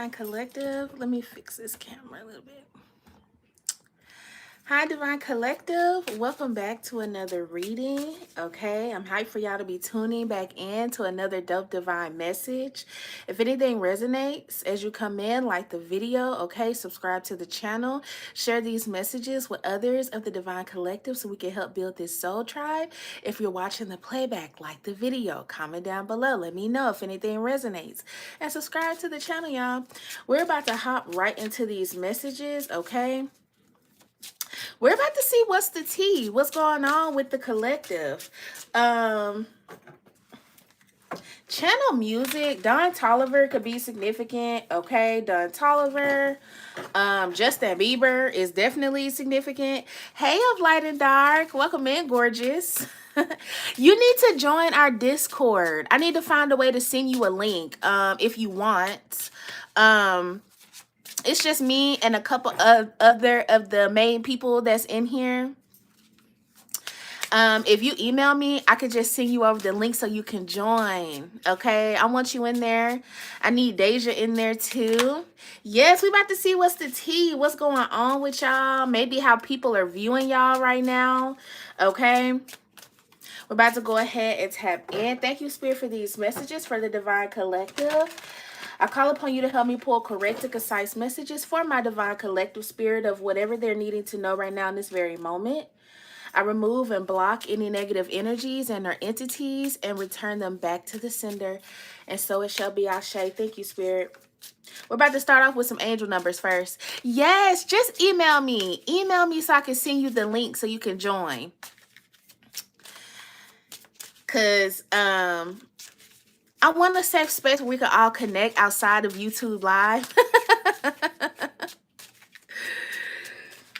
Divine Collective. Let me fix this camera a little bit. Hi, Divine Collective. Welcome back to another reading. Okay, I'm hyped for y'all to be tuning back in to another dope divine message. If anything resonates as you come in, like the video, okay, subscribe to the channel, share these messages with others of the Divine Collective so we can help build this soul tribe. If you're watching the playback, like the video, comment down below. Let me know if anything resonates. And subscribe to the channel, y'all. We're about to hop right into these messages, okay? We're about to see what's the tea, what's going on with the collective. Channel music, Don Toliver could be significant, okay? Don Toliver. Justin Bieber is definitely significant. Hey, of Light and Dark, welcome in, gorgeous. You need to join our Discord. I need to find a way to send you a link if you want. It's just me and a couple of other of the main people that's in here. If you email me, I could just send you over the link so you can join. Okay, I want you in there. I need Deja in there too. Yes, we about to see what's the tea, what's going on with y'all. Maybe how people are viewing y'all right now. Okay, we're about to go ahead and tap in. Thank you, Spirit, for these messages for the Divine Collective. I call upon you to help me pull correct and concise messages for my Divine Collective Spirit of whatever they're needing to know right now in this very moment. I remove and block any negative energies and their entities and return them back to the sender. And so it shall be, Ashe. Thank you, Spirit. We're about to start off with some angel numbers first. Yes, just email me. Email me so I can send you the link so you can join. Because, I want a safe space where we can all connect outside of YouTube Live.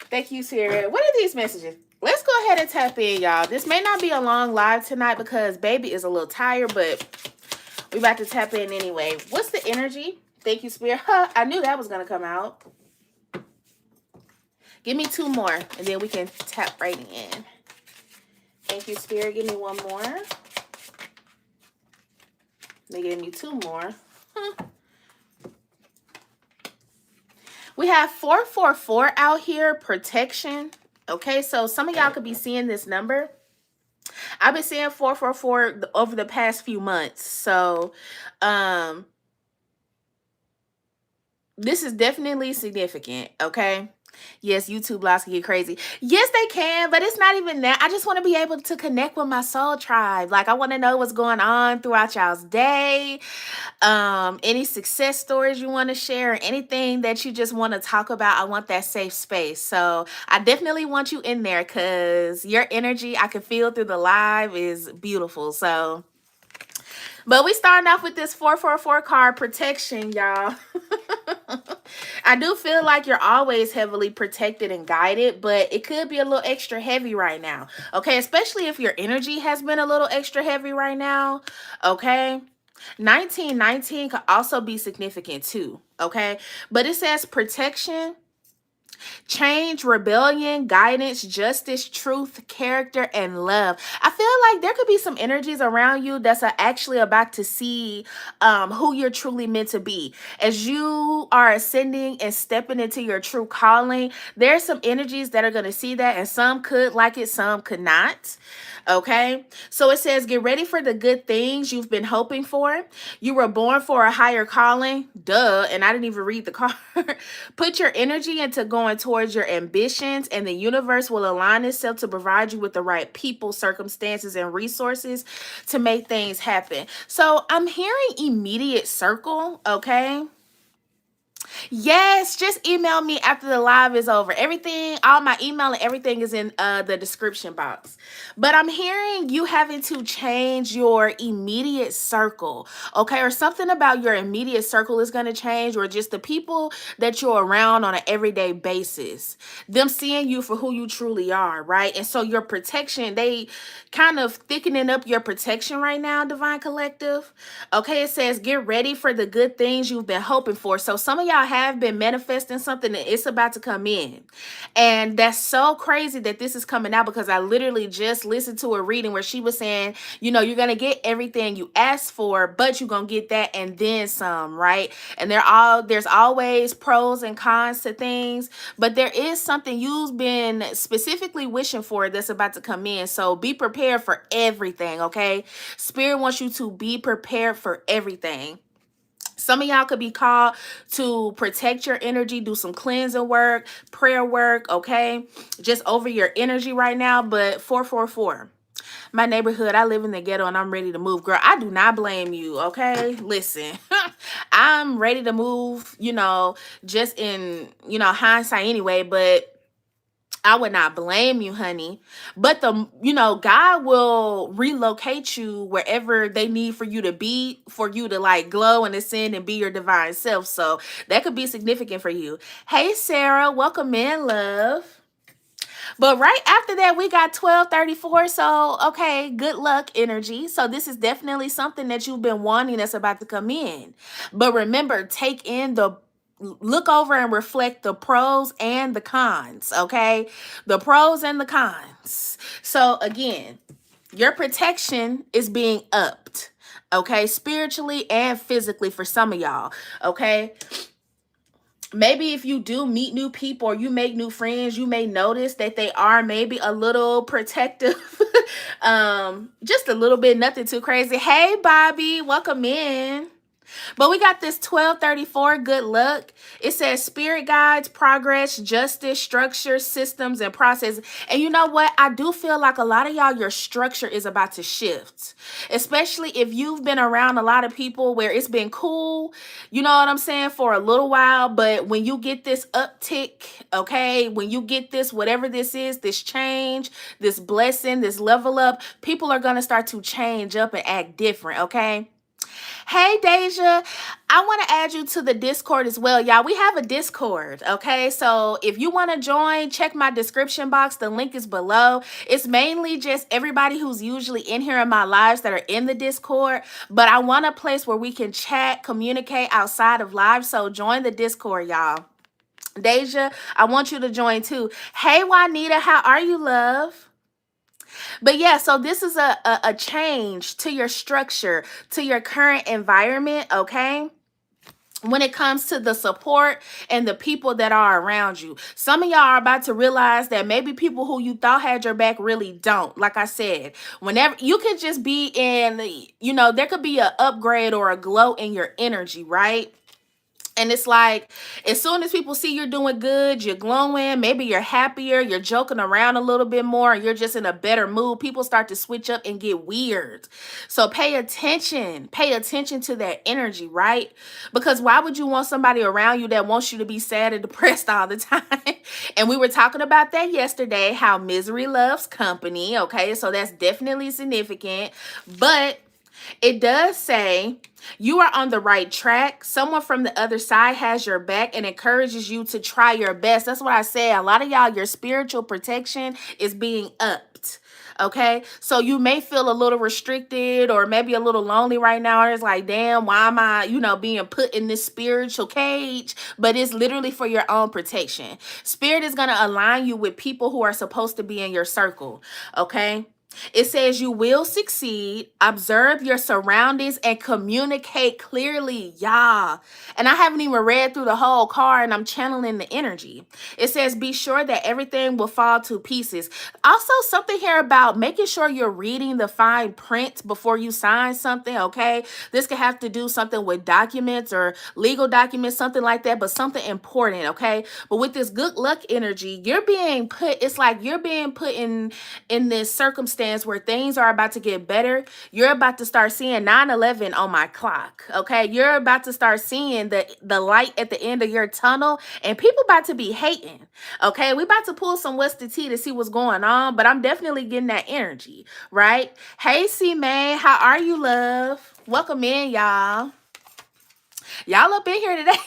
Thank you, Spirit. What are these messages? Let's go ahead and tap in, y'all. This may not be a long live tonight because baby is a little tired, but we about to tap in anyway. What's the energy? Thank you, Spirit. Huh, I knew that was going to come out. Give me two more, and then we can tap right in. Thank you, Spirit. Give me one more. They gave me two more. We have 444 out here, protection. Okay, so some of y'all could be seeing this number. I've been seeing 444 over the past few months. So, this is definitely significant, okay? Yes, YouTube lives can get crazy. Yes, they can, but it's not even that. I just want to be able to connect with my soul tribe. Like, I want to know what's going on throughout y'all's day. Any success stories you want to share, or anything that you just want to talk about. I want that safe space. So I definitely want you in there because your energy I can feel through the live is beautiful. So, but we starting off with this 444 card, protection, y'all. I do feel like you're always heavily protected and guided, but it could be a little extra heavy right now. Okay, especially if your energy has been a little extra heavy right now. Okay. 1919 could also be significant too. Okay. But it says protection, change, rebellion, guidance, justice, truth, character, and love. I feel like there could be some energies around you that's actually about to see who you're truly meant to be. As you are ascending and stepping into your true calling, there's some energies that are going to see that, and some could like it, some could not. Okay, so it says, get ready for the good things you've been hoping for. You were born for a higher calling. Duh. And I didn't even read the card. Put your energy into going towards your ambitions, and the universe will align itself to provide you with the right people, circumstances, and resources to make things happen. So I'm hearing immediate circle. Okay. Yes, just email me after the live is over. Everything, all my email and everything is in the description box. But I'm hearing you having to change your immediate circle, okay? Or something about your immediate circle is going to change, or just the people that you're around on an everyday basis. Them seeing you for who you truly are, right? And so your protection, they kind of thickening up your protection right now, Divine Collective. Okay, it says, get ready for the good things you've been hoping for. So some of y'all have have been manifesting something and it's about to come in. And that's so crazy that this is coming out, because I literally just listened to a reading where she was saying, you're going to get everything you asked for, but you're going to get that and then some, right? And there's always pros and cons to things, but there is something you've been specifically wishing for that's about to come in. So be prepared for everything, okay? Spirit wants you to be prepared for everything. Some of y'all could be called to protect your energy, do some cleansing work, prayer work, okay? Just over your energy right now. But 444, my neighborhood, I live in the ghetto and I'm ready to move. Girl, I do not blame you, okay? Listen, I'm ready to move, just in, hindsight anyway, but I would not blame you, honey. But God will relocate you wherever they need for you to be, for you to like glow and ascend and be your divine self. So that could be significant for you. Hey, Sarah, welcome in, love. But right after that, we got 1234. So, okay, good luck energy. So this is definitely something that you've been wanting that's about to come in. But remember, look over and reflect the pros and the cons, okay? The pros and the cons. So again, your protection is being upped, okay? Spiritually and physically for some of y'all, okay? Maybe if you do meet new people or you make new friends, you may notice that they are maybe a little protective. Just a little bit, nothing too crazy. Hey, Bobby, welcome in. But we got this 1234, good luck. It says spirit guides, progress, justice, structure, systems, and process. And you know what? I do feel like a lot of y'all, your structure is about to shift. Especially if you've been around a lot of people where it's been cool, you know what I'm saying, for a little while. But when you get this uptick, okay, when you get this, whatever this is, this change, this blessing, this level up, people are going to start to change up and act different, okay? Hey, Deja, I want to add you to the Discord as well. Y'all, we have a Discord, okay? So if you want to join, check my description box. The link is below. It's mainly just everybody who's usually in here in my lives that are in the Discord. But I want a place where we can chat, communicate outside of live. So join the Discord, y'all. Deja, I want you to join too. Hey, Juanita, how are you, love? But yeah, so this is a change to your structure, to your current environment, okay? When it comes to the support and the people that are around you. Some of y'all are about to realize that maybe people who you thought had your back really don't. Like I said, whenever you could just be in, there could be an upgrade or a glow in your energy, right? And it's like, as soon as people see you're doing good, you're glowing, maybe you're happier, you're joking around a little bit more, you're just in a better mood, people start to switch up and get weird. So pay attention to that energy, right? Because why would you want somebody around you that wants you to be sad and depressed all the time? And we were talking about that yesterday, how misery loves company, okay? So that's definitely significant. But it does say you are on the right track. Someone from the other side has your back and encourages you to try your best. That's what I say. A lot of y'all, your spiritual protection is being upped. Okay, so you may feel a little restricted or maybe a little lonely right now. It's like, damn, why am I, being put in this spiritual cage? But it's literally for your own protection. Spirit is going to align you with people who are supposed to be in your circle. Okay. It says you will succeed, observe your surroundings, and communicate clearly. Yeah. And I haven't even read through the whole card and I'm channeling the energy. It says be sure that everything will fall to pieces. Also, something here about making sure you're reading the fine print before you sign something, okay? This could have to do something with documents or legal documents, something like that, but something important, okay? But with this good luck energy, it's like you're being put in this circumstance where things are about to get better. You're about to start seeing 9/11 on my clock, okay? You're about to start seeing the light at the end of your tunnel, and people about to be hating, okay? We about to pull some West the tea to see what's going on, but I'm definitely getting that energy, right? Hey, C-May, how are you, love? Welcome in, y'all. Y'all up in here today.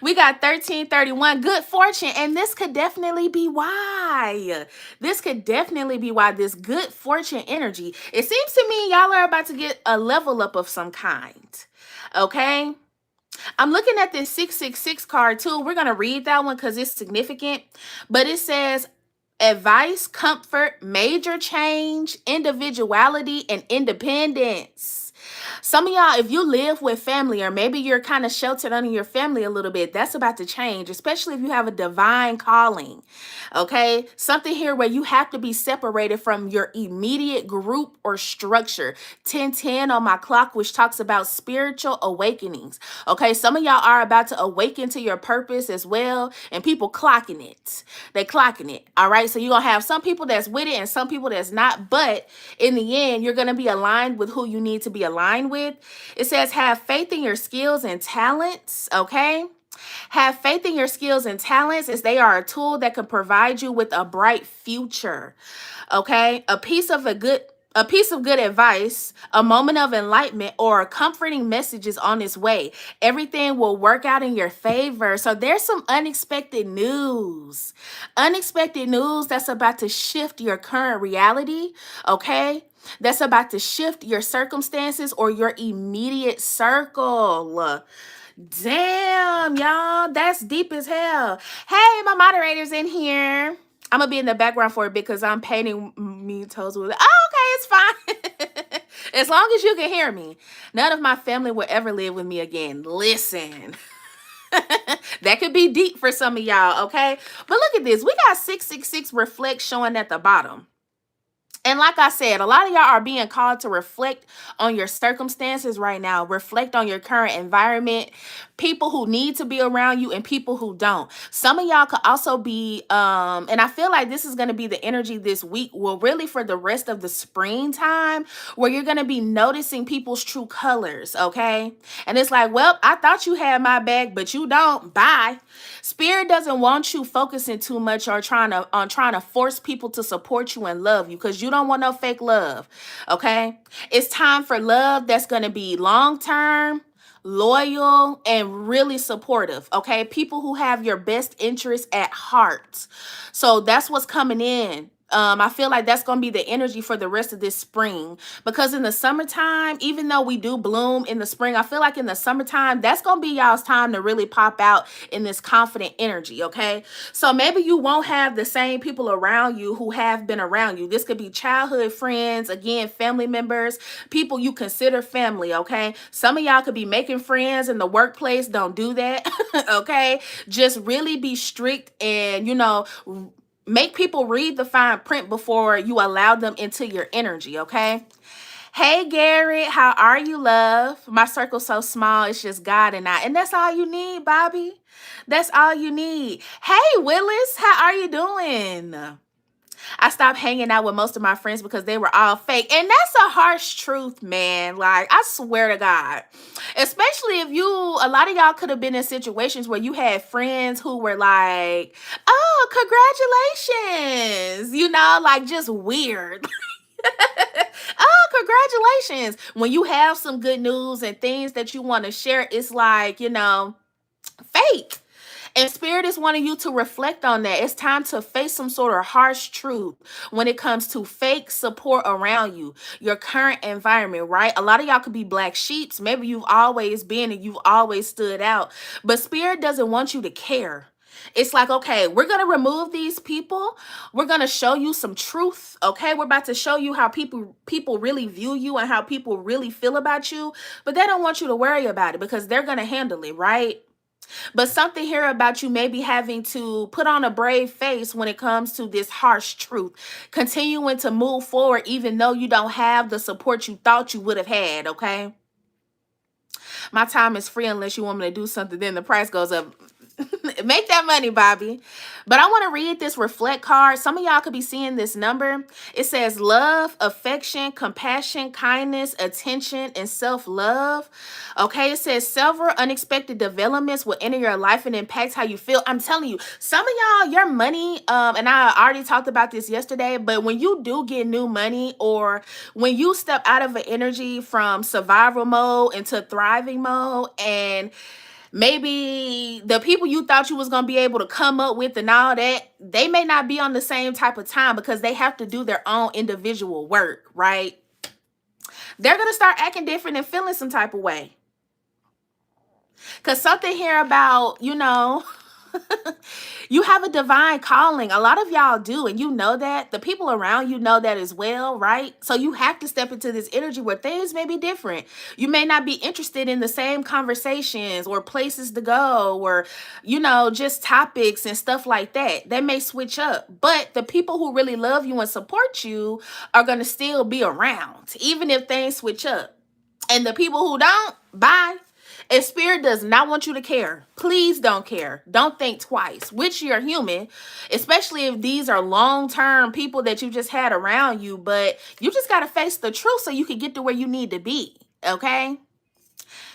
We got 1331, good fortune, and this could definitely be why. This good fortune energy. It seems to me y'all are about to get a level up of some kind, okay? I'm looking at this 666 card too. We're going to read that one because it's significant. But it says advice, comfort, major change, individuality, and independence. Some of y'all, if you live with family, or maybe you're kind of sheltered under your family a little bit, that's about to change, especially if you have a divine calling. Okay? Something here where you have to be separated from your immediate group or structure. 1010 on my clock, which talks about spiritual awakenings. Okay? Some of y'all are about to awaken to your purpose as well, and people clocking it. They clocking it. All right? So you're going to have some people that's with it and some people that's not, but in the end, you're going to be aligned with who you need to be aligned with. It says, have faith in your skills and talents, okay? Have faith in your skills and talents, as they are a tool that can provide you with a bright future, okay? A piece of good advice, a moment of enlightenment, or a comforting message is on its way. Everything will work out in your favor. So there's some unexpected news. Unexpected news that's about to shift your current reality, okay? That's about to shift your circumstances or your immediate circle. Damn, y'all, that's deep as hell. Hey, my moderator's in here. I'm gonna be in the background for a bit because I'm painting me toes with it. Oh, okay, it's fine. As long as you can hear me. None of my family will ever live with me again. Listen. That could be deep for some of y'all, okay? But look at this. We got 666 reflect showing at the bottom. And like I said, a lot of y'all are being called to reflect on your circumstances right now. Reflect on your current environment, people who need to be around you and people who don't. Some of y'all could also be, and I feel like this is going to be the energy this week, well, really for the rest of the springtime, where you're going to be noticing people's true colors, okay? And it's like, well, I thought you had my back, but you don't. Bye. Spirit doesn't want you focusing too much or trying to force people to support you and love you, because you don't want no fake love. Okay? It's time for love that's going to be long-term, loyal, and really supportive. Okay? People who have your best interests at heart. So that's what's coming in. I feel like that's going to be the energy for the rest of this spring, because in the summertime, even though we do bloom in the spring, I feel like in the summertime, that's going to be y'all's time to really pop out in this confident energy. Okay. So maybe you won't have the same people around you who have been around you. This could be childhood friends, again, family members, people you consider family. Okay. Some of y'all could be making friends in the workplace. Don't do that. Okay. Just really be strict and, make people read the fine print before you allow them into your energy, okay? Hey, Garrett, how are you, love? My circle's so small, it's just God and I. And that's all you need, Bobby. That's all you need. Hey, Willis, how are you doing? I stopped hanging out with most of my friends because they were all fake. And that's a harsh truth, man. Like, I swear to God. Especially if a lot of y'all could have been in situations where you had friends who were like, oh, congratulations. Like just weird. Oh, congratulations. When you have some good news and things that you want to share, it's like, fake. And Spirit is wanting you to reflect on that. It's time to face some sort of harsh truth when it comes to fake support around you, your current environment, right? A lot of y'all could be black sheeps. Maybe you've always been and you've always stood out. But Spirit doesn't want you to care. It's like, okay, we're going to remove these people. We're going to show you some truth, okay? We're about to show you how people really view you and how people really feel about you. But they don't want you to worry about it because they're going to handle it, right? But something here about you maybe having to put on a brave face when it comes to this harsh truth, continuing to move forward even though you don't have the support you thought you would have had, okay? My time is free unless you want me to do something, then the price goes up. Make that money, Bobby. But I want to read this reflect card. Some of y'all could be seeing this number. It says love, affection, compassion, kindness, attention, and self-love. Okay, it says several unexpected developments will enter your life and impact how you feel. I'm telling you, some of y'all, your money, and I already talked about this yesterday, but when you do get new money, or when you step out of an energy from survival mode into thriving mode, and maybe the people you thought you was going to be able to come up with and all that, they may not be on the same type of time because they have to do their own individual work, right? They're going to start acting different and feeling some type of way. Because something here about, you have a divine calling. A lot of y'all do, and you know that. The people around you know that as well, right? So you have to step into this energy where things may be different. You may not be interested in the same conversations or places to go or, just topics and stuff like that. They may switch up, but the people who really love you and support you are going to still be around, even if things switch up. And the people who don't, bye. If spirit does not want you to care, please don't care. Don't think twice, which you're human, especially if these are long-term people that you just had around you, but you just got to face the truth so you can get to where you need to be, okay?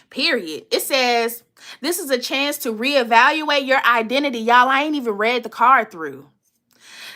Period. It says, this is a chance to reevaluate your identity. Y'all, I ain't even read the card through.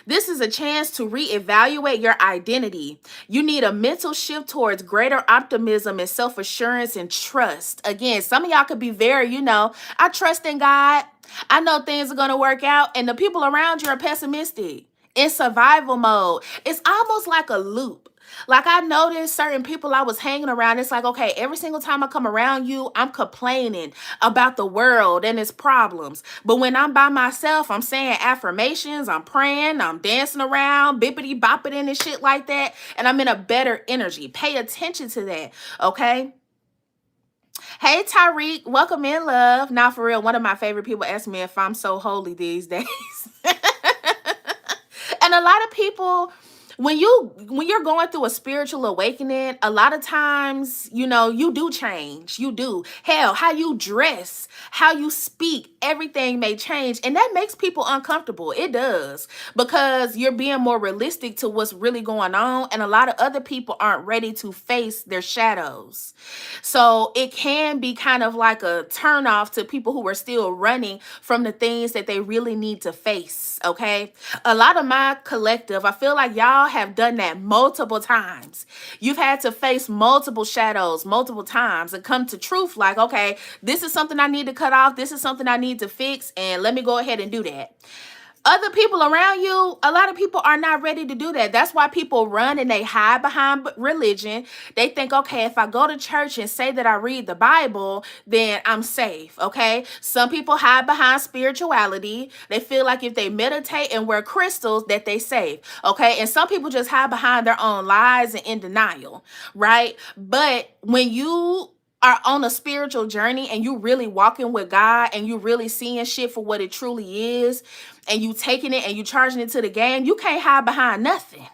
This is a chance to reevaluate your identity. You need a mental shift towards greater optimism and self-assurance and trust. Again, some of y'all could be very, I trust in God. I know things are going to work out. And the people around you are pessimistic, in survival mode. It's almost like a loop. Like I noticed certain people I was hanging around. It's like, okay, every single time I come around you, I'm complaining about the world and its problems. But when I'm by myself, I'm saying affirmations, I'm praying, I'm dancing around, bippity bopping and shit like that. And I'm in a better energy. Pay attention to that, okay? Hey, Tyreek, welcome in, love. Now, for real, one of my favorite people asked me if I'm so holy these days. And a lot of people, when you're going through a spiritual awakening, a lot of times, you do change. You do. Hell, how you dress, how you speak, everything may change. And that makes people uncomfortable. It does. Because you're being more realistic to what's really going on. And a lot of other people aren't ready to face their shadows. So it can be kind of like a turnoff to people who are still running from the things that they really need to face. Okay. A lot of my collective, I feel like y'all have done that multiple times. You've had to face multiple shadows multiple times and come to truth like, okay, this is something I need to cut off. This is something I need to fix. And let me go ahead and do that. Other people around you, a lot of people are not ready to do that. That's why people run and they hide behind religion. They think, okay, if I go to church and say that I read the Bible, then I'm safe, okay? Some people hide behind spirituality. They feel like if they meditate and wear crystals that they safe, okay? And some people just hide behind their own lies and in denial, right? But when you are on a spiritual journey and you really walking with God and you really seeing shit for what it truly is, and you taking it and you charging it to the game, you can't hide behind nothing.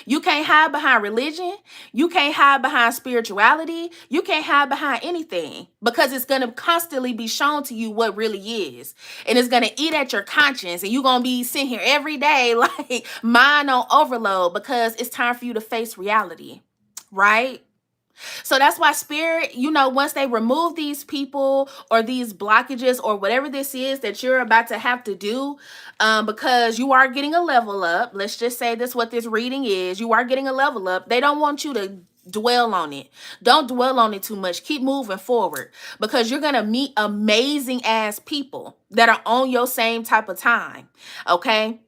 You can't hide behind religion. You can't hide behind spirituality. You can't hide behind anything because it's going to constantly be shown to you what really is. And it's going to eat at your conscience. And you're going to be sitting here every day like mind on overload because it's time for you to face reality, right? So that's why spirit, once they remove these people or these blockages or whatever this is that you're about to have to do, because you are getting a level up. Let's just say that's what this reading is. You are getting a level up. They don't want you to dwell on it. Don't dwell on it too much. Keep moving forward because you're going to meet amazing ass people that are on your same type of time. Okay.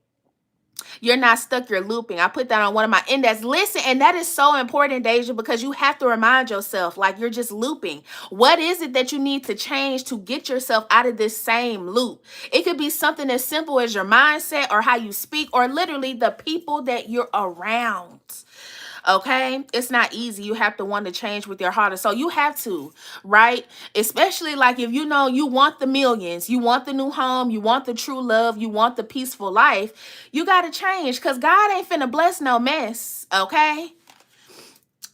You're not stuck, you're looping. I put that on one of my index. Listen, and that is so important, Deja, because you have to remind yourself, like you're just looping. What is it that you need to change to get yourself out of this same loop? It could be something as simple as your mindset or how you speak or literally the people that you're around. Okay, it's not easy. You have to want to change with your heart and soul. You have to, right? Especially like if you want the millions, you want the new home, you want the true love, you want the peaceful life, you got to change because God ain't finna bless no mess, okay?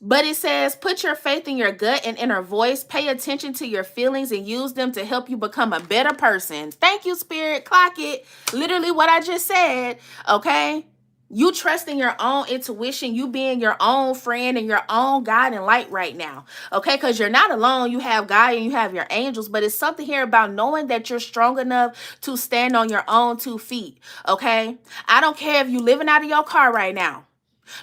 But it says, put your faith in your gut and inner voice. Pay attention to your feelings and use them to help you become a better person. Thank you, Spirit. Clock it. Literally what I just said, okay? You trusting your own intuition, you being your own friend and your own guide and light right now. Okay, because you're not alone. You have God and you have your angels, but it's something here about knowing that you're strong enough to stand on your own 2 feet. Okay, I don't care if you're living out of your car right now.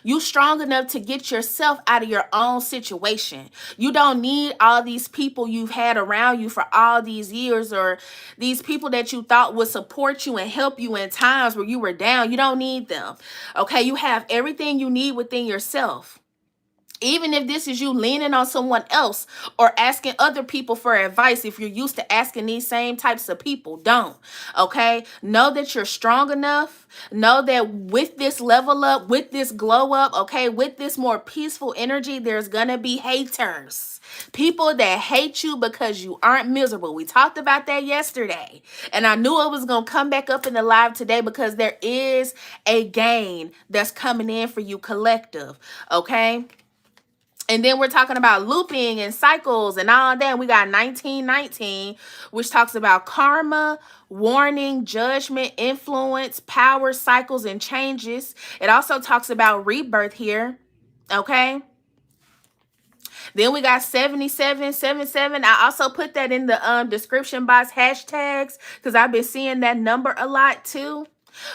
You strong enough to get yourself out of your own situation. You don't need all these people you've had around you for all these years or these people that you thought would support you and help you in times where you were down. You don't need them. Okay, you have everything you need within yourself. Even if this is you leaning on someone else or asking other people for advice, if you're used to asking these same types of people, don't. Okay? Know that you're strong enough. Know that with this level up, with this glow up, okay, with this more peaceful energy, there's gonna be haters. People that hate you because you aren't miserable. We talked about that yesterday. And I knew it was going to come back up in the live today because there is a gain that's coming in for you collective. Okay? And then we're talking about looping and cycles and all that. We got 1919, which talks about karma, warning, judgment, influence, power, cycles, and changes. It also talks about rebirth here. Okay? Then we got 7777. I also put that in the description box hashtags because I've been seeing that number a lot too,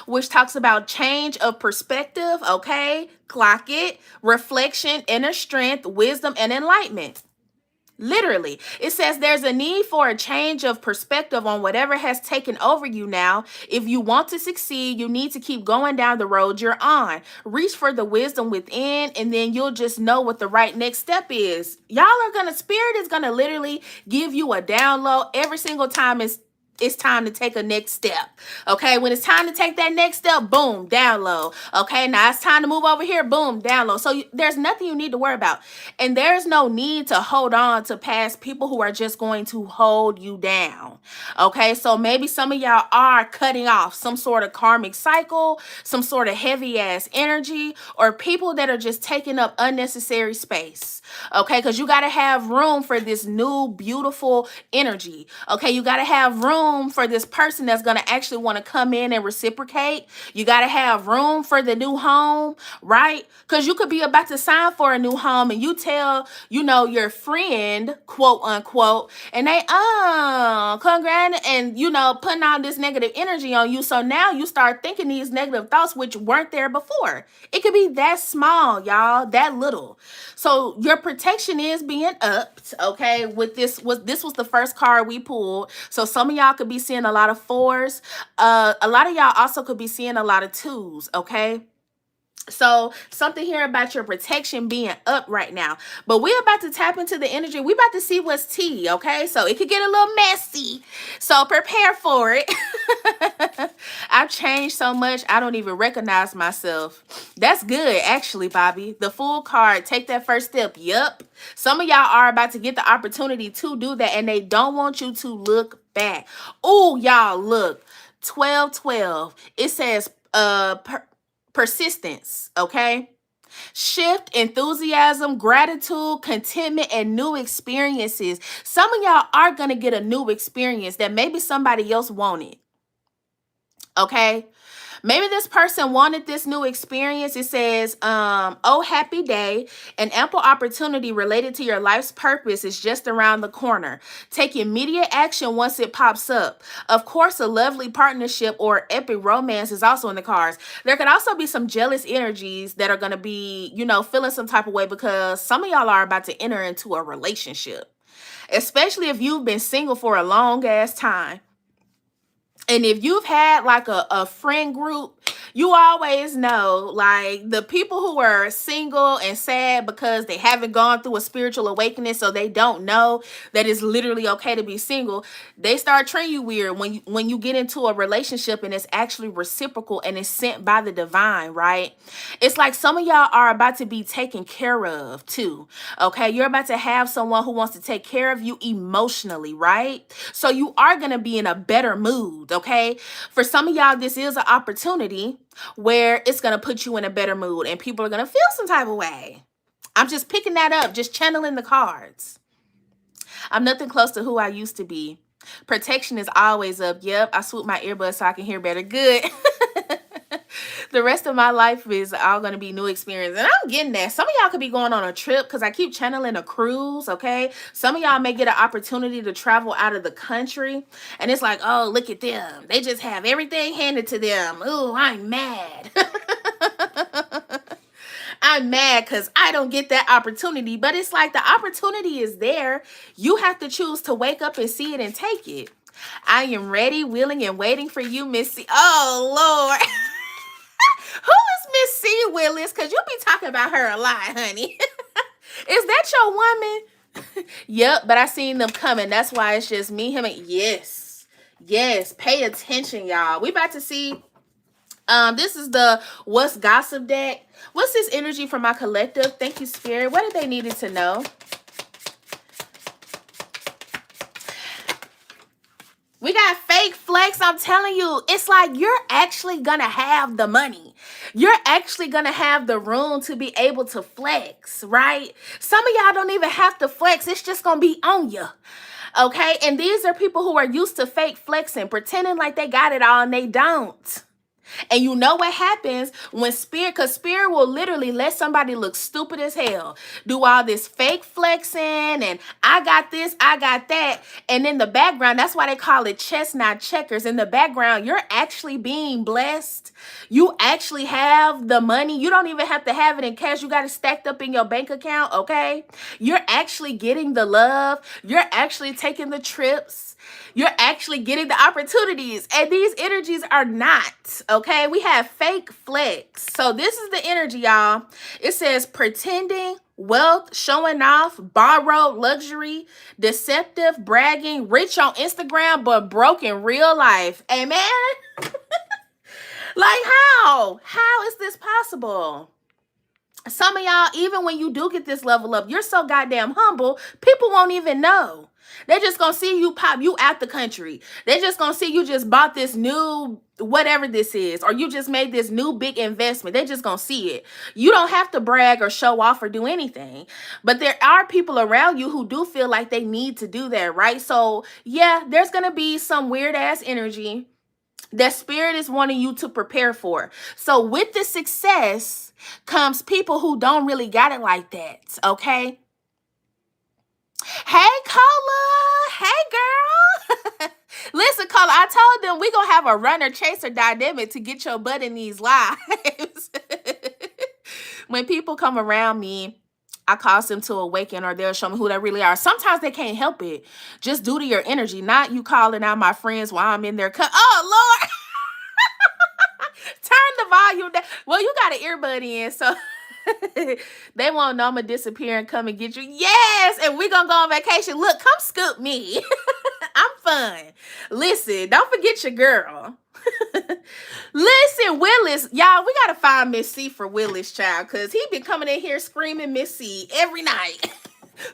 which talks about change of perspective, okay? Clock it. Reflection, inner strength, wisdom, and enlightenment. Literally, it says there's a need for a change of perspective on whatever has taken over you now. If you want to succeed, you need to keep going down the road you're on. Reach for the wisdom within, and then you'll just know what the right next step is. Y'all are gonna, spirit is gonna literally give you a download every single time it's time to take a next step. Okay, when it's time to take that next step, boom, download. Okay, now it's time to move over here, boom, download. So there's nothing you need to worry about. And there's no need to hold on to past people who are just going to hold you down. Okay, so maybe some of y'all are cutting off some sort of karmic cycle, some sort of heavy ass energy, or people that are just taking up unnecessary space. Okay, because you got to have room for this new beautiful energy. Okay, you got to have room for this person that's going to actually want to come in and reciprocate. You got to have room for the new home, right? Because you could be about to sign for a new home and you tell, you know, your friend, quote unquote, and they, congrats, and, you know, putting all this negative energy on you. So now you start thinking these negative thoughts, which weren't there before. It could be that small, y'all, that little. So your protection is being upped, okay? With this was the first card we pulled. So some of y'all could be seeing a lot of 4s. A lot of y'all also could be seeing a lot of 2s, okay? So something here about your protection being up right now. But we're about to tap into the energy. We're about to see what's tea, okay? So it could get a little messy. So prepare for it. I've changed so much, I don't even recognize myself. That's good, actually, Bobby. The Fool card, take that first step. Yup. Some of y'all are about to get the opportunity to do that, and they don't want you to look back. Oh, y'all, look. 1212. It says, persistence, okay? Shift, enthusiasm, gratitude, contentment, and new experiences. Some of y'all are going to get a new experience that maybe somebody else wanted, okay? Maybe this person wanted this new experience. It says, oh, happy day. An ample opportunity related to your life's purpose is just around the corner. Take immediate action once it pops up. Of course, a lovely partnership or epic romance is also in the cards. There could also be some jealous energies that are going to be, you know, feeling some type of way because some of y'all are about to enter into a relationship, especially if you've been single for a long ass time. And if you've had like a friend group, you always know, like, the people who are single and sad because they haven't gone through a spiritual awakening, so they don't know that it's literally okay to be single. They start treating you weird when you get into a relationship and it's actually reciprocal and it's sent by the divine, right? It's like some of y'all are about to be taken care of too, okay? You're about to have someone who wants to take care of you emotionally, right? So you are going to be in a better mood, okay? For some of y'all, this is an opportunity where it's going to put you in a better mood and people are going to feel some type of way. I'm just picking that up, just channeling the cards. I'm nothing close to who I used to be. Protection is always up. Yep, I swoop my earbuds so I can hear better. Good. The rest of my life is all going to be new experience. And I'm getting that. Some of y'all could be going on a trip because I keep channeling a cruise, okay? Some of y'all may get an opportunity to travel out of the country. And it's like, oh, look at them. They just have everything handed to them. Ooh, I'm mad. I'm mad because I don't get that opportunity. But it's like the opportunity is there. You have to choose to wake up and see it and take it. I am ready, willing, and waiting for you, Missy. Oh, Lord. Who is Miss C. Willis? Because you'll be talking about her a lot, honey. Is that your woman? Yep, but I seen them coming. That's why it's just me, him, and yes. Yes, pay attention, y'all. We about to see. This is the What's Gossip deck. What's this energy for my collective? Thank you, Spirit. What did they needed to know? We got fake flex. I'm telling you, it's like you're actually going to have the money. You're actually going to have the room to be able to flex, right? Some of y'all don't even have to flex. It's just going to be on you. Okay? And these are people who are used to fake flexing, pretending like they got it all and they don't. And you know what happens when Spirit, because Spirit will literally let somebody look stupid as hell, do all this fake flexing and I got this, I got that. And in the background, that's why they call it chess, not checkers. In the background, you're actually being blessed. You actually have the money. You don't even have to have it in cash. You got it stacked up in your bank account, okay? You're actually getting the love. You're actually taking the trips. You're actually getting the opportunities, and these energies are not, okay? We have fake flex. So this is the energy, y'all. It says pretending, wealth, showing off, borrowed luxury, deceptive, bragging, rich on Instagram, but broke in real life. Amen? Like how? How is this possible? Some of y'all, even when you do get this level up, you're so goddamn humble, people won't even know. They're just going to see you pop, you out the country. They're just going to see you just bought this new, whatever this is, or you just made this new big investment. They're just going to see it. You don't have to brag or show off or do anything. But there are people around you who do feel like they need to do that, right? So, yeah, there's going to be some weird ass energy that Spirit is wanting you to prepare for. So with the success comes people who don't really got it like that, okay? Hey, Cola. Hey, girl. Listen, Cola, I told them we going to have a runner-chaser dynamic to get your butt in these lives. When people come around me, I cause them to awaken, or they'll show me who they really are. Sometimes they can't help it. Just due to your energy, not you calling out my friends while I'm in there. Oh, Lord. Turn the volume down. Well, you got an earbud in, so they won't know I'm going to disappear and come and get you. Yes, and we're going to go on vacation. Look, come scoop me. I'm fun. Listen, don't forget your girl. Listen, Willis. Y'all, we got to find Miss C for Willis, child, because he been coming in here screaming Miss C every night.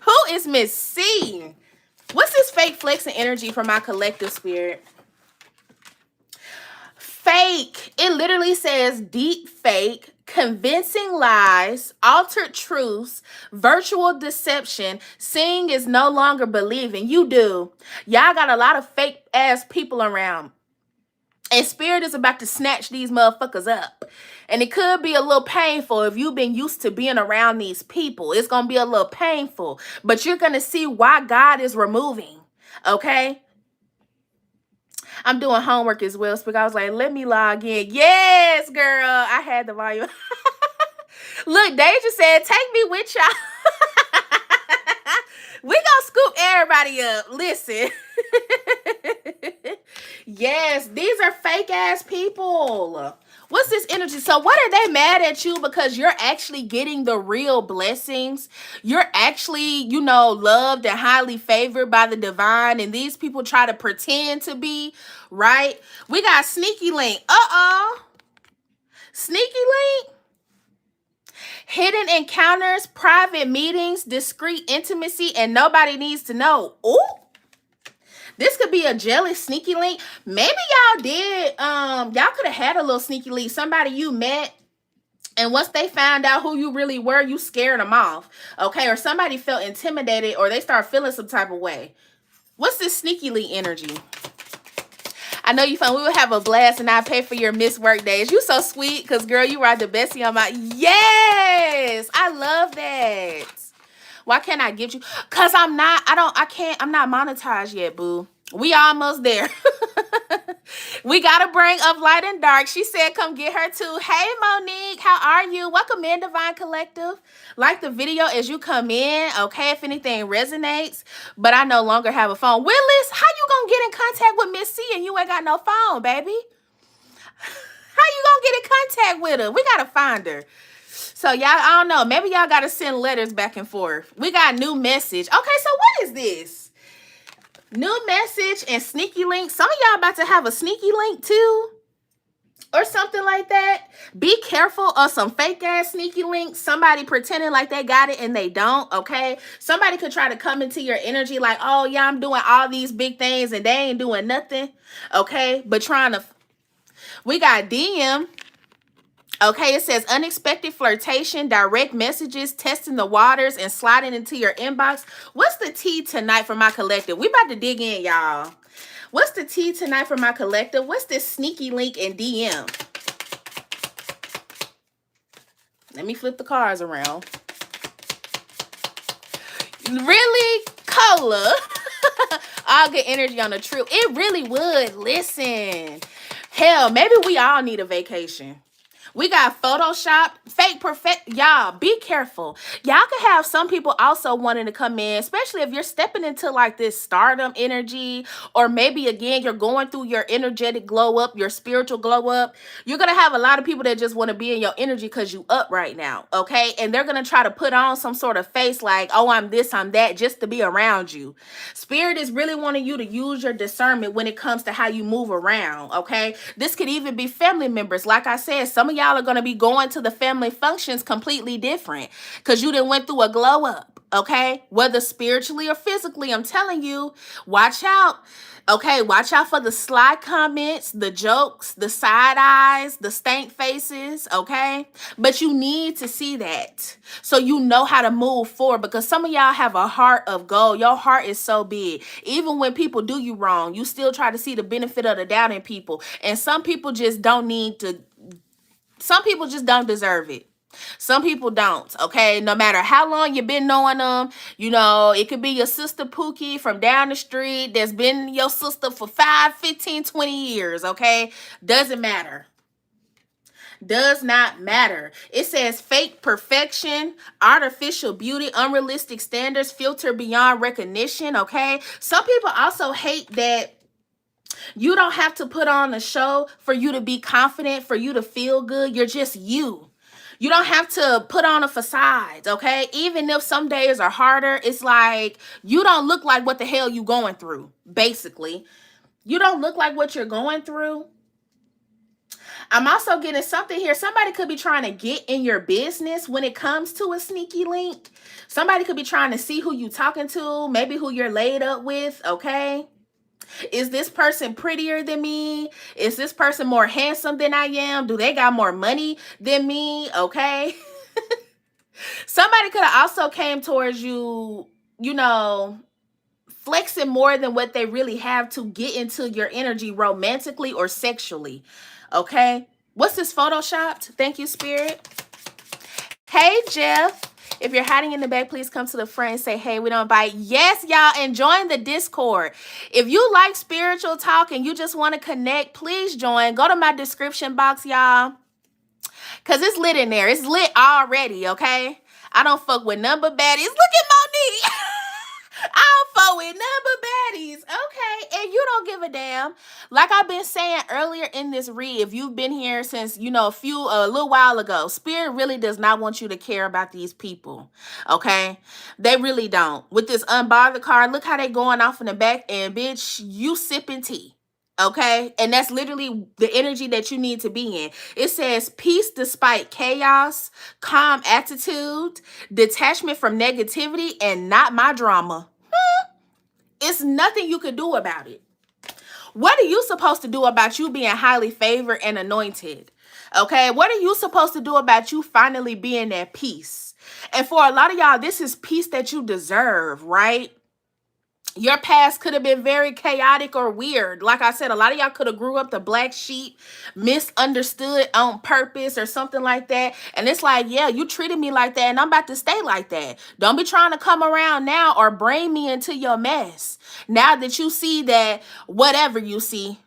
Who is Miss C? What's this fake flexing energy for my collective spirit? Fake. It literally says deep fake, convincing lies, altered truths, virtual deception. Seeing is no longer believing. You do. Y'all got a lot of fake ass people around. And Spirit is about to snatch these motherfuckers up. And it could be a little painful if you've been used to being around these people. It's going to be a little painful. But you're going to see why God is removing. Okay? I'm doing homework as well, because I was like, let me log in. Yes, girl. I had the volume. Look, Deja said, take me with y'all. We gonna scoop everybody up. Listen. Yes, these are fake ass people. What's this energy? So what are they mad at you because you're actually getting the real blessings? You're actually, you know, loved and highly favored by the divine. And these people try to pretend to be, right? We got Sneaky Link. Uh-oh. Sneaky Link. Hidden encounters, private meetings, discreet intimacy, and nobody needs to know. Ooh. This could be a jealous sneaky link. Maybe y'all did, y'all could have had a little sneaky link. Somebody you met, and once they found out who you really were, you scared them off. Okay, or somebody felt intimidated, or they start feeling some type of way. What's this sneaky link energy? I know you fun. We will have a blast, and I pay for your missed work days. You so sweet, because girl, you are the bestie on my. Yes, I love that. Why can't I give you? Because I'm not monetized yet, boo. We almost there. We got to bring up Light and Dark. She said, come get her too. Hey, Monique, how are you? Welcome in, Divine Collective. Like the video as you come in, okay, if anything resonates. But I no longer have a phone. Willis, how you going to get in contact with Miss C and you ain't got no phone, baby? How you going to get in contact with her? We got to find her. So y'all, I don't know. Maybe y'all got to send letters back and forth. We got new message. Okay, so what is this? New message and sneaky link. Some of y'all about to have a sneaky link too, or something like that. Be careful of some fake ass sneaky links. Somebody pretending like they got it and they don't, okay? Somebody could try to come into your energy like, oh yeah, I'm doing all these big things and they ain't doing nothing, okay? But trying to, we got DM. Okay, it says unexpected flirtation, direct messages, testing the waters, and sliding into your inbox. What's the tea tonight for my collective? We about to dig in, y'all. What's the tea tonight for my collective? What's this sneaky link in DM? Let me flip the cards around. Really? Cola. All good energy on the trip. It really would. Listen. Hell, maybe we all need a vacation. We got Photoshop, fake perfect. Y'all, be careful. Y'all can have some people also wanting to come in, especially if you're stepping into like this stardom energy, or maybe again, you're going through your energetic glow up, your spiritual glow up. You're going to have a lot of people that just want to be in your energy because you up right now, okay? And they're going to try to put on some sort of face like, oh, I'm this, I'm that, just to be around you. Spirit is really wanting you to use your discernment when it comes to how you move around, okay? This could even be family members. Like I said, some of y'all are going to be going to the family functions completely different because you done went through a glow up, okay? Whether spiritually or physically, I'm telling you, watch out. Okay, watch out for the sly comments, the jokes, the side eyes, the stank faces, okay? But you need to see that so you know how to move forward, because some of y'all have a heart of gold. Your heart is so big. Even when people do you wrong, you still try to see the benefit of the doubt in people. And some people just don't need to, some people just don't deserve it. Some people don't, okay? No matter how long you've been knowing them, you know, it could be your sister Pookie from down the street that's been your sister for 5, 15, 20 years, okay? Doesn't matter. Does not matter. It says fake perfection, artificial beauty, unrealistic standards, filter beyond recognition, okay? Some people also hate that you don't have to put on a show for you to be confident, for you to feel good. You're just you. You don't have to put on a facade, okay? Even if some days are harder, it's like you don't look like what the hell you going through, basically. You don't look like what you're going through. I'm also getting something here. Somebody could be trying to get in your business when it comes to a sneaky link. Somebody could be trying to see who you talking to, maybe who you're laid up with, okay? Is this person prettier than me? Is this person more handsome than I am? Do they got more money than me? Okay. Somebody could have also came towards you, you know, flexing more than what they really have to get into your energy romantically or sexually. Okay. What's this photoshopped? Thank you, Spirit. Hey, Jeff. If you're hiding in the back, please come to the front and say, hey, we don't bite. Yes, y'all, and join the Discord. If you like spiritual talk and you just want to connect, please join. Go to my description box, y'all, because it's lit in there. It's lit already, okay? I don't fuck with none but baddies. Look at Monique. I don't fuck with none but baddies, okay? And you don't give a damn. Like I've been saying earlier in this read, if you've been here since, you know, a little while ago, Spirit really does not want you to care about these people, okay? They really don't. With this unbothered card, look how they going off in the back, and bitch, you sipping tea. Okay, and that's literally the energy that you need to be in. It says peace despite chaos, calm attitude, detachment from negativity, and not my drama. It's nothing you could do about it. What are you supposed to do about you being highly favored and anointed? Okay, what are you supposed to do about you finally being at peace? And for a lot of y'all, this is peace that you deserve, right? Your past could have been very chaotic or weird. Like I said, a lot of y'all could have grew up the black sheep, misunderstood on purpose or something like that. And it's like, yeah, you treated me like that and I'm about to stay like that. Don't be trying to come around now or bring me into your mess. Now that you see that whatever you see,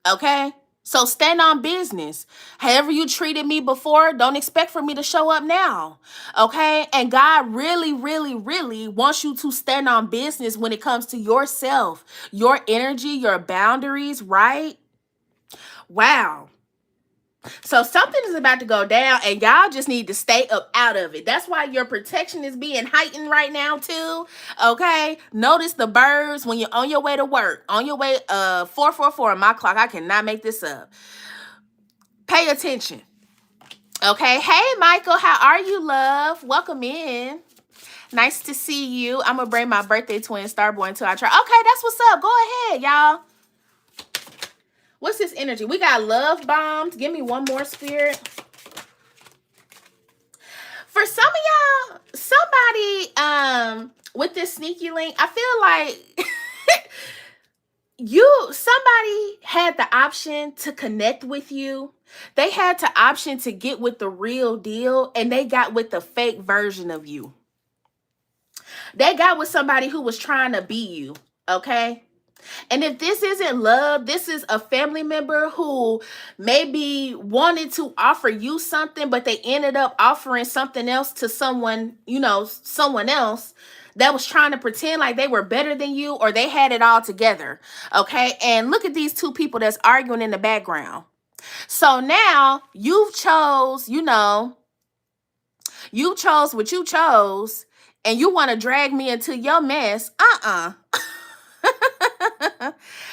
okay? So stand on business. However you treated me before, don't expect for me to show up now. Okay? And God really, really, really wants you to stand on business when it comes to yourself, your energy, your boundaries, right? Wow. So something is about to go down and y'all just need to stay up out of it. That's why your protection is being heightened right now too. Okay? Notice the birds when you're on your way to work. On your way 444 on my clock. I cannot make this up. Pay attention. Okay? Hey Michael, how are you, love? Welcome in. Nice to see you. I'm gonna bring my birthday twin Starboy into our chart. Okay, that's what's up. Go ahead, y'all. What's this energy? We got love bombs. Give me one more, spirit. For some of y'all, somebody with this sneaky link, I feel like somebody had the option to connect with you. They had the option to get with the real deal, and they got with the fake version of you. They got with somebody who was trying to be you, okay? And if this isn't love, this is a family member who maybe wanted to offer you something, but they ended up offering something else to someone, someone else that was trying to pretend like they were better than you or they had it all together. Okay. And look at these two people that's arguing in the background. So now you chose what you chose and you want to drag me into your mess.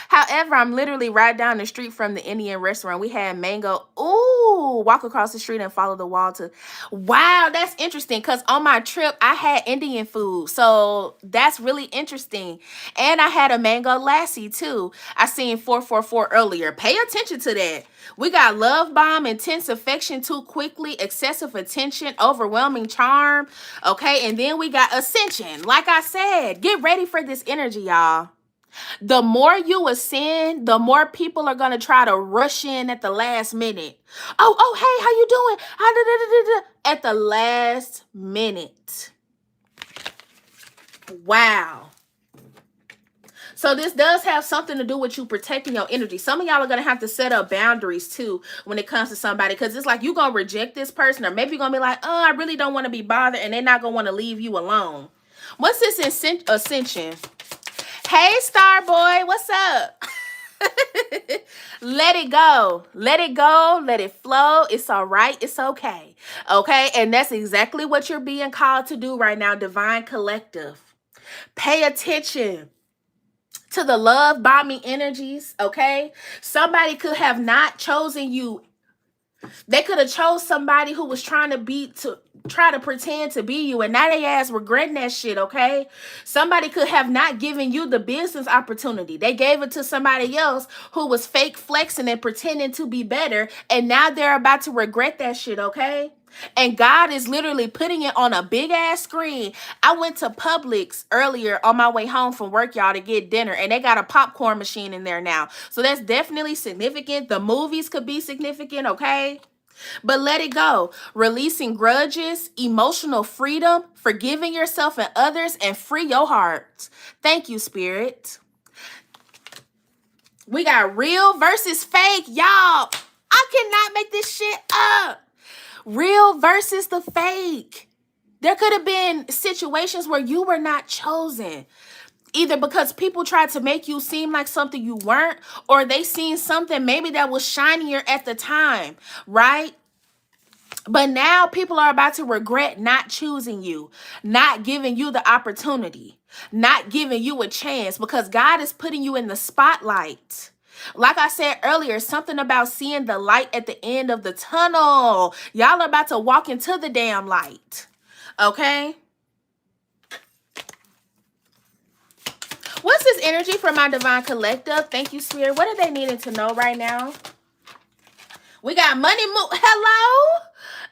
However, I'm literally right down the street from the Indian restaurant. We had mango. Ooh, walk across the street and follow the wall to. Wow, that's interesting because on my trip, I had Indian food. So that's really interesting. And I had a mango lassi too. I seen 444 earlier. Pay attention to that. We got love bomb, intense affection too quickly, excessive attention, overwhelming charm. Okay, and then we got ascension. Like I said, get ready for this energy, y'all. The more you ascend, the more people are going to try to rush in at the last minute. Oh, hey, how you doing? At the last minute. Wow. So this does have something to do with you protecting your energy. Some of y'all are going to have to set up boundaries too when it comes to somebody, because it's like you're going to reject this person, or maybe you're going to be like, oh, I really don't want to be bothered, and they're not going to want to leave you alone. What's this ascension? Hey, Starboy, what's up? Let it go. Let it go. Let it flow. It's all right. It's okay. Okay? And that's exactly what you're being called to do right now, Divine Collective. Pay attention to the love bombing energies, okay? Somebody could have not chosen you. They could have chose somebody who was trying to pretend to be you, and now they ass regretting that shit, okay? Somebody could have not given you the business opportunity. They gave it to somebody else who was fake flexing and pretending to be better, and now they're about to regret that shit, okay? And God is literally putting it on a big ass screen. I went to Publix earlier on my way home from work, y'all, to get dinner, and they got a popcorn machine in there now. So that's definitely significant. The movies could be significant, okay? But let it go. Releasing grudges, emotional freedom, forgiving yourself and others, and free your heart. Thank you, Spirit. We got real versus fake, y'all. I cannot make this shit up. Real versus the fake. There could have been situations where you were not chosen. Either because people tried to make you seem like something you weren't, or they seen something maybe that was shinier at the time, right? But now people are about to regret not choosing you, not giving you the opportunity, not giving you a chance, because God is putting you in the spotlight. Like I said earlier, something about seeing the light at the end of the tunnel. Y'all are about to walk into the damn light. Okay? What's this energy for my Divine Collective? Thank you, Spirit. What are they needing to know right now? We got money move. Hello?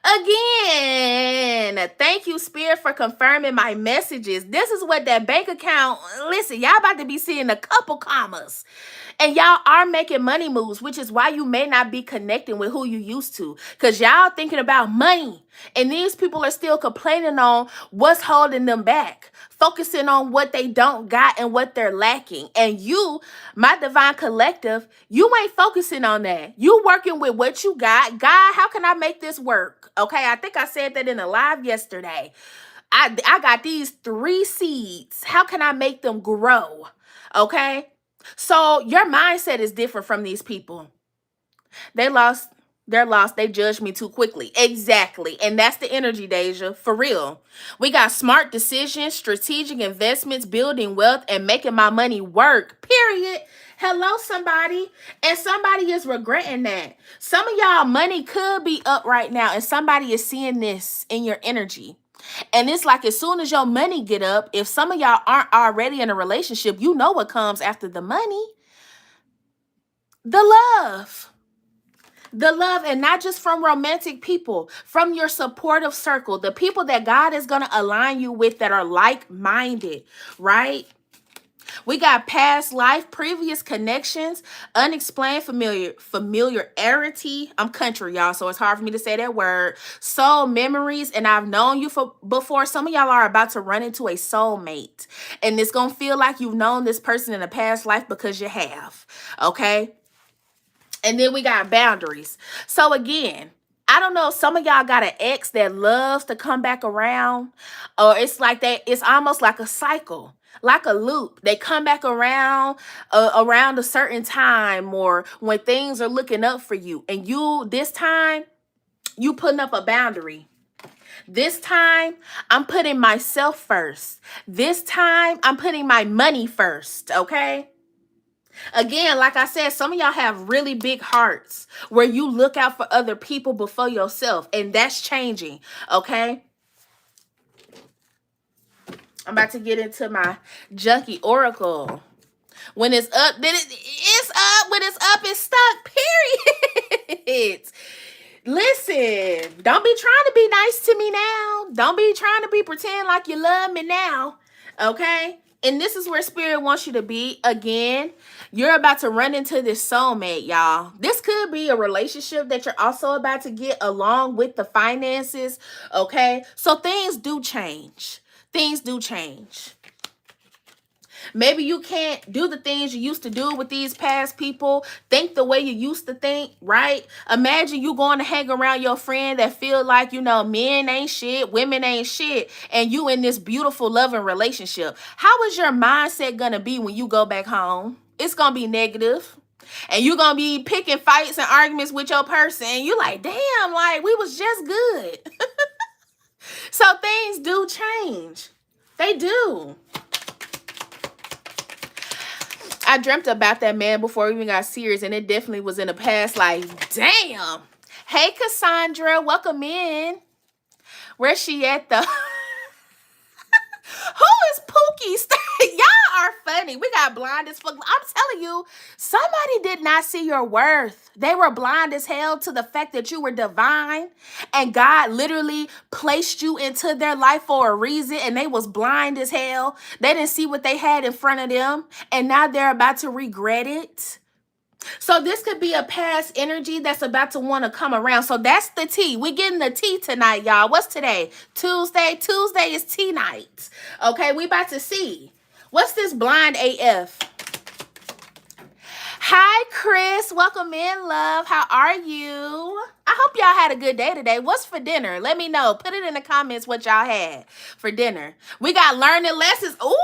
Again. Thank you, Spirit, for confirming my messages. This is what that bank account, listen, y'all about to be seeing a couple commas. And y'all are making money moves, which is why you may not be connecting with who you used to. Because y'all thinking about money. And these people are still complaining on what's holding them back. Focusing on what they don't got and what they're lacking. And you, my Divine Collective, you ain't focusing on that. You working with what you got. God, how can I make this work? Okay, I think I said that in a live yesterday. I got these 3 seeds. How can I make them grow? Okay? So your mindset is different from these people. They lost They're lost. They judge me too quickly. Exactly. And that's the energy, Deja. For real. We got smart decisions, strategic investments, building wealth, and making my money work. Period. Hello, somebody. And somebody is regretting that. Some of y'all money could be up right now, and somebody is seeing this in your energy. And it's like as soon as your money get up, if some of y'all aren't already in a relationship, you know what comes after the money. The love. The love, and not just from romantic people, from your supportive circle, the people that God is going to align you with that are like-minded, right? We got past life, previous connections, unexplained familiarity. I'm country, y'all, so it's hard for me to say that word. Soul memories, and I've known you for before. Some of y'all are about to run into a soulmate, and it's going to feel like you've known this person in a past life because you have, okay? And then we got boundaries. So again, I don't know, some of y'all got an ex that loves to come back around, or it's like that, it's almost like a cycle, like a loop. They come back around a certain time, or when things are looking up for you. And you, this time, you putting up a boundary. This time, I'm putting myself first. This time, I'm putting my money first, okay? Again, like I said, some of y'all have really big hearts where you look out for other people before yourself, and that's changing, okay? I'm about to get into my junkie oracle. When it's up, then it's up. When it's up, it's stuck, period. Listen, don't be trying to be nice to me now. Don't be trying to be pretend like you love me now, okay? And this is where spirit wants you to be. Again, you're about to run into this soulmate, y'all. This could be a relationship that you're also about to get along with the finances, okay? So things do change. Things do change. Maybe you can't do the things you used to do with these past people. Think the way you used to think, right? Imagine you going to hang around your friend that feel like, you know, men ain't shit, women ain't shit, and you in this beautiful, loving relationship. How is your mindset going to be when you go back home? It's going to be negative. And you're going to be picking fights and arguments with your person. And you like, damn, like, we was just good. So things do change. They do. I dreamt about that man before we even got serious, and it definitely was in the past. Like, damn. Hey, Cassandra, welcome in. Where's she at, though? Who is Pookie? Y'all are funny. We got blind as fuck. I'm telling you, somebody did not see your worth. They were blind as hell to the fact that you were divine, and God literally placed you into their life for a reason, and they was blind as hell. They didn't see what they had in front of them, and now they're about to regret it. So this could be a past energy that's about to want to come around. So that's the tea. We're getting the tea tonight, y'all. What's today? Tuesday. Tuesday is tea night. Okay, we about to see. What's this blind AF? Hi, Chris. Welcome in, love. How are you? I hope y'all had a good day today. What's for dinner? Let me know. Put it in the comments what y'all had for dinner. We got learning lessons. Ooh.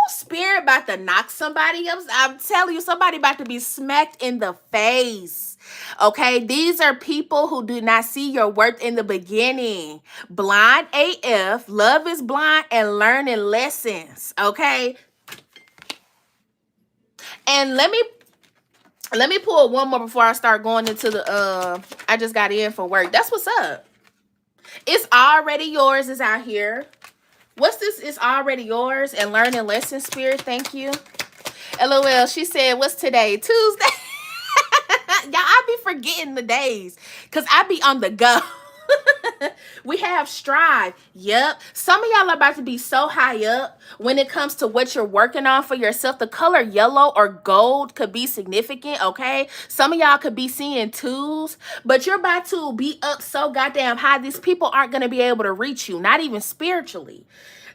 Spirit about to knock somebody else. I'm telling you, somebody about to be smacked in the face. Okay, these are people who do not see your worth in the beginning. Blind AF, love is blind, and learning lessons. Okay, and let me pull one more before I start going into the I just got in from work. That's what's up. It's already yours is out here. What's this? It's already yours and learning lessons, Spirit. Thank you. LOL. She said, what's today? Tuesday. Y'all, I be forgetting the days because I be on the go. We have strive. Yep. Some of y'all are about to be so high up when it comes to what you're working on for yourself. The color yellow or gold could be significant, okay? Some of y'all could be seeing twos, but you're about to be up so goddamn high. These people aren't going to be able to reach you, not even spiritually.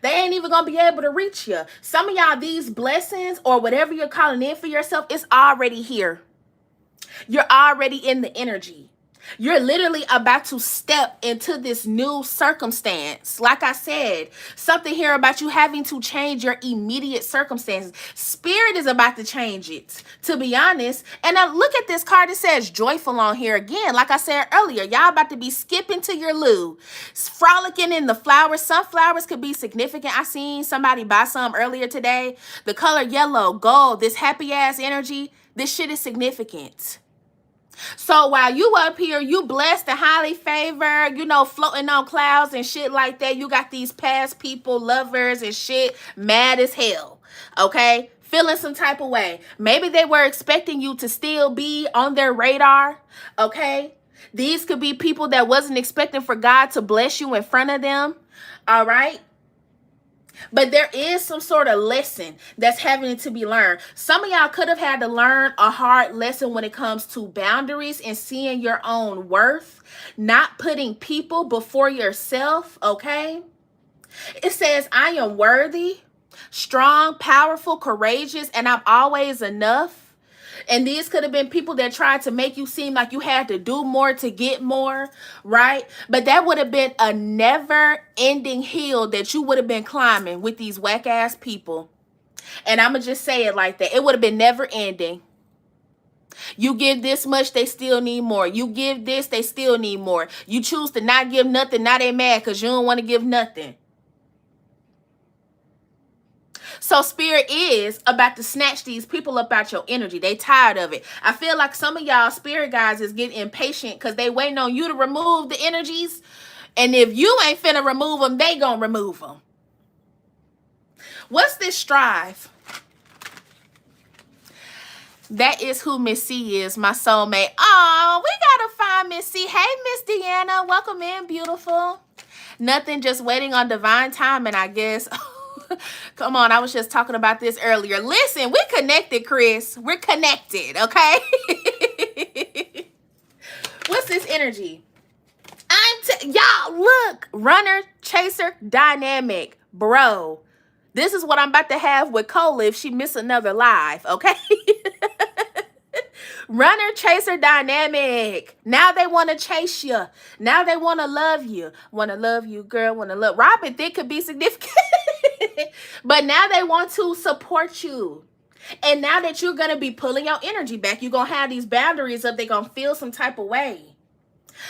They ain't even going to be able to reach you. Some of y'all, these blessings or whatever you're calling in for yourself, it's already here. You're already in the energy. You're literally about to step into this new circumstance. Like I said, something here about you having to change your immediate circumstances. Spirit is about to change it, to be honest. And now look at this card. It says joyful on here again. Like I said earlier, y'all about to be skipping to your loo, frolicking in the flowers. Some flowers could be significant. I seen somebody buy some earlier today. The color yellow, gold, this happy ass energy. This shit is significant. So while you up here, you blessed and highly favored, you know, floating on clouds and shit like that, you got these past people, lovers and shit, mad as hell, okay? Feeling some type of way. Maybe they were expecting you to still be on their radar, okay? These could be people that wasn't expecting for God to bless you in front of them, all right? But there is some sort of lesson that's having to be learned. Some of y'all could have had to learn a hard lesson when it comes to boundaries and seeing your own worth, not putting people before yourself, okay? It says, I am worthy, strong, powerful, courageous, and I'm always enough. And these could have been people that tried to make you seem like you had to do more to get more, right? But that would have been a never-ending hill that you would have been climbing with these whack-ass people. And I'm going to just say it like that. It would have been never-ending. You give this much, they still need more. You give this, they still need more. You choose to not give nothing, now they mad because you don't want to give nothing. So spirit is about to snatch these people up out your energy. They tired of it. I feel like some of y'all spirit guys is getting impatient because they waiting on you to remove the energies. And if you ain't finna remove them, they gonna remove them. What's this strive? That is who Miss C is, my soulmate. Oh, we gotta find Miss C. Hey, Miss Deanna. Welcome in, beautiful. Nothing, just waiting on divine timing, I guess. Come on, I was just talking about this earlier. Listen, we're connected, Chris. We're connected, okay? What's this energy? Y'all, look. Runner, chaser, dynamic. Bro, this is what I'm about to have with Cola if she miss another live, okay? Runner, chaser, dynamic. Now they want to chase you. Now they want to love you. Want to love you, girl. Want to love. Robin Thicke could be significant. But now they want to support you. And now that you're going to be pulling your energy back, you're going to have these boundaries up. They're going to feel some type of way.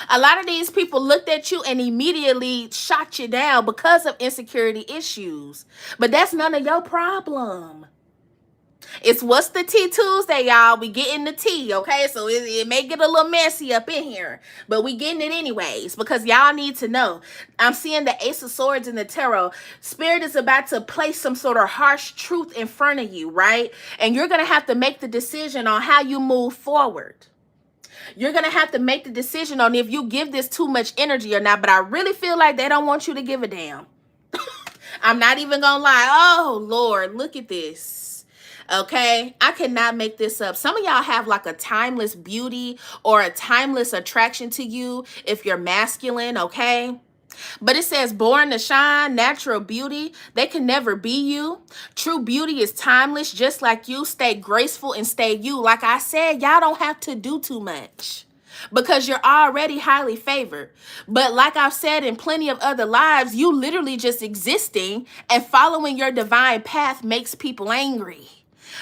A lot of these people looked at you and immediately shot you down because of insecurity issues. But that's none of your problem. It's What's the Tea Tuesday, y'all. We getting the tea, okay? So it may get a little messy up in here, but we getting it anyways because y'all need to know. I'm seeing the Ace of Swords in the tarot. Spirit is about to place some sort of harsh truth in front of you, right? And you're going to have to make the decision on how you move forward. You're going to have to make the decision on if you give this too much energy or not, but I really feel like they don't want you to give a damn. I'm not even going to lie. Oh, Lord, look at this. Okay, I cannot make this up. Some of y'all have like a timeless beauty or a timeless attraction to you if you're masculine, okay? But it says born to shine, natural beauty. They can never be you. True beauty is timeless, just like you. Stay graceful and stay you. Like I said, y'all don't have to do too much because you're already highly favored. But like I've said in plenty of other lives, you literally just existing and following your divine path makes people angry.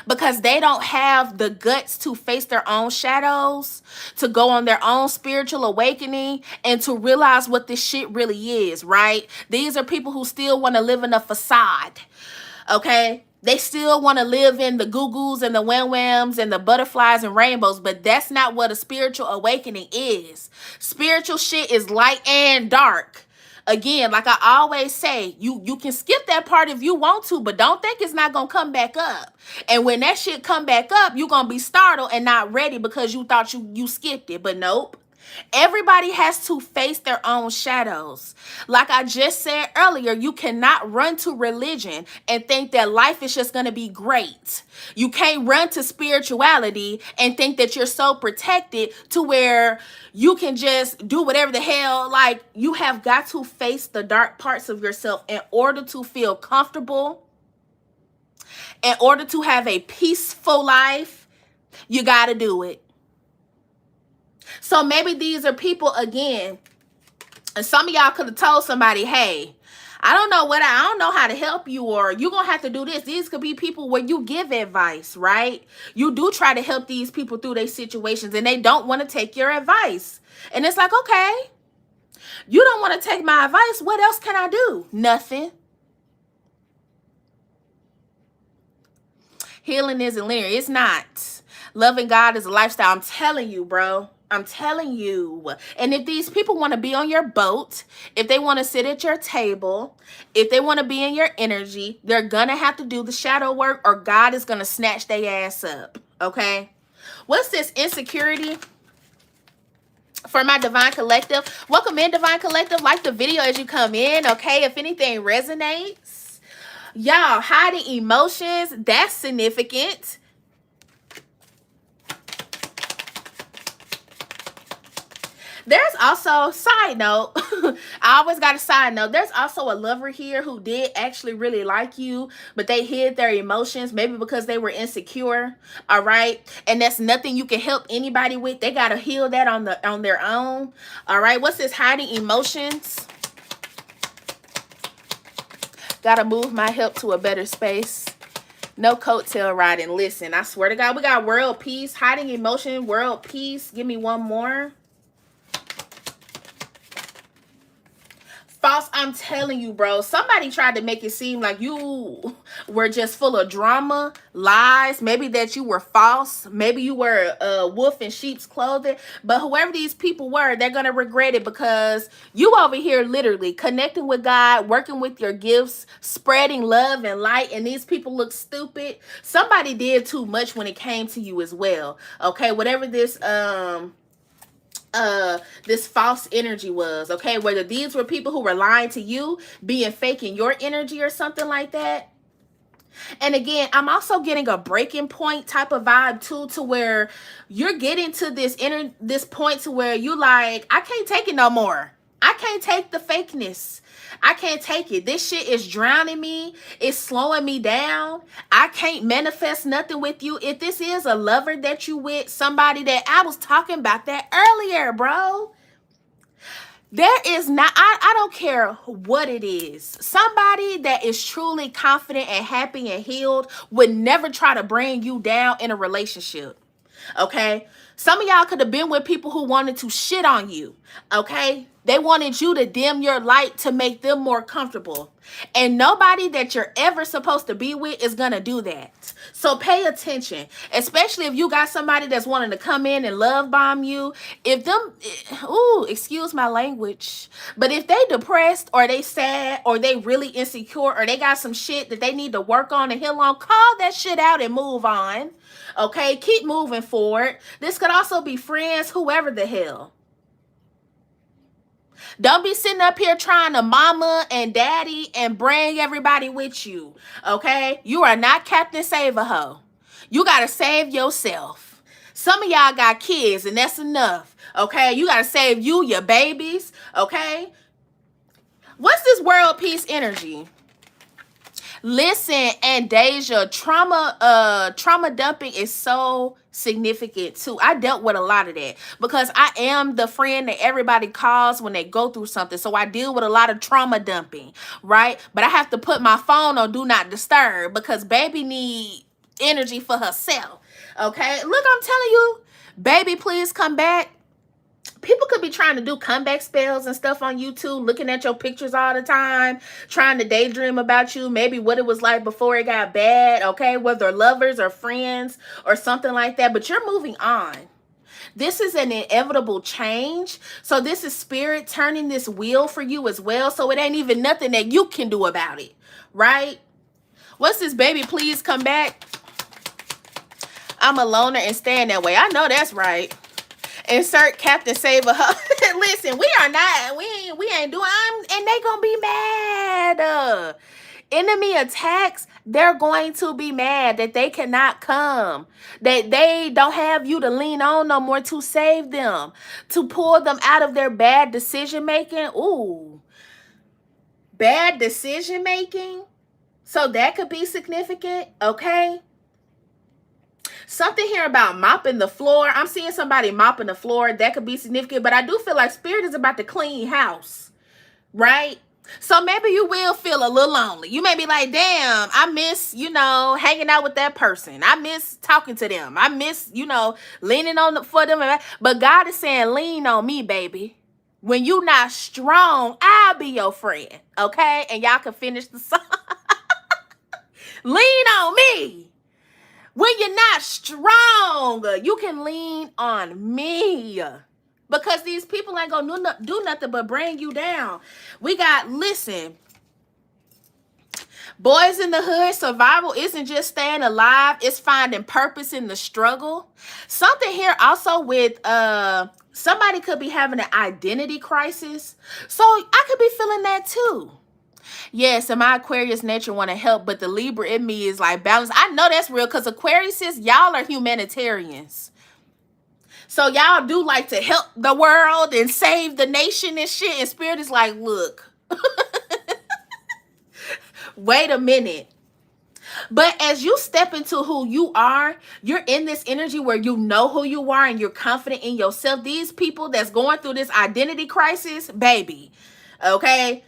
Because they don't have the guts to face their own shadows, to go on their own spiritual awakening, and to realize what this shit really is, right? These are people who still want to live in a facade, okay? They still want to live in the goo-goos and the wham-whams and the butterflies and rainbows, but that's not what a spiritual awakening is. Spiritual shit is light and dark. Again, like I always say, you can skip that part if you want to, but don't think it's not going to come back up. And when that shit come back up, you're going to be startled and not ready because you thought you skipped it. But nope. Everybody has to face their own shadows. Like I just said earlier, you cannot run to religion and think that life is just going to be great. You can't run to spirituality and think that you're so protected to where you can just do whatever the hell. Like, you have got to face the dark parts of yourself in order to feel comfortable. In order to have a peaceful life, you got to do it. So maybe these are people, again, and some of y'all could have told somebody, hey, I don't know how to help you, or you're going to have to do this. These could be people where you give advice, right? You do try to help these people through their situations, and they don't want to take your advice. And it's like, okay, you don't want to take my advice. What else can I do? Nothing. Healing isn't linear. It's not. Loving God is a lifestyle. I'm telling you, bro. I'm telling you. And if these people want to be on your boat, if they want to sit at your table, if they want to be in your energy, they're going to have to do the shadow work, or God is going to snatch their ass up. Okay? What's this? Insecurity? For my Divine Collective. Welcome in, Divine Collective. Like the video as you come in, okay? If anything resonates. Y'all, hiding emotions, that's significant. There's also, side note, I always got a side note. There's also a lover here who did actually really like you, but they hid their emotions, maybe because they were insecure. All right. And that's nothing you can help anybody with. They got to heal that on their own. All right. What's this? Hiding emotions. Got to move my help to a better space. No coattail riding. Listen, I swear to God, we got world peace, hiding emotion, world peace. Give me one more. False. I'm telling you, bro, somebody tried to make it seem like you were just full of drama, lies, maybe that you were false, maybe you were a wolf in sheep's clothing. But whoever these people were, they're gonna regret it, because you over here literally connecting with God, working with your gifts, spreading love and light, and these people look stupid. Somebody did too much when it came to you as well. Okay, whatever this false energy was, okay, whether these were people who were lying to you, being fake in your energy or something like that. And again, I'm also getting a breaking point type of vibe too, to where you're getting to this point to where you like, I can't take it no more. I can't take the fakeness. I can't take it. This shit is drowning me. It's slowing me down. I can't manifest nothing with you. If this is a lover that you with, somebody that I was talking about that earlier, bro. There is not, I don't care what it is. Somebody that is truly confident and happy and healed would never try to bring you down in a relationship. Okay? Some of y'all could have been with people who wanted to shit on you. Okay? They wanted you to dim your light to make them more comfortable. And nobody that you're ever supposed to be with is going to do that. So pay attention, especially if you got somebody that's wanting to come in and love bomb you. If them, excuse my language, but if they depressed or they sad or they really insecure or they got some shit that they need to work on and heal on, call that shit out and move on. Okay, keep moving forward. This could also be friends, whoever the hell. Don't be sitting up here trying to mama and daddy and bring everybody with you. Okay? You are not Captain Save-A-Ho. You got to save yourself. Some of y'all got kids and that's enough. Okay? You got to save you, your babies. Okay? What's this world peace energy? Listen, and Deja, trauma dumping is so significant too. I dealt with a lot of that because I am the friend that everybody calls when they go through something. So I deal with a lot of trauma dumping, right? But I have to put my phone on do not disturb because baby need energy for herself. Okay? Look, I'm telling you, baby, please come back. People could be trying to do comeback spells and stuff on YouTube, looking at your pictures all the time, trying to daydream about you, maybe what it was like before it got bad, okay, whether lovers or friends or something like that, but you're moving on. This is an inevitable change. So this is spirit turning this wheel for you as well. So it ain't even nothing that you can do about it, right? What's this, baby? Please come back. I'm a loner and staying that way. I know that's right. Insert Captain Save-A-Ho. Listen, we are not, we ain't doing, and they gonna be mad. Enemy attacks, they're going to be mad that they cannot come. That they don't have you to lean on no more to save them. To pull them out of their bad decision making. Ooh. Bad decision making. So that could be significant, okay? Something here about mopping the floor. I'm seeing somebody mopping the floor. That could be significant, but I do feel like spirit is about to clean house, right? So maybe you will feel a little lonely. You may be like, damn, I miss, hanging out with that person. I miss talking to them. I miss, leaning on for them. But God is saying, lean on me, baby. When you not strong, I'll be your friend. Okay? And y'all can finish the song. Lean on me. When you're not strong, you can lean on me. Because these people ain't going to do nothing but bring you down. Listen, boys in the hood, survival isn't just staying alive. It's finding purpose in the struggle. Something here also with somebody could be having an identity crisis. So I could be feeling that too. Yes, and my Aquarius nature want to help, but the Libra in me is like balance. I know that's real because Aquarius, y'all are humanitarians. So y'all do like to help the world and save the nation and shit. And spirit is like, look, wait a minute. But as you step into who you are, you're in this energy where you know who you are and you're confident in yourself. These people that's going through this identity crisis, baby, okay?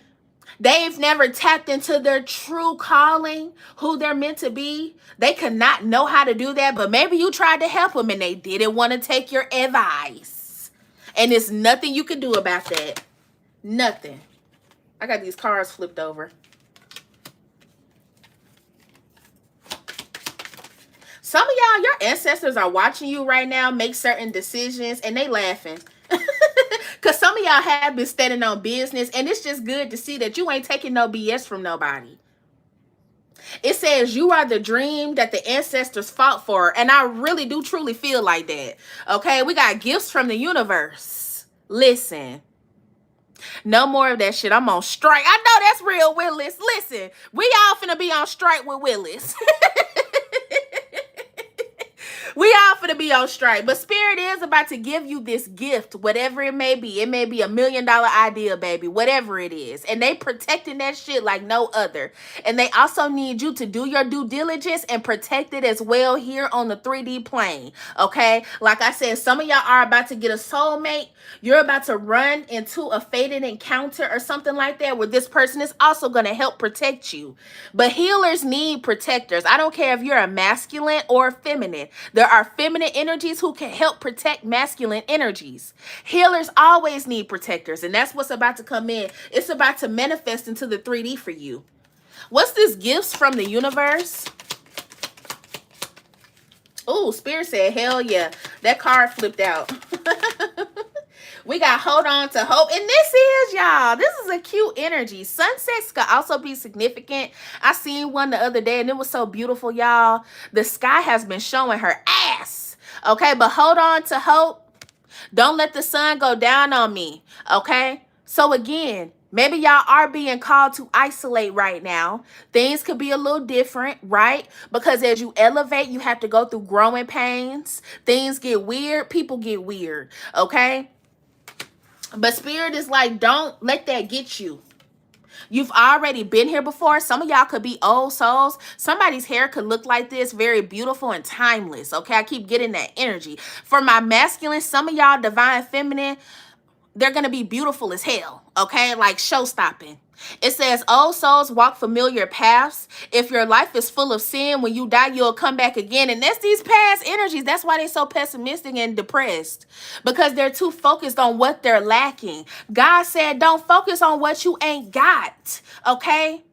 They've never tapped into their true calling, who they're meant to be. They could not know how to do that, but maybe you tried to help them and they didn't want to take your advice. And there's nothing you can do about that. Nothing. I got these cards flipped over. Some of y'all, your ancestors are watching you right now make certain decisions and they laughing. Because some of y'all have been standing on business and it's just good to see that you ain't taking no BS from nobody. It says you are the dream that the ancestors fought for. And I really do truly feel like that. Okay, we got gifts from the universe. Listen. No more of that shit. I'm on strike. I know that's real, Willis. Listen, we all finna be on strike with Willis. We all finna be on strike. But spirit is about to give you this gift, whatever it may be. It may be $1 million idea, baby, whatever it is. And they protecting that shit like no other. And they also need you to do your due diligence and protect it as well here on the 3D plane. Okay? Like I said, some of y'all are about to get a soulmate. You're about to run into a fated encounter or something like that where this person is also going to help protect you. But healers need protectors. I don't care if you're a masculine or feminine. There are feminine energies who can help protect masculine energies. Healers always need protectors, and that's what's about to come in. It's about to manifest into the 3D for you. What's this gifts from the universe? Oh, Spirit said, hell yeah. That card flipped out. We got hold on to hope. And this is, y'all, this is a cute energy. Sunsets could also be significant. I seen one the other day and it was so beautiful, y'all. The sky has been showing her ass. Okay, but hold on to hope. Don't let the sun go down on me. Okay? So again, maybe y'all are being called to isolate right now. Things could be a little different, right? Because as you elevate, you have to go through growing pains. Things get weird. People get weird. Okay? But spirit is like, don't let that get you. You've already been here before. Some of y'all could be old souls. Somebody's hair could look like this, very beautiful and timeless. Okay, I keep getting that energy. For my masculine, some of y'all divine feminine, they're going to be beautiful as hell. Okay, like show stopping. It says, old souls walk familiar paths. If your life is full of sin, when you die, you'll come back again. And that's these past energies. That's why they're so pessimistic and depressed. Because they're too focused on what they're lacking. God said, don't focus on what you ain't got. Okay?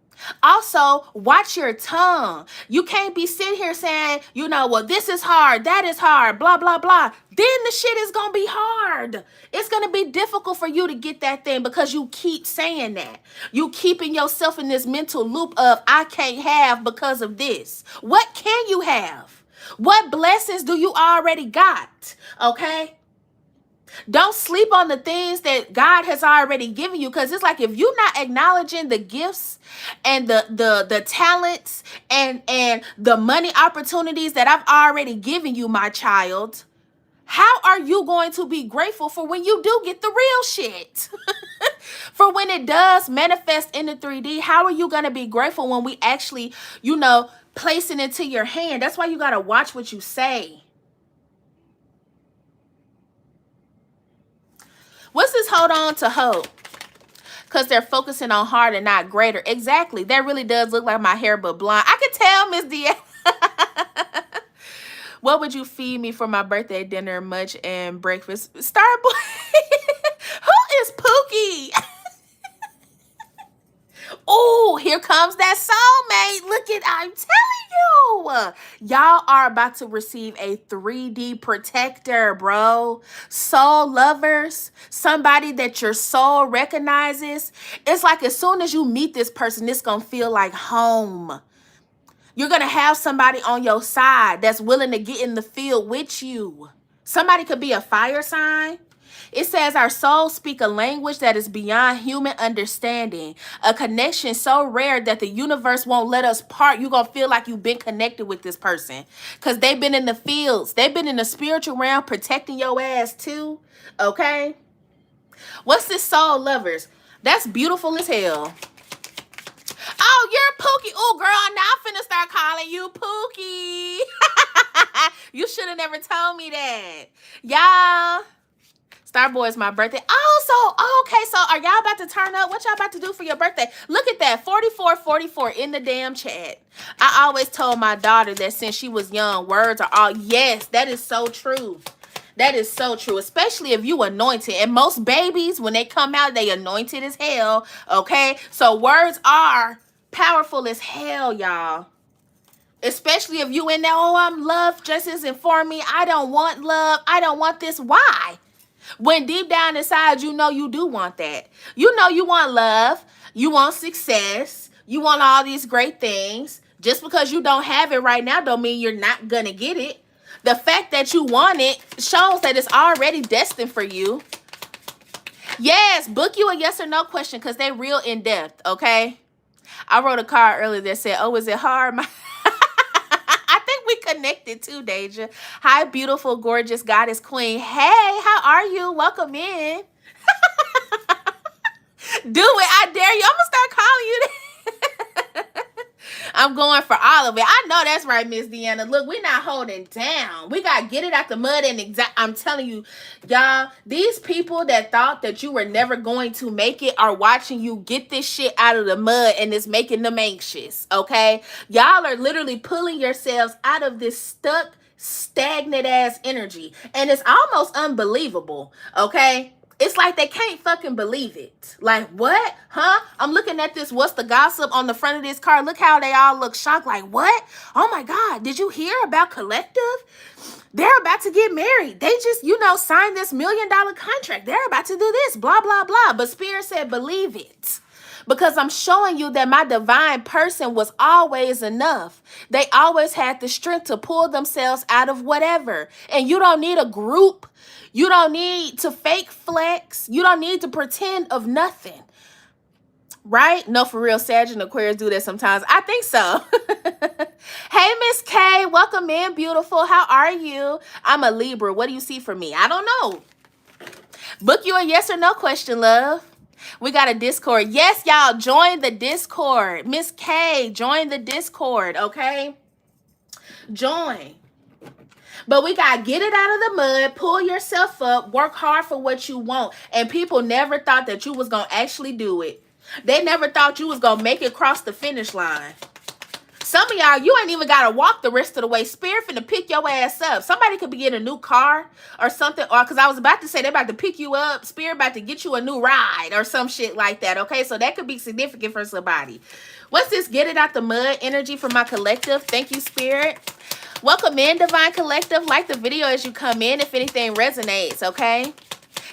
Also, watch your tongue. You can't be sitting here saying, well, this is hard, that is hard, blah, blah, blah. Then the shit is going to be hard. It's going to be difficult for you to get that thing because you keep saying that. You keeping yourself in this mental loop of, I can't have because of this. What can you have? What blessings do you already got? Okay? Don't sleep on the things that God has already given you, because it's like if you're not acknowledging the gifts and the talents and the money opportunities that I've already given you, my child, how are you going to be grateful for when you do get the real shit? For when it does manifest in the 3D, how are you going to be grateful when we actually, placing into your hand. That's why you got to watch what you say. What's this hold on to hope? Because they're focusing on hard and not greater. Exactly. That really does look like my hair, but blonde. I can tell, Miss Deanna. What would you feed me for my birthday dinner, lunch, and breakfast? Starboy. Who is Pookie? Oh, here comes that soulmate. Look at, I'm telling you. Y'all are about to receive a 3D protector, bro. Soul lovers, somebody that your soul recognizes. It's like as soon as you meet this person, it's going to feel like home. You're going to have somebody on your side that's willing to get in the field with you. Somebody could be a fire sign. It says our souls speak a language that is beyond human understanding, a connection so rare that the universe won't let us part. You're going to feel like you've been connected with this person because they've been in the fields. They've been in the spiritual realm protecting your ass too, okay? What's this soul lovers? That's beautiful as hell. Oh, you're Pookie. Oh, girl, now I'm finna start calling you Pookie. You should have never told me that. Y'all. Starboy is my birthday. Oh, okay. So are y'all about to turn up? What y'all about to do for your birthday? Look at that. 4444 in the damn chat. I always told my daughter that since she was young, words are all. Yes, that is so true. That is so true. Especially if you anointed. And most babies, when they come out, they anointed as hell. Okay? So words are powerful as hell, y'all. Especially if you in there, oh, I'm love just isn't for me. I don't want love. I don't want this. Why? When deep down inside, you know you do want that. You know you want love. You want success. You want all these great things. Just because you don't have it right now don't mean you're not going to get it. The fact that you want it shows that it's already destined for you. Yes, book you a yes or no question because they real in depth, okay? I wrote a card earlier that said, oh, is it hard? I think we connected too, Deja. Hi, beautiful, gorgeous goddess queen. Hey, how are you? Welcome in. Do it. I dare you. I'm going to start calling you that. I'm going for all of it. I know that's right, Miss Deanna. Look, we're not holding down. We got to get it out the mud. And I'm telling you, y'all, these people that thought that you were never going to make it are watching you get this shit out of the mud, and it's making them anxious, okay? Y'all are literally pulling yourselves out of this stuck, stagnant ass energy. And it's almost unbelievable, okay? It's like they can't fucking believe it. Like, what? Huh? I'm looking at this. What's the gossip on the front of this card? Look how they all look shocked. Like, what? Oh, my God. Did you hear about Collective? They're about to get married. They just, signed this $1 million contract. They're about to do this. Blah, blah, blah. But Spirit said, believe it. Because I'm showing you that my divine person was always enough. They always had the strength to pull themselves out of whatever. And you don't need a group. You don't need to fake flex. You don't need to pretend of nothing. Right? No, for real, Sag and Aquarius do that sometimes. I think so. Hey, Miss K. Welcome in, beautiful. How are you? I'm a Libra. What do you see for me? I don't know. Book you a yes or no question, love. We got a Discord. Yes, y'all, join the Discord. Miss K, join the Discord, okay? Join. But we got to get it out of the mud, pull yourself up, work hard for what you want. And people never thought that you was going to actually do it. They never thought you was going to make it across the finish line. Some of y'all, you ain't even got to walk the rest of the way. Spirit finna pick your ass up. Somebody could be getting a new car or something. Or because I was about to say they're about to pick you up. Spirit about to get you a new ride or some shit like that. Okay, so that could be significant for somebody. What's this get it out the mud energy for my collective? Thank you, Spirit. Welcome in, Divine Collective. Like the video as you come in if anything resonates, okay?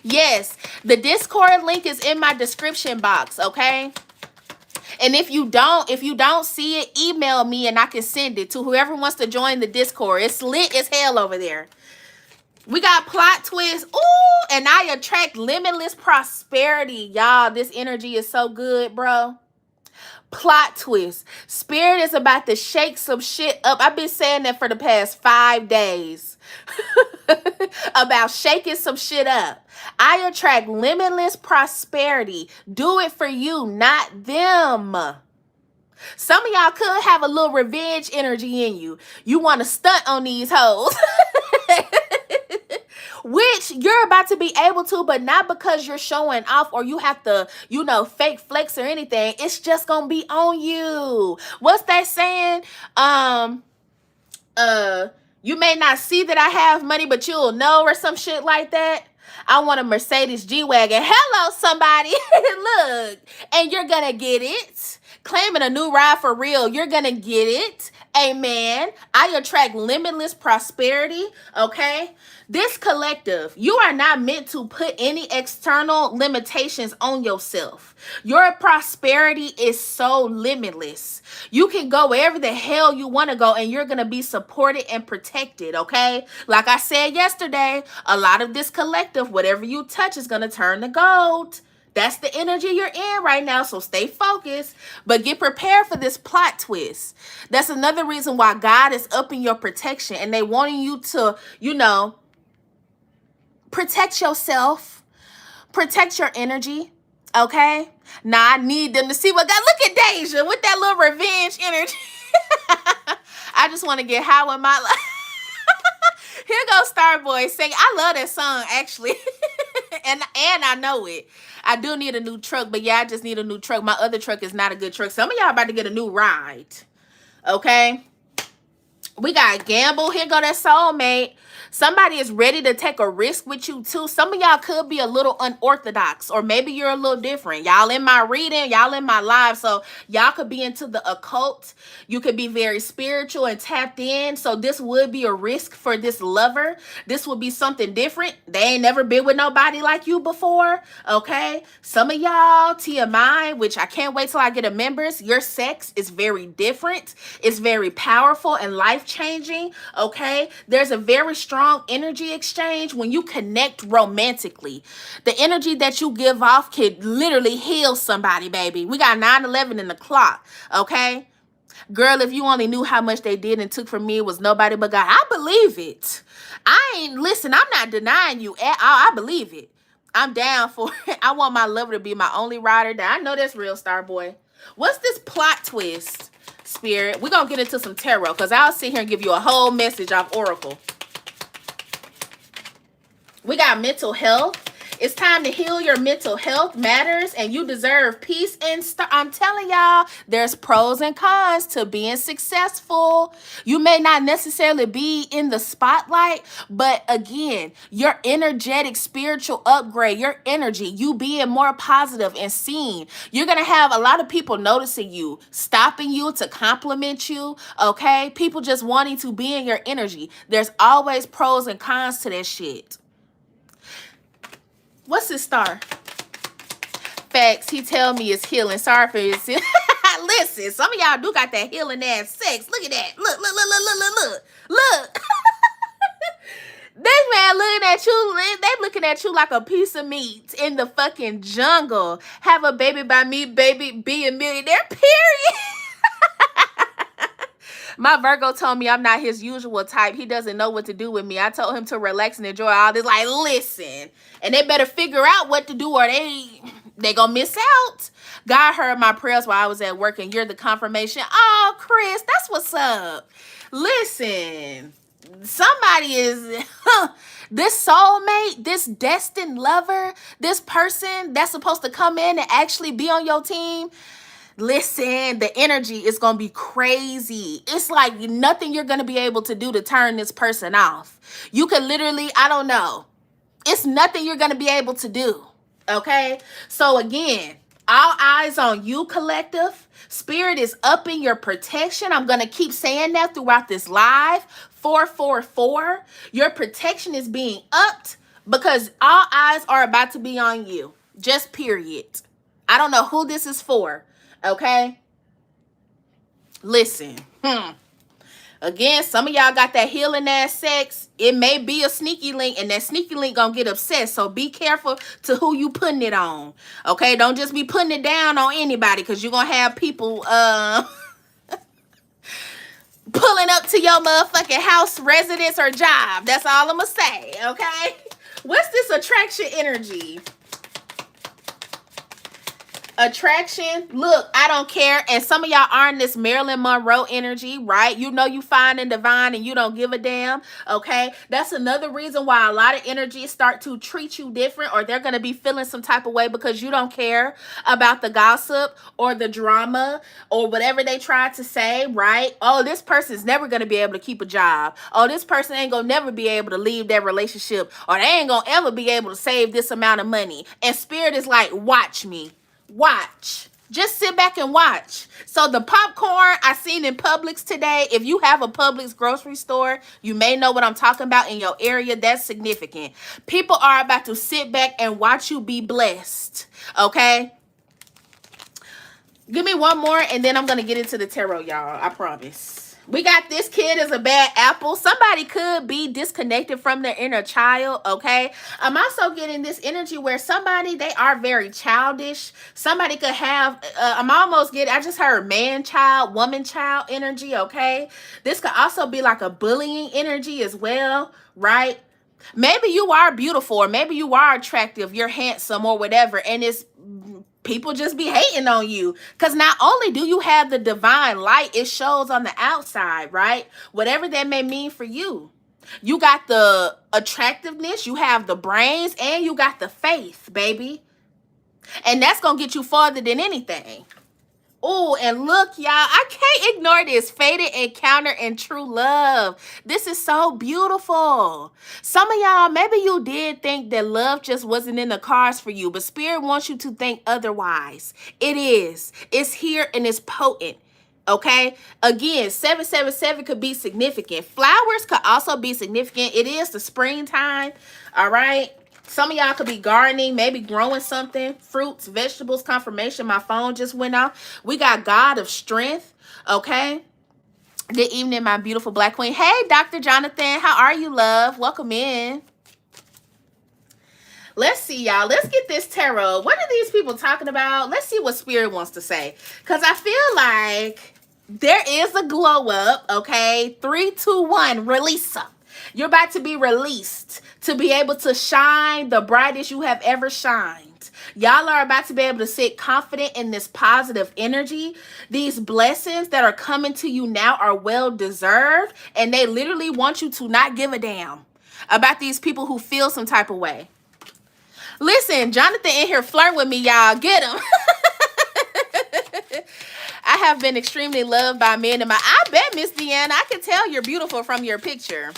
Yes, the Discord link is in my description box, okay? And if you don't see it, email me and I can send it to whoever wants to join the Discord. It's lit as hell over there. We got plot twists. Ooh, and I attract limitless prosperity. Y'all, this energy is so good, bro. Plot twist. Spirit is about to shake some shit up. I've been saying that for the past 5 days. About shaking some shit up. I attract limitless prosperity. Do it for you, not them. Some of y'all could have a little revenge energy in you. You want to stunt on these hoes. Which you're about to be able to, but not because you're showing off or you have to, fake flex or anything. It's just gonna be on you. What's that saying? You may not see that I have money, but you'll know, or some shit like that. I want a Mercedes G-Wagon. Hello, somebody. Look, and you're gonna get it. Claiming a new ride for real. You're gonna get it. Amen. I attract limitless prosperity. Okay. This collective, you are not meant to put any external limitations on yourself. Your prosperity is so limitless. You can go wherever the hell you want to go and you're going to be supported and protected, okay? Like I said yesterday, a lot of this collective, whatever you touch is going to turn to gold. That's the energy you're in right now, so stay focused. But get prepared for this plot twist. That's another reason why God is upping your protection and they wanting you to, protect yourself, protect your energy, okay? Now, I need them to see what God, look at Deja with that little revenge energy. I just want to get high with my life. Here goes Starboy singing. I love that song, actually. and I know it. I do need a new truck, but yeah, I just need a new truck. My other truck is not a good truck. Some of y'all about to get a new ride, okay? We got Gamble. Here go that soulmate. Somebody is ready to take a risk with you too. Some of y'all could be a little unorthodox, or maybe you're a little different. Y'all in my reading, y'all in my live, so y'all could be into the occult. You could be very spiritual and tapped in. So this would be a risk for this lover. This would be something different. They ain't never been with nobody like you before. Okay. Some of y'all, TMI, which I can't wait till I get a members. Your sex is very different. It's very powerful and life-changing. Okay. There's a very strong energy exchange when you connect romantically. The energy that you give off could literally heal somebody, baby. We got 9/11 in the clock, okay? Girl, if you only knew how much they did and took from me, it was nobody but God. I believe it. Listen, I'm not denying you at all. I believe it. I'm down for it. I want my lover to be my only rider. I know that's real, Starboy. What's this plot twist, Spirit? We're going to get into some tarot because I'll sit here and give you a whole message off Oracle. We got mental health. It's time to heal your mental health matters and you deserve peace and I'm telling y'all, there's pros and cons to being successful. You may not necessarily be in the spotlight, but again, your energetic spiritual upgrade, your energy, you being more positive and seen. You're going to have a lot of people noticing you, stopping you to compliment you, okay? People just wanting to be in your energy. There's always pros and cons to that shit. What's his star? Facts. He tell me it's healing. Sorry for his. Listen, some of y'all do got that healing ass sex. Look at that. Look. This man looking at you. They looking at you like a piece of meat in the fucking jungle. Have a baby by me, baby. Be a millionaire. Period. My Virgo told me I'm not his usual type. He doesn't know what to do with me. I told him to relax and enjoy all this. Like, listen. And they better figure out what to do or they gonna miss out. God heard my prayers while I was at work and you're the confirmation. Oh, Chris, that's what's up. Listen. Somebody is... this soulmate, this destined lover, this person that's supposed to come in and actually be on your team... Listen, the energy is going to be crazy. It's like nothing you're going to be able to do to turn this person off. You could literally, I don't know. It's nothing you're going to be able to do. Okay? So again, all eyes on you, collective. Spirit is upping your protection. I'm going to keep saying that throughout this live. 444. Your protection is being upped because all eyes are about to be on you. Just period. I don't know who this is for. Okay? Listen. Again, some of y'all got that healing ass sex. It may be a sneaky link, and that sneaky link gonna get obsessed. So be careful to who you putting it on. Okay? Don't just be putting it down on anybody, because you're gonna have people pulling up to your motherfucking house, residence, or job. That's all I'm gonna say. Okay? What's this attraction energy? Attraction, look, I don't care. And some of y'all are in this Marilyn Monroe energy, right? You know you fine and divine and you don't give a damn. Okay, that's another reason why a lot of energies start to treat you different, or they're going to be feeling some type of way because you don't care about the gossip or the drama or whatever they tried to say, right? Oh, this person's never going to be able to keep a job. Oh, this person ain't going to never be able to leave their relationship, or they ain't going to ever be able to save this amount of money. And spirit is like, watch me. Watch. Just sit back and watch. So the popcorn I seen in Publix today, if you have a Publix grocery store, you may know what I'm talking about in your area. That's significant. People are about to sit back and watch you be blessed. Okay? Give me one more and then I'm going to get into the tarot, y'all. I promise. We got this kid is a bad apple. Somebody could be disconnected from their inner child, okay? I'm also getting this energy where somebody, they are very childish. Somebody could have, I just heard man-child, woman-child energy, okay? This could also be like a bullying energy as well, right? Maybe you are beautiful, or maybe you are attractive, you're handsome or whatever, and it's people just be hating on you because not only do you have the divine light, it shows on the outside, right? Whatever that may mean for you. You got the attractiveness, you have the brains, and you got the faith, baby. And that's going to get you farther than anything. Oh, and look, y'all, I can't ignore this. Fated encounter and true love. This is so beautiful. Some of y'all, maybe you did think that love just wasn't in the cards for you, but Spirit wants you to think otherwise. It is. It's here and it's potent. Okay? Again, 777 could be significant. Flowers could also be significant. It is the springtime. All right? Some of y'all could be gardening, maybe growing something, fruits, vegetables, confirmation. My phone just went off. We got God of strength, okay? Good evening, my beautiful black queen. Hey, Dr. Jonathan, how are you, love? Welcome in. Let's see, y'all. Let's get this tarot. What are these people talking about? Let's see what Spirit wants to say. Because I feel like there is a glow up, okay? 3, 2, 1, release up. You're about to be released to be able to shine the brightest you have ever shined. Y'all are about to be able to sit confident in this positive energy. These blessings that are coming to you now are well deserved, and they literally want you to not give a damn about these people who feel some type of way. Listen, Jonathan in here flirt with me, y'all. Get him. I have been extremely loved by men in my... I bet, Miss Deanna, I can tell you're beautiful from your picture.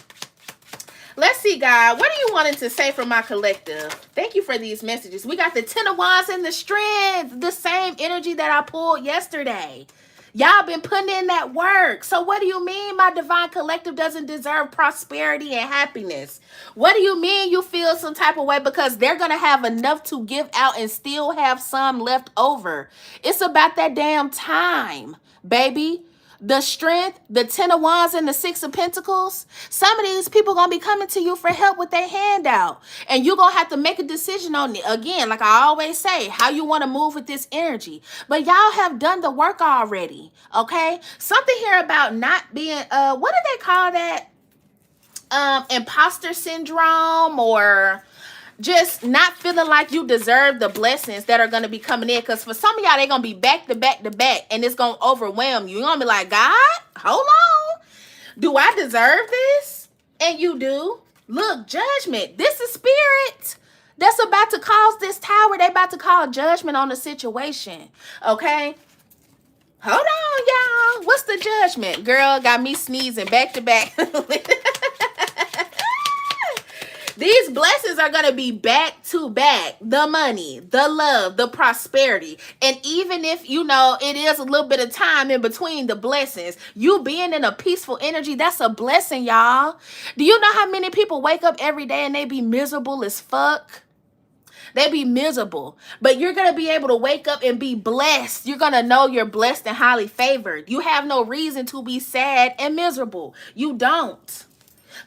Let's see, God. What are you wanting to say from my collective? Thank you for these messages. We got the 10 of Wands and the Strength. The same energy that I pulled yesterday. Y'all been putting in that work. So what do you mean my divine collective doesn't deserve prosperity and happiness? What do you mean you feel some type of way? Because they're going to have enough to give out and still have some left over. It's about that damn time, baby. The Strength, the 10 of Wands, and the 6 of Pentacles. Some of these people going to be coming to you for help with their hand out. And you're going to have to make a decision on it. Again, like I always say, how you want to move with this energy. But y'all have done the work already, okay? Something here about not being, what do they call that? Imposter syndrome, or... just not feeling like you deserve the blessings that are going to be coming in. Because for some of y'all, they're going to be back to back to back. And it's going to overwhelm you. You're going to be like, God, hold on. Do I deserve this? And you do. Look, judgment. This is Spirit that's about to cause this tower. They about to call judgment on the situation. Okay? Hold on, y'all. What's the judgment? Girl, got me sneezing back to back. These blessings are going to be back to back. The money, the love, the prosperity. And even if, you know, it is a little bit of time in between the blessings, you being in a peaceful energy, that's a blessing, y'all. Do you know how many people wake up every day and they be miserable as fuck? They be miserable. But you're going to be able to wake up and be blessed. You're going to know you're blessed and highly favored. You have no reason to be sad and miserable. You don't.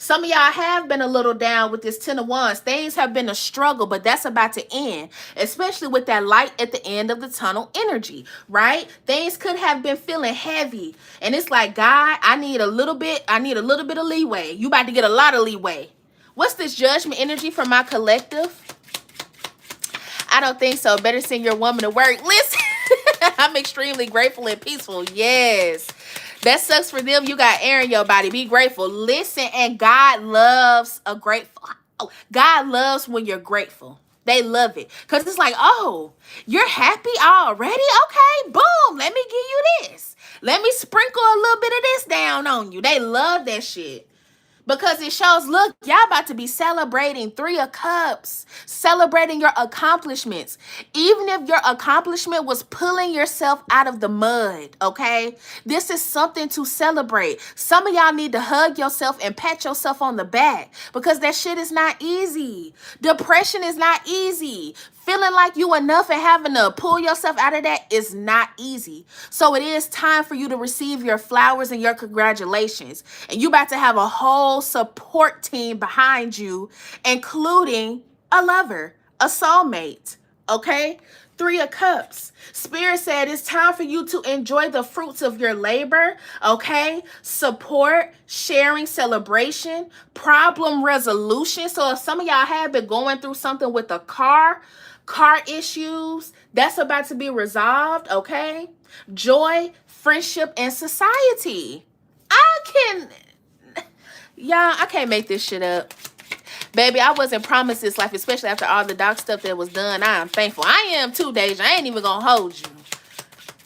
Some of y'all have been a little down with this 10 of Wands. Things have been a struggle, but that's about to end, especially with that light at the end of the tunnel energy, right? Things could have been feeling heavy, and it's like, God, I need a little bit of leeway. You about to get a lot of leeway. What's this judgment energy from my collective? I don't think so. Better send your woman to work. Listen. I'm extremely grateful and peaceful. Yes. That sucks for them. You got air in your body. Be grateful. Listen, and God loves a grateful. Oh, God loves when you're grateful. They love it. Because it's like, oh, you're happy already? Okay, boom. Let me give you this. Let me sprinkle a little bit of this down on you. They love that shit. Because it shows, look, y'all about to be celebrating 3 of Cups, celebrating your accomplishments. Even if your accomplishment was pulling yourself out of the mud, okay? This is something to celebrate. Some of y'all need to hug yourself and pat yourself on the back because that shit is not easy. Depression is not easy. Feeling like you enough and having to pull yourself out of that is not easy. So it is time for you to receive your flowers and your congratulations. And you about to have a whole support team behind you, including a lover, a soulmate, okay? 3 of Cups. Spirit said it's time for you to enjoy the fruits of your labor, okay? Support, sharing, celebration, problem resolution. So if some of y'all have been going through something with a car issues, that's about to be resolved, okay? Joy, friendship, and society. I can't make this shit up. Baby, I wasn't promised this life, especially after all the dark stuff that was done. I am thankful. I am too, Deja. I ain't even gonna hold you.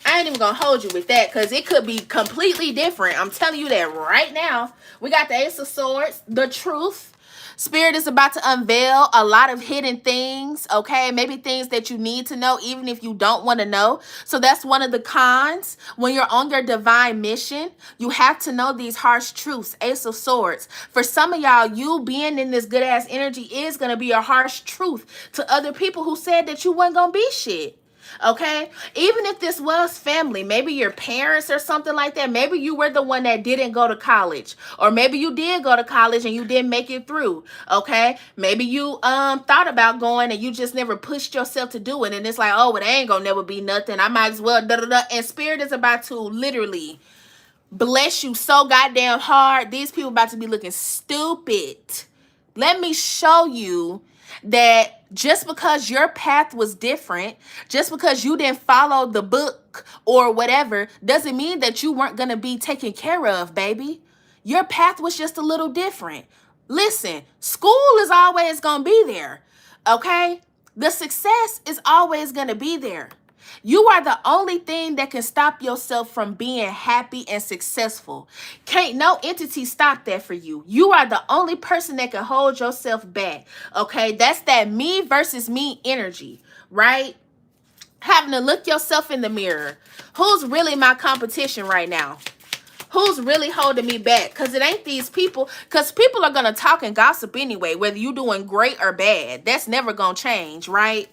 I ain't even gonna hold you with that because it could be completely different. I'm telling you that right now. We got the Ace of Swords, the truth. Spirit is about to unveil a lot of hidden things, okay? Maybe things that you need to know, even if you don't want to know. So that's one of the cons. When you're on your divine mission, you have to know these harsh truths. Ace of Swords. For some of y'all, you being in this good-ass energy is going to be a harsh truth to other people who said that you weren't going to be shit. Okay, even if this was family, maybe your parents or something like that, maybe you were the one that didn't go to college, or maybe you did go to college and you didn't make it through. Okay, maybe you thought about going and you just never pushed yourself to do it, and it's like, oh, it ain't gonna never be nothing, I might as well and Spirit is about to literally bless you so goddamn hard. These people about to be looking stupid. Let me show you that just because your path was different, just because you didn't follow the book or whatever, doesn't mean that you weren't going to be taken care of, baby. Your path was just a little different. Listen, school is always going to be there, okay? The success is always going to be there. You are the only thing that can stop yourself from being happy and successful. Can't no entity stop that for you. You are the only person that can hold yourself back. Okay, that's that me versus me energy, right? Having to look yourself in the mirror. Who's really my competition right now? Who's really holding me back? Because it ain't these people. Because people are going to talk and gossip anyway, whether you're doing great or bad. That's never going to change, right?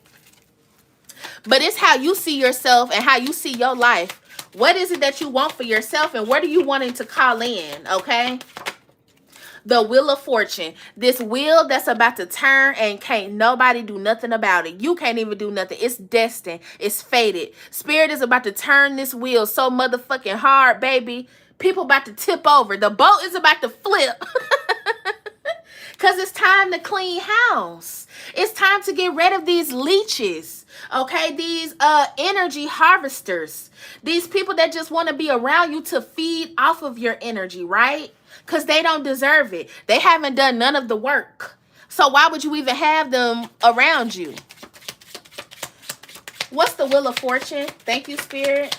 But it's how you see yourself and how you see your life. What is it that you want for yourself and what are you wanting to call in, okay? The Wheel of Fortune. This wheel that's about to turn and can't nobody do nothing about it. You can't even do nothing. It's destined. It's fated. Spirit is about to turn this wheel so motherfucking hard, baby. People about to tip over. The boat is about to flip. Because it's time to clean house. It's time to get rid of these leeches. Okay, these energy harvesters. These people that just want to be around you to feed off of your energy, right? Because they don't deserve it. They haven't done none of the work. So why would you even have them around you? What's the Wheel of Fortune? Thank you, Spirit.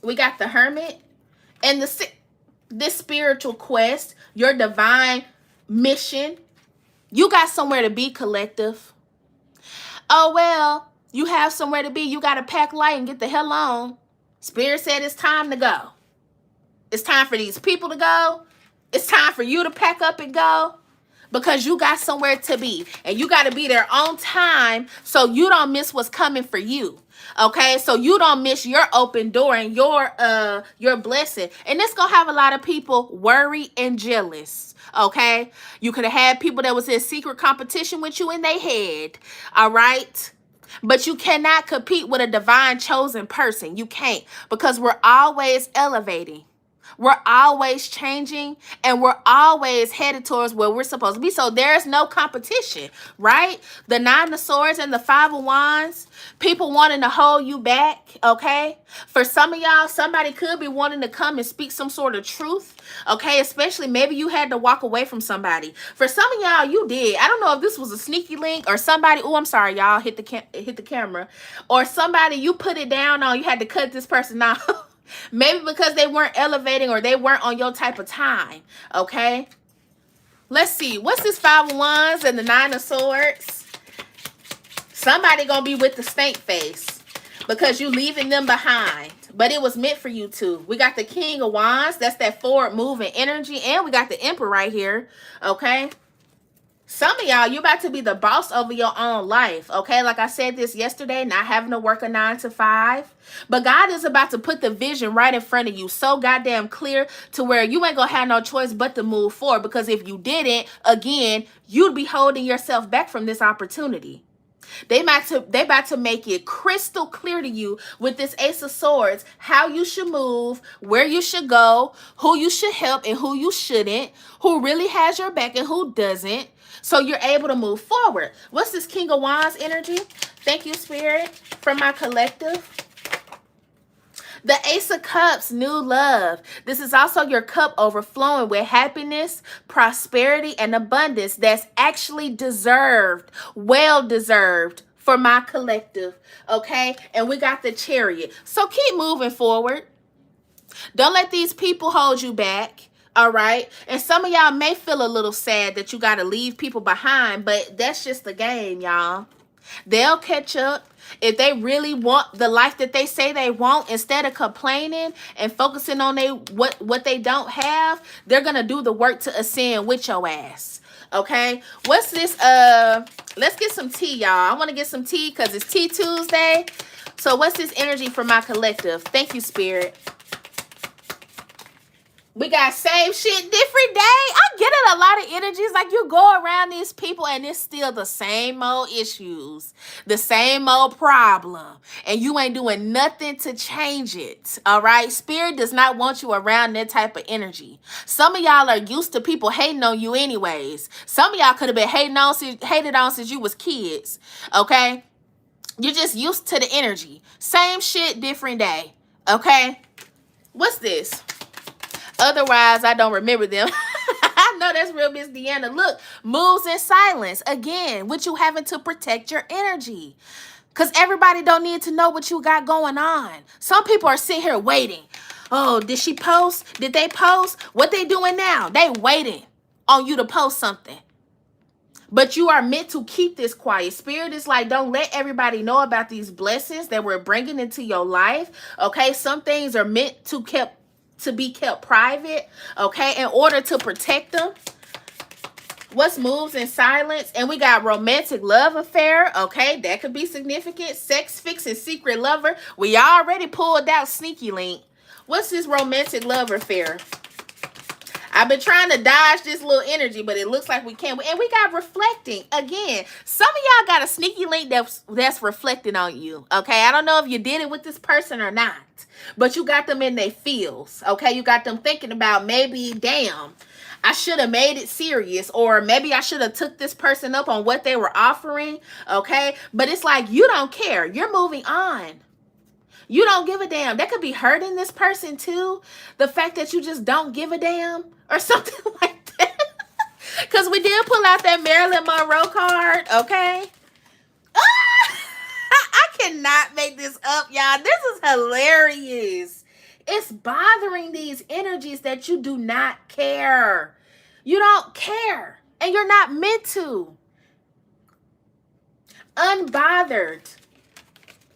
We got the Hermit. And this spiritual quest, your divine mission. You got somewhere to be, collective. Oh, well, you have somewhere to be. You got to pack light and get the hell on. Spirit said it's time to go. It's time for these people to go. It's time for you to pack up and go. Because you got somewhere to be. And you got to be there on time so you don't miss what's coming for you. Okay? So you don't miss your open door and your blessing. And it's going to have a lot of people worried and jealous. Okay? You could have had people that was in secret competition with you in their head. All right? But you cannot compete with a divine chosen person. You can't. Because we're always elevating. We're always changing, and we're always headed towards where we're supposed to be. So there's no competition, right? The Nine of Swords and the Five of Wands, people wanting to hold you back, okay? For some of y'all, somebody could be wanting to come and speak some sort of truth, okay? Especially maybe you had to walk away from somebody. For some of y'all, you did. I don't know if this was a sneaky link or somebody, oh, I'm sorry, y'all, hit the camera. Or somebody you put it down on, you had to cut this person off. Maybe because they weren't elevating or they weren't on your type of time, okay? Let's see. What's this Five of Wands and the Nine of Swords? Somebody gonna be with the stank face because you leaving them behind. But it was meant for you to. We got the King of Wands. That's that forward moving energy. And we got the Emperor right here, okay? Some of y'all, you about to be the boss over your own life, okay? Like I said this yesterday, not having to work a 9 to 5. But God is about to put the vision right in front of you so goddamn clear to where you ain't going to have no choice but to move forward. Because if you didn't, again, you'd be holding yourself back from this opportunity. They about to make it crystal clear to you with this Ace of Swords how you should move, where you should go, who you should help and who you shouldn't, who really has your back and who doesn't, so you're able to move forward. What's this King of Wands energy? Thank you, Spirit, for my collective. The Ace of Cups, new love. This is also your cup overflowing with happiness, prosperity, and abundance that's actually deserved, well deserved for my collective, okay? And we got the Chariot. So keep moving forward. Don't let these people hold you back. All right. And some of y'all may feel a little sad that you got to leave people behind, but that's just the game, y'all. They'll catch up. If they really want the life that they say they want, instead of complaining and focusing on what they don't have, they're going to do the work to ascend with your ass. Okay? What's this? Let's get some tea, y'all. I want to get some tea because it's Tea Tuesday. So what's this energy for my collective? Thank you, Spirit. We got same shit, different day. I get it, a lot of energies. Like you go around these people and it's still the same old issues, the same old problem. And you ain't doing nothing to change it, all right? Spirit does not want you around that type of energy. Some of y'all are used to people hating on you anyways. Some of y'all could have been hated on since you was kids, okay? You're just used to the energy. Same shit, different day, okay? What's this? Otherwise, I don't remember them. I know that's real, Miss Deanna. Look, moves in silence. Again, with you having to protect your energy. Because everybody don't need to know what you got going on. Some people are sitting here waiting. Oh, did she post? Did they post? What they doing now? They waiting on you to post something. But you are meant to keep this quiet. Spirit is like, don't let everybody know about these blessings that we're bringing into your life. Okay, some things are meant to be kept private, okay, in order to protect them. What's moves in silence? And we got romantic love affair, okay, that could be significant. Sex fix and secret lover. We already pulled out sneaky link. What's this romantic love affair? I've been trying to dodge this little energy, but it looks like we can't. And we got reflecting. Again, some of y'all got a sneaky link that's reflecting on you, okay? I don't know if you did it with this person or not, but you got them in their feels, okay? You got them thinking about maybe, damn, I should have made it serious, or maybe I should have took this person up on what they were offering, okay? But it's like you don't care. You're moving on. You don't give a damn. That could be hurting this person too. The fact that you just don't give a damn or something like that. Because we did pull out that Marilyn Monroe card, okay? I cannot make this up, y'all. This is hilarious. It's bothering these energies that you do not care. You don't care. And you're not meant to. Unbothered.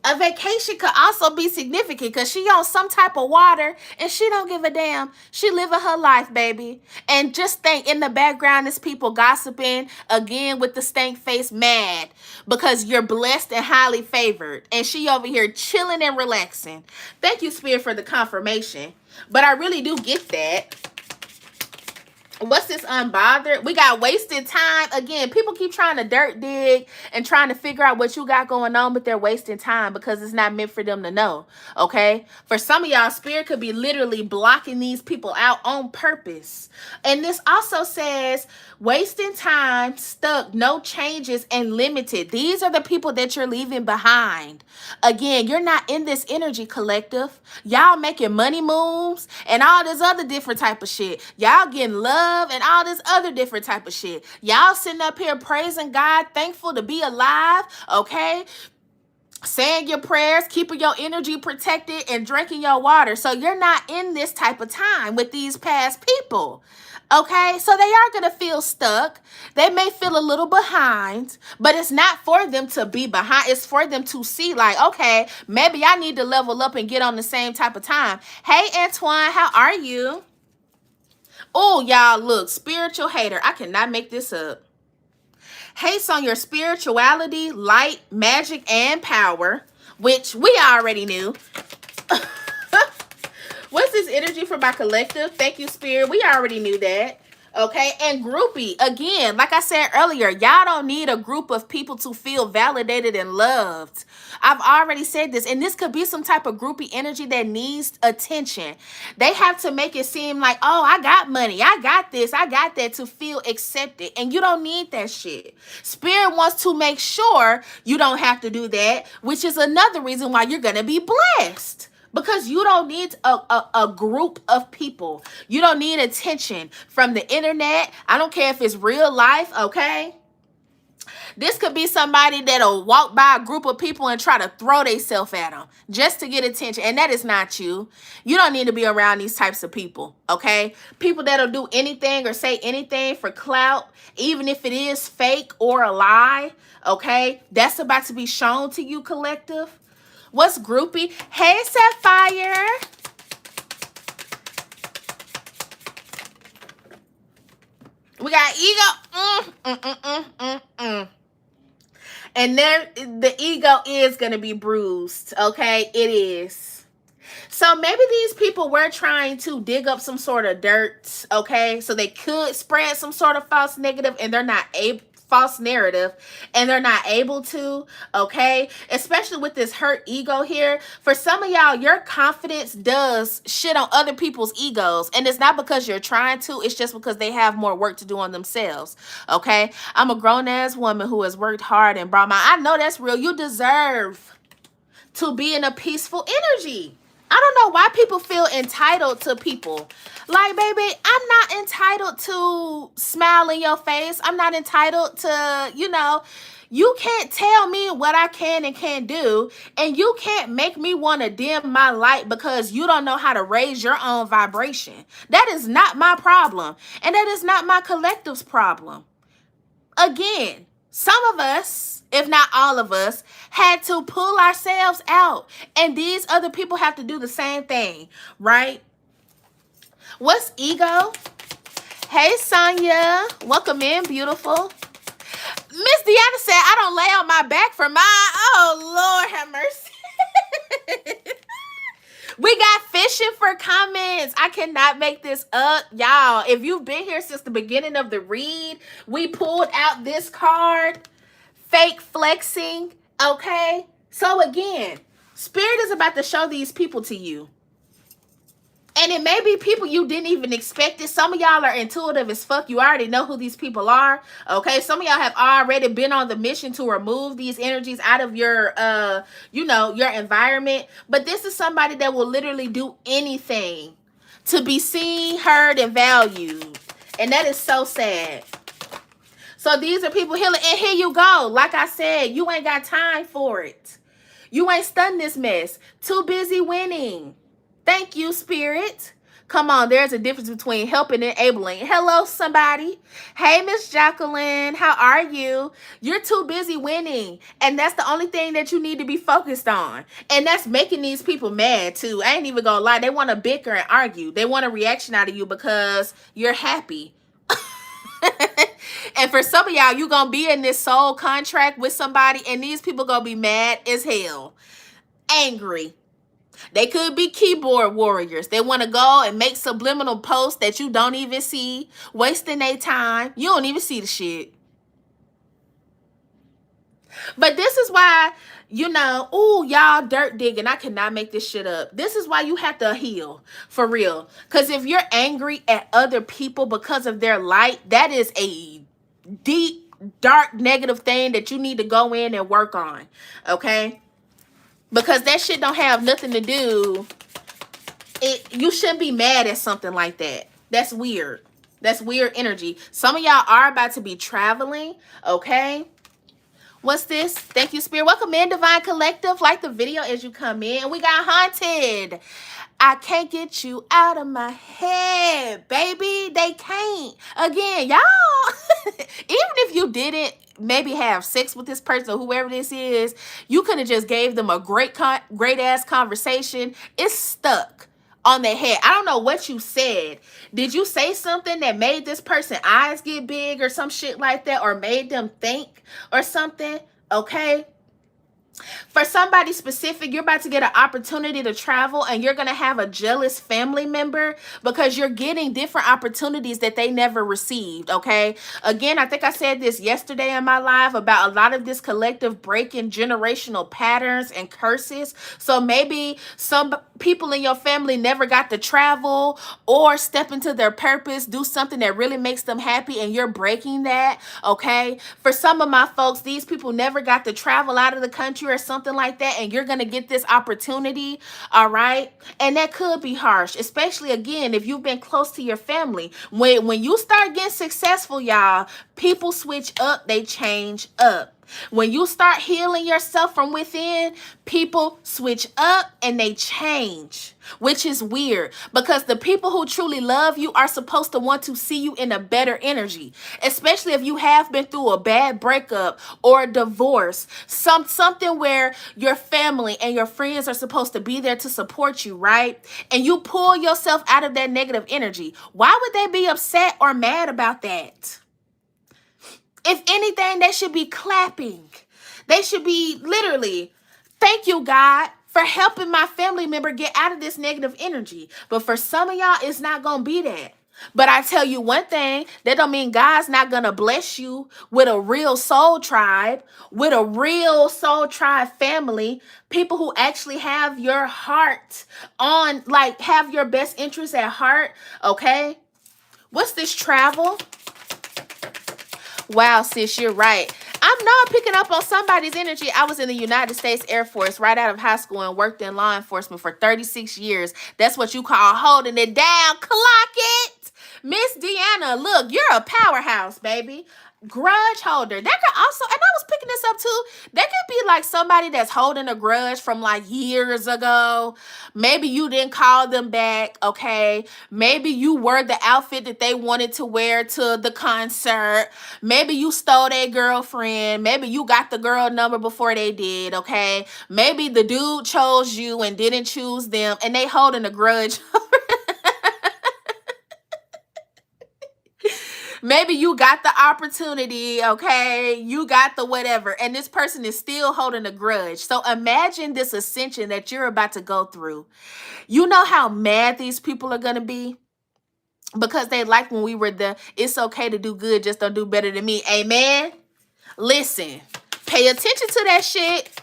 A vacation could also be significant because she on some type of water and she don't give a damn. She living her life, baby. And just think, in the background is people gossiping, again with the stank face, mad because you're blessed and highly favored. And she over here chilling and relaxing. Thank you, Spirit, for the confirmation. But I really do get that. What's this unbothered? We got wasted time. Again, people keep trying to dirt dig and trying to figure out what you got going on, but they're wasting time because it's not meant for them to know. Okay? For some of y'all, spirit could be literally blocking these people out on purpose. And this also says wasting time, stuck, no changes, and limited. These are the people that you're leaving behind. Again, you're not in this energy, collective. Y'all making money moves and all this other different type of shit. Y'all getting love and all this other different type of shit. Y'all sitting up here praising God, thankful to be alive, okay? Saying your prayers, keeping your energy protected, and drinking your water. So you're not in this type of time with these past people. Okay, so they are going to feel stuck. They may feel a little behind, but it's not for them to be behind. It's for them to see like, okay, maybe I need to level up and get on the same type of time. Hey, Antoine, how are you? Oh, y'all, look, spiritual hater. I cannot make this up. Hates on your spirituality, light, magic, and power, which we already knew. What's this energy for my collective? Thank you, Spirit. We already knew that. Okay, and groupie. Again, like I said earlier, y'all don't need a group of people to feel validated and loved. I've already said this, and this could be some type of groupie energy that needs attention. They have to make it seem like, oh, I got money, I got this, I got that, to feel accepted, and you don't need that shit. Spirit wants to make sure you don't have to do that, which is another reason why you're gonna be blessed. Because you don't need a group of people. You don't need attention from the internet. I don't care if it's real life, okay? This could be somebody that'll walk by a group of people and try to throw themselves at them just to get attention. And that is not you. You don't need to be around these types of people, okay? People that'll do anything or say anything for clout, even if it is fake or a lie, okay? That's about to be shown to you, collective. What's groupie? Hey, Sapphire. We got ego. And there, the ego is going to be bruised, okay? It is. So maybe these people were trying to dig up some sort of dirt, okay? So they could spread some sort of false negative, and they're not able, false narrative, and they're not able to, okay? Especially with this hurt ego here. For some of y'all, your confidence does shit on other people's egos, and it's not because you're trying to, it's just because they have more work to do on themselves, okay? I'm a grown-ass woman who has worked hard and brought my, I know that's real. You deserve to be in a peaceful energy. I don't know why people feel entitled to people. Like, baby, I'm not entitled to smile in your face. I'm not entitled to, you know, you can't tell me what I can and can't do. And you can't make me want to dim my light because you don't know how to raise your own vibration. That is not my problem. And that is not my collective's problem. Again, some of us, if not all of us, had to pull ourselves out. And these other people have to do the same thing, right? What's ego? Hey, Sonia. Welcome in, beautiful. Miss Deanna said, I don't lay on my back for mine. Oh, Lord have mercy. We got fishing for comments. I cannot make this up. Y'all, if you've been here since the beginning of the read, we pulled out this card. Fake flexing, okay? So again, Spirit is about to show these people to you. And it may be people you didn't even expect it. Some of y'all are intuitive as fuck. You already know who these people are, okay? Some of y'all have already been on the mission to remove these energies out of your, you know, your environment. But this is somebody that will literally do anything to be seen, heard, and valued. And that is so sad. So these are people healing. And here you go. Like I said, you ain't got time for it. You ain't stunned this mess. Too busy winning. Thank you, Spirit. Come on, there's a difference between helping and enabling. Hello, somebody. Hey, Miss Jacqueline, how are you? You're too busy winning, and that's the only thing that you need to be focused on. And that's making these people mad, too. I ain't even gonna lie. They want to bicker and argue. They want a reaction out of you because you're happy. And for some of y'all, you're going to be in this soul contract with somebody, and these people going to be mad as hell. Angry. They could be keyboard warriors. They want to go and make subliminal posts that you don't even see, wasting their time. You don't even see the shit. But this is why, ooh, y'all dirt digging. I cannot make this shit up. This is why you have to heal for real. Because if you're angry at other people because of their light, that is a deep, dark, negative thing that you need to go in and work on. Okay? Because that shit don't have nothing to do. You shouldn't be mad at something like that. That's weird. That's weird energy. Some of y'all are about to be traveling. Okay? What's this? Thank you, Spirit. Welcome in, Divine Collective. Like the video as you come in. We got Haunted. I can't get you out of my head, baby. They can't. Again, y'all, even if you didn't maybe have sex with this person or whoever this is, you could have just gave them a great ass conversation. It's stuck on their head. I don't know what you said. Did you say something that made this person eyes get big or some shit like that, or made them think or something? Okay. For somebody specific, you're about to get an opportunity to travel, and you're going to have a jealous family member because you're getting different opportunities that they never received, okay? Again, I think I said this yesterday in my live about a lot of this collective breaking generational patterns and curses. So maybe some people in your family never got to travel or step into their purpose, do something that really makes them happy, and you're breaking that, okay? For some of my folks, these people never got to travel out of the country or something like that, and you're gonna get this opportunity, all right? And that could be harsh, especially again if you've been close to your family. When you start getting successful, y'all, people switch up, they change up. When you start healing yourself from within, people switch up and they change, which is weird because the people who truly love you are supposed to want to see you in a better energy, especially if you have been through a bad breakup or a divorce, something where your family and your friends are supposed to be there to support you, right? And you pull yourself out of that negative energy. Why would they be upset or mad about that? If anything, they should be clapping. They should be literally, thank you, God, for helping my family member get out of this negative energy. But for some of y'all, it's not going to be that. But I tell you one thing, that don't mean God's not going to bless you with a real soul tribe, with a real soul tribe family, people who actually have your heart on, like have your best interests at heart, okay? What's this travel? Wow, sis, you're right. I'm not picking up on somebody's energy. I was in the United States Air Force right out of high school and worked in law enforcement for 36 years. That's what you call holding it down. Clock it. Miss Deanna, look, you're a powerhouse, baby. Grudge holder. That could also, and I was picking this up too, that could be like somebody that's holding a grudge from like years ago. Maybe you didn't call them back, okay? Maybe you wore the outfit that they wanted to wear to the concert. Maybe you stole their girlfriend. Maybe you got the girl number before they did, okay? Maybe the dude chose you and didn't choose them, and they holding a grudge. Maybe you got the opportunity, okay? You got the whatever, and this person is still holding a grudge. So imagine this ascension that you're about to go through. You know how mad these people are going to be? Because they like when we were it's okay to do good, just don't do better than me. Amen? Listen, pay attention to that shit.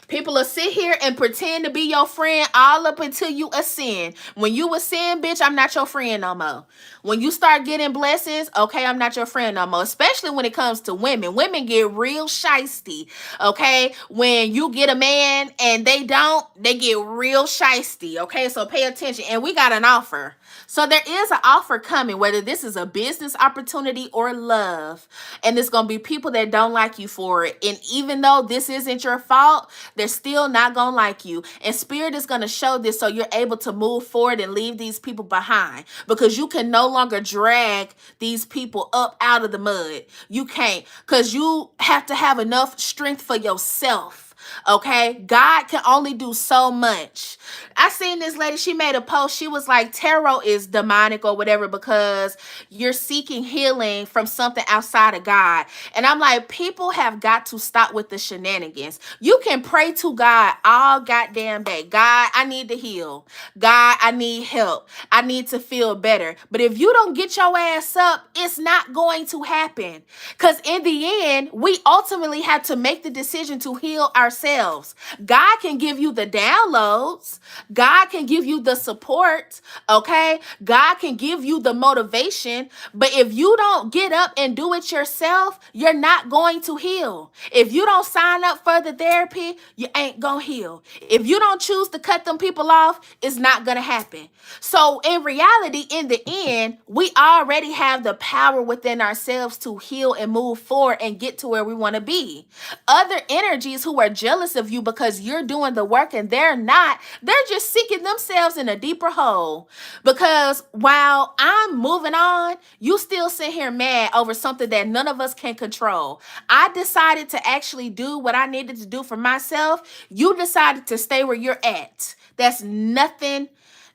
People will sit here and pretend to be your friend all up until you ascend. When you ascend, bitch, I'm not your friend no more. When you start getting blessings, okay, I'm not your friend no more. Especially when it comes to women. Women get real shisty, okay? When you get a man and they don't, they get real shisty, okay? So pay attention. And we got an offer. So there is an offer coming, whether this is a business opportunity or love. And it's going to be people that don't like you for it. And even though this isn't your fault, they're still not going to like you. And Spirit is going to show this so you're able to move forward and leave these people behind. Because you can no longer drag these people up out of the mud. You can't. Because you have to have enough strength for yourself Okay, God can only do so much. I seen this lady, she made a post. She was like, tarot is demonic or whatever because you're seeking healing from something outside of God. And I'm like, people have got to stop with the shenanigans. You can pray to God all goddamn day. God, I need to heal. God, I need help. I need to feel better. But if you don't get your ass up, it's not going to happen. Because in the end, we ultimately have to make the decision to heal ourselves. God can give you the downloads. God can give you the support. Okay? God can give you the motivation. But if you don't get up and do it yourself, you're not going to heal. If you don't sign up for the therapy, you ain't going to heal. If you don't choose to cut them people off, it's not going to happen. So in reality, in the end, we already have the power within ourselves to heal and move forward and get to where we want to be. Other energies who are jealous of you because you're doing the work and they're not, they're just sinking themselves in a deeper hole. Because while I'm moving on, you still sit here mad over something that none of us can control. I decided to actually do what I needed to do for myself. You decided to stay where you're at. There's nothing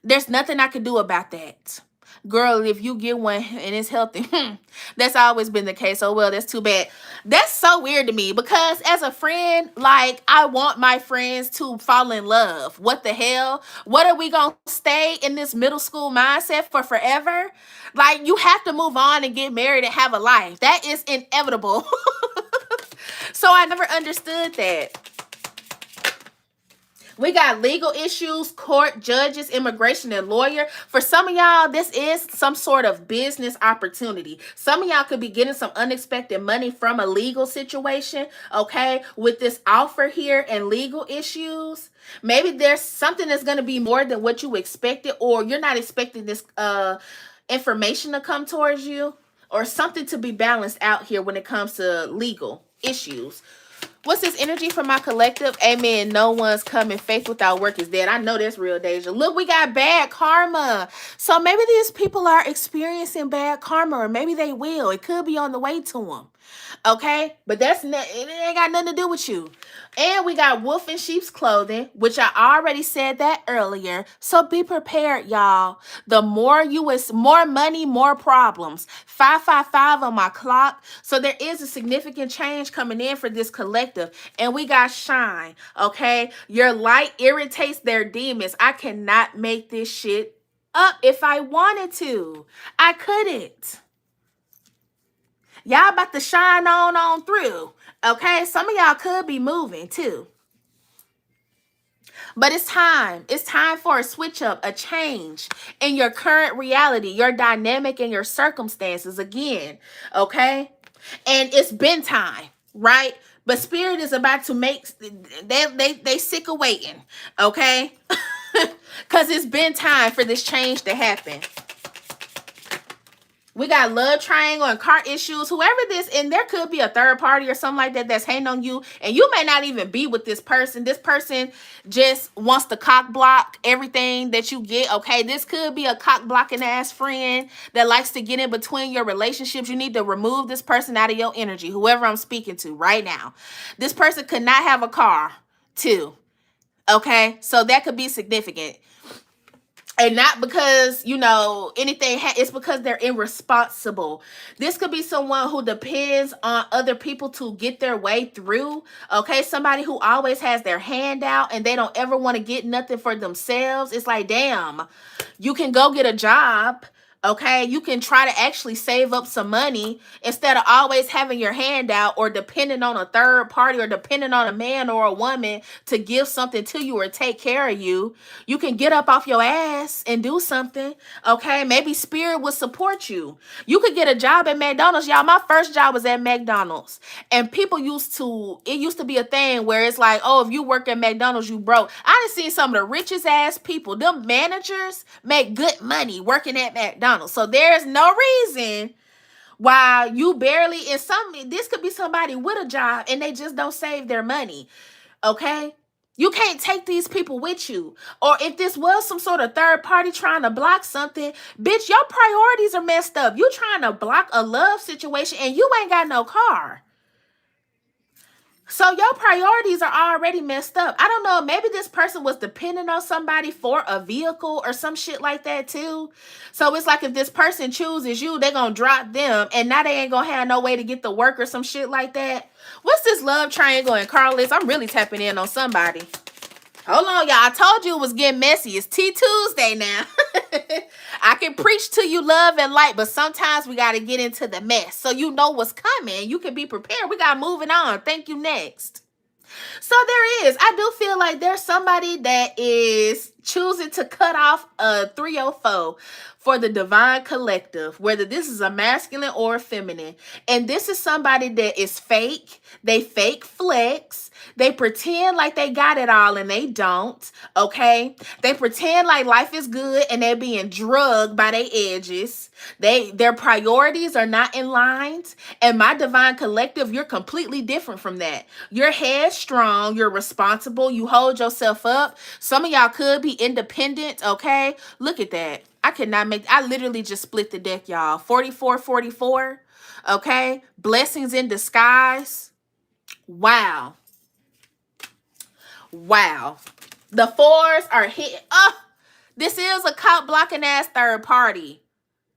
I can do about that. Girl, if you get one and it's healthy, that's always been the case. Oh, well, that's too bad. That's so weird to me because as a friend, like, I want my friends to fall in love. What the hell? What are we going to stay in this middle school mindset for forever? Like, you have to move on and get married and have a life. That is inevitable. So I never understood that. We got legal issues, court, judges, immigration, and lawyer. For some of y'all, this is some sort of business opportunity. Some of y'all could be getting some unexpected money from a legal situation, okay, with this offer here and legal issues. Maybe there's something that's going to be more than what you expected, or you're not expecting this information to come towards you, or something to be balanced out here when it comes to legal issues. What's this energy for my collective? Amen. No one's coming. Faith without work is dead. I know that's real, Deja. Look, we got bad karma. So maybe these people are experiencing bad karma, or maybe they will. It could be on the way to them. Okay? But it ain't got nothing to do with you. And we got wolf in sheep's clothing, which I already said that earlier. So be prepared, y'all. The more more money, more problems. 555 on my clock. So there is a significant change coming in for this collective. And we got shine. Okay? Your light irritates their demons. I cannot make this shit up if I wanted to. I couldn't. Y'all about to shine on through. Okay? Some of y'all could be moving too. But it's time. It's time for a switch up, a change in your current reality, your dynamic, and your circumstances again. Okay? And it's been time, right? But Spirit is about to make, they sick of waiting. Okay? Because it's been time for this change to happen. We got love triangle and car issues. Whoever this, and there could be a third party or something like that that's hating on you. And you may not even be with this person. This person just wants to cock block everything that you get. Okay, this could be a cock blocking ass friend that likes to get in between your relationships. You need to remove this person out of your energy. Whoever I'm speaking to right now. This person could not have a car too. Okay, so that could be significant. And not because, anything, it's because they're irresponsible. This could be someone who depends on other people to get their way through. Okay, somebody who always has their hand out and they don't ever want to get nothing for themselves. It's like, damn, you can go get a job. Okay, you can try to actually save up some money instead of always having your hand out or depending on a third party or depending on a man or a woman to give something to you or take care of you. You can get up off your ass and do something. Okay, maybe Spirit will support you. You could get a job at McDonald's. Y'all, my first job was at McDonald's. And people it used to be a thing where it's like, oh, if you work at McDonald's, you broke. I done seen some of the richest ass people. Them managers make good money working at McDonald's. So there's no reason why you barely, this could be somebody with a job and they just don't save their money. Okay? You can't take these people with you. Or if this was some sort of third party trying to block something, bitch, your priorities are messed up. You trying to block a love situation and you ain't got no car. So your priorities are already messed up. I don't know. Maybe this person was depending on somebody for a vehicle or some shit like that too. So it's like if this person chooses you, they're going to drop them. And now they ain't going to have no way to get to work or some shit like that. What's this love triangle and Carlos? I'm really tapping in on somebody. Hold on, y'all. I told you it was getting messy. It's T Tuesday now. I can preach to you love and light, but sometimes we got to get into the mess. So you know what's coming. You can be prepared. We got moving on. Thank you. Next. So there is. I do feel like there's somebody that is choosing to cut off a 304 for the divine collective, whether this is a masculine or a feminine. And this is somebody that is fake. They fake flex. They pretend like they got it all and they don't. Okay. They pretend like life is good and they're being drugged by their edges. Their priorities are not in line. And my divine collective, you're completely different from that. You're headstrong. You're responsible. You hold yourself up. Some of y'all could be independent. Okay. Look at that. I literally just split the deck, y'all. 44-44. Okay. Blessings in disguise. Wow. Wow. The fours are hit. Oh, this is a cop blocking ass third party.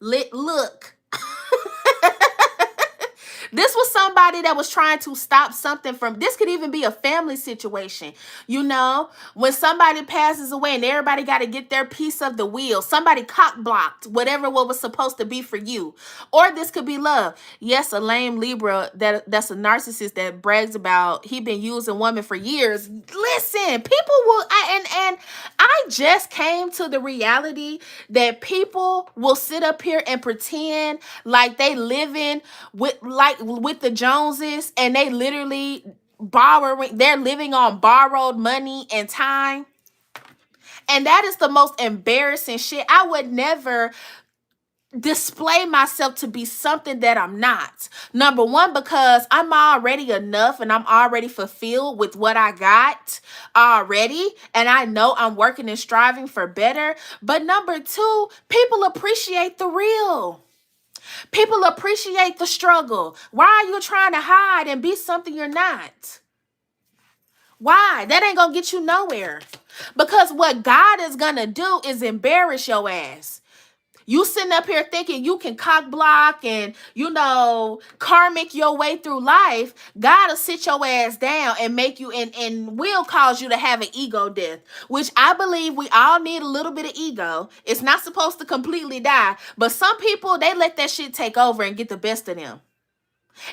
Look. This was somebody that was trying to stop something from, this could even be a family situation. You know, when somebody passes away and everybody got to get their piece of the wheel, somebody cock blocked whatever what was supposed to be for you. Or this could be love. Yes, a lame Libra that's a narcissist that brags about he been using women for years. Listen, people will, and I just came to the reality that people will sit up here and pretend like they living with the Joneses, and they literally they're living on borrowed money and time. And that is the most embarrassing shit. I would never display myself to be something that I'm not. Number one, because I'm already enough and I'm already fulfilled with what I got already. And I know I'm working and striving for better. But number two, people appreciate the real. People appreciate the struggle. Why are you trying to hide and be something you're not? Why? That ain't gonna get you nowhere. Because what God is gonna do is embarrass your ass. You sitting up here thinking you can cock block and, karmic your way through life. God will sit your ass down and make you and will cause you to have an ego death, which I believe we all need a little bit of ego. It's not supposed to completely die, but some people, they let that shit take over and get the best of them.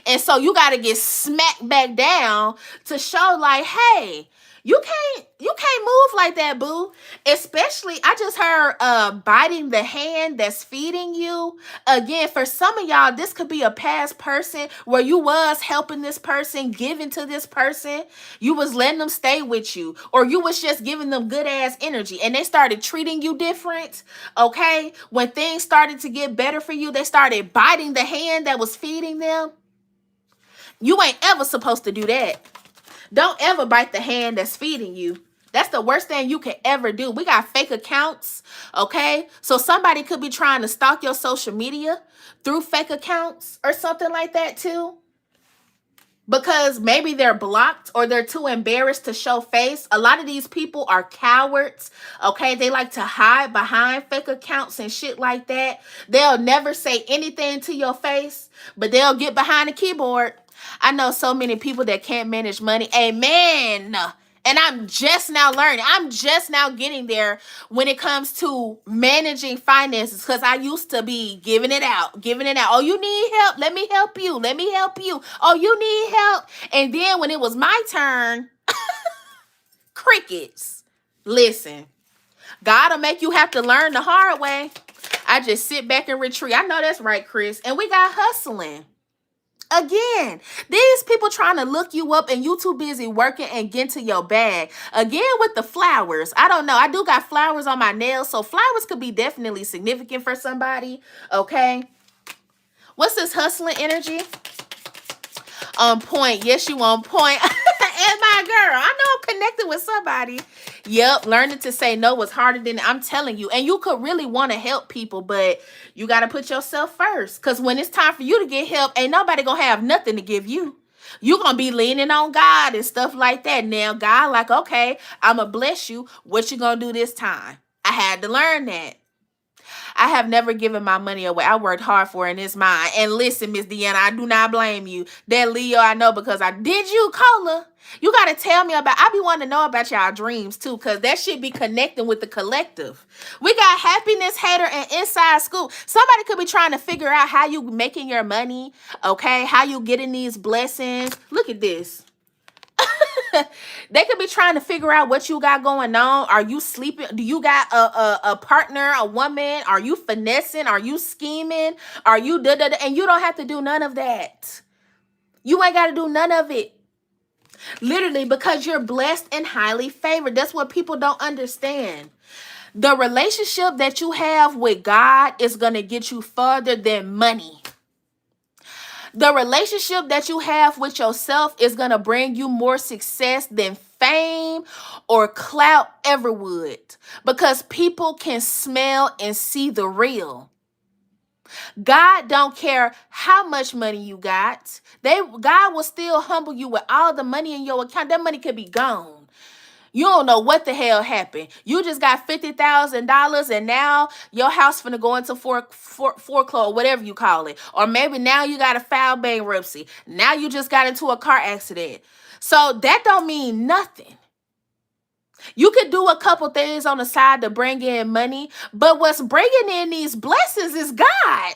And so you got to get smacked back down to show like, hey, you can't move like that, boo. Especially, I just heard biting the hand that's feeding you. Again, for some of y'all, this could be a past person where you was helping this person, giving to this person. You was letting them stay with you, or you was just giving them good ass energy and they started treating you different. Okay. When things started to get better for you, they started biting the hand that was feeding them. You ain't ever supposed to do that. Don't ever bite the hand that's feeding you. That's the worst thing you can ever do. We got fake accounts, okay? So somebody could be trying to stalk your social media through fake accounts or something like that too. Because maybe they're blocked or they're too embarrassed to show face. A lot of these people are cowards, okay? They like to hide behind fake accounts and shit like that. They'll never say anything to your face, but they'll get behind the keyboard. I know so many people that can't manage money. Amen. And I'm just now learning. I'm just now getting there when it comes to managing finances, because I used to be giving it out. Oh, you need help? Let me help you. Oh, you need help? And then when it was my turn, crickets. Listen, God will make you have to learn the hard way. I just sit back and retreat. I know that's right, Chris. And we got hustling. Again, these people trying to look you up and you too busy working and get to your bag. Again, with the flowers. I don't know. I do got flowers on my nails, so flowers could be definitely significant for somebody. Okay. What's this hustling energy? On point. Yes, you on point. And my girl, I know I'm connected with somebody. Yep, learning to say no was harder than I'm telling you. And you could really want to help people, but you got to put yourself first. Because when it's time for you to get help, ain't nobody going to have nothing to give you. You're going to be leaning on God and stuff like that. Now, God, like, okay, I'm going to bless you. What you going to do this time? I had to learn that. I have never given my money away. I worked hard for it and it's mine. And listen, Miss Deanna, I do not blame you. That Leo, I know because I did you, Cola. You got to tell me about, I be wanting to know about y'all dreams too, because that shit be connecting with the collective. We got happiness, hater, and inside school. Somebody could be trying to figure out how you making your money, okay? How you getting these blessings. Look at this. They could be trying to figure out what you got going on. Are you sleeping? Do you got a partner, a woman? Are you finessing? Are you scheming? Are you da da da? And you don't have to do none of that. You ain't got to do none of it. Literally, because you're blessed and highly favored. That's what people don't understand. The relationship that you have with God is going to get you further than money. The relationship that you have with yourself is going to bring you more success than fame or clout ever would, because people can smell and see the real. God don't care how much money you got. God will still humble you with all the money in your account. That money could be gone. You don't know what the hell happened. You just got $50,000 and now your house finna go into foreclosure, whatever you call it. Or maybe now you got to file bankruptcy. Now you just got into a car accident. So that don't mean nothing. You could do a couple things on the side to bring in money, but what's bringing in these blessings is God.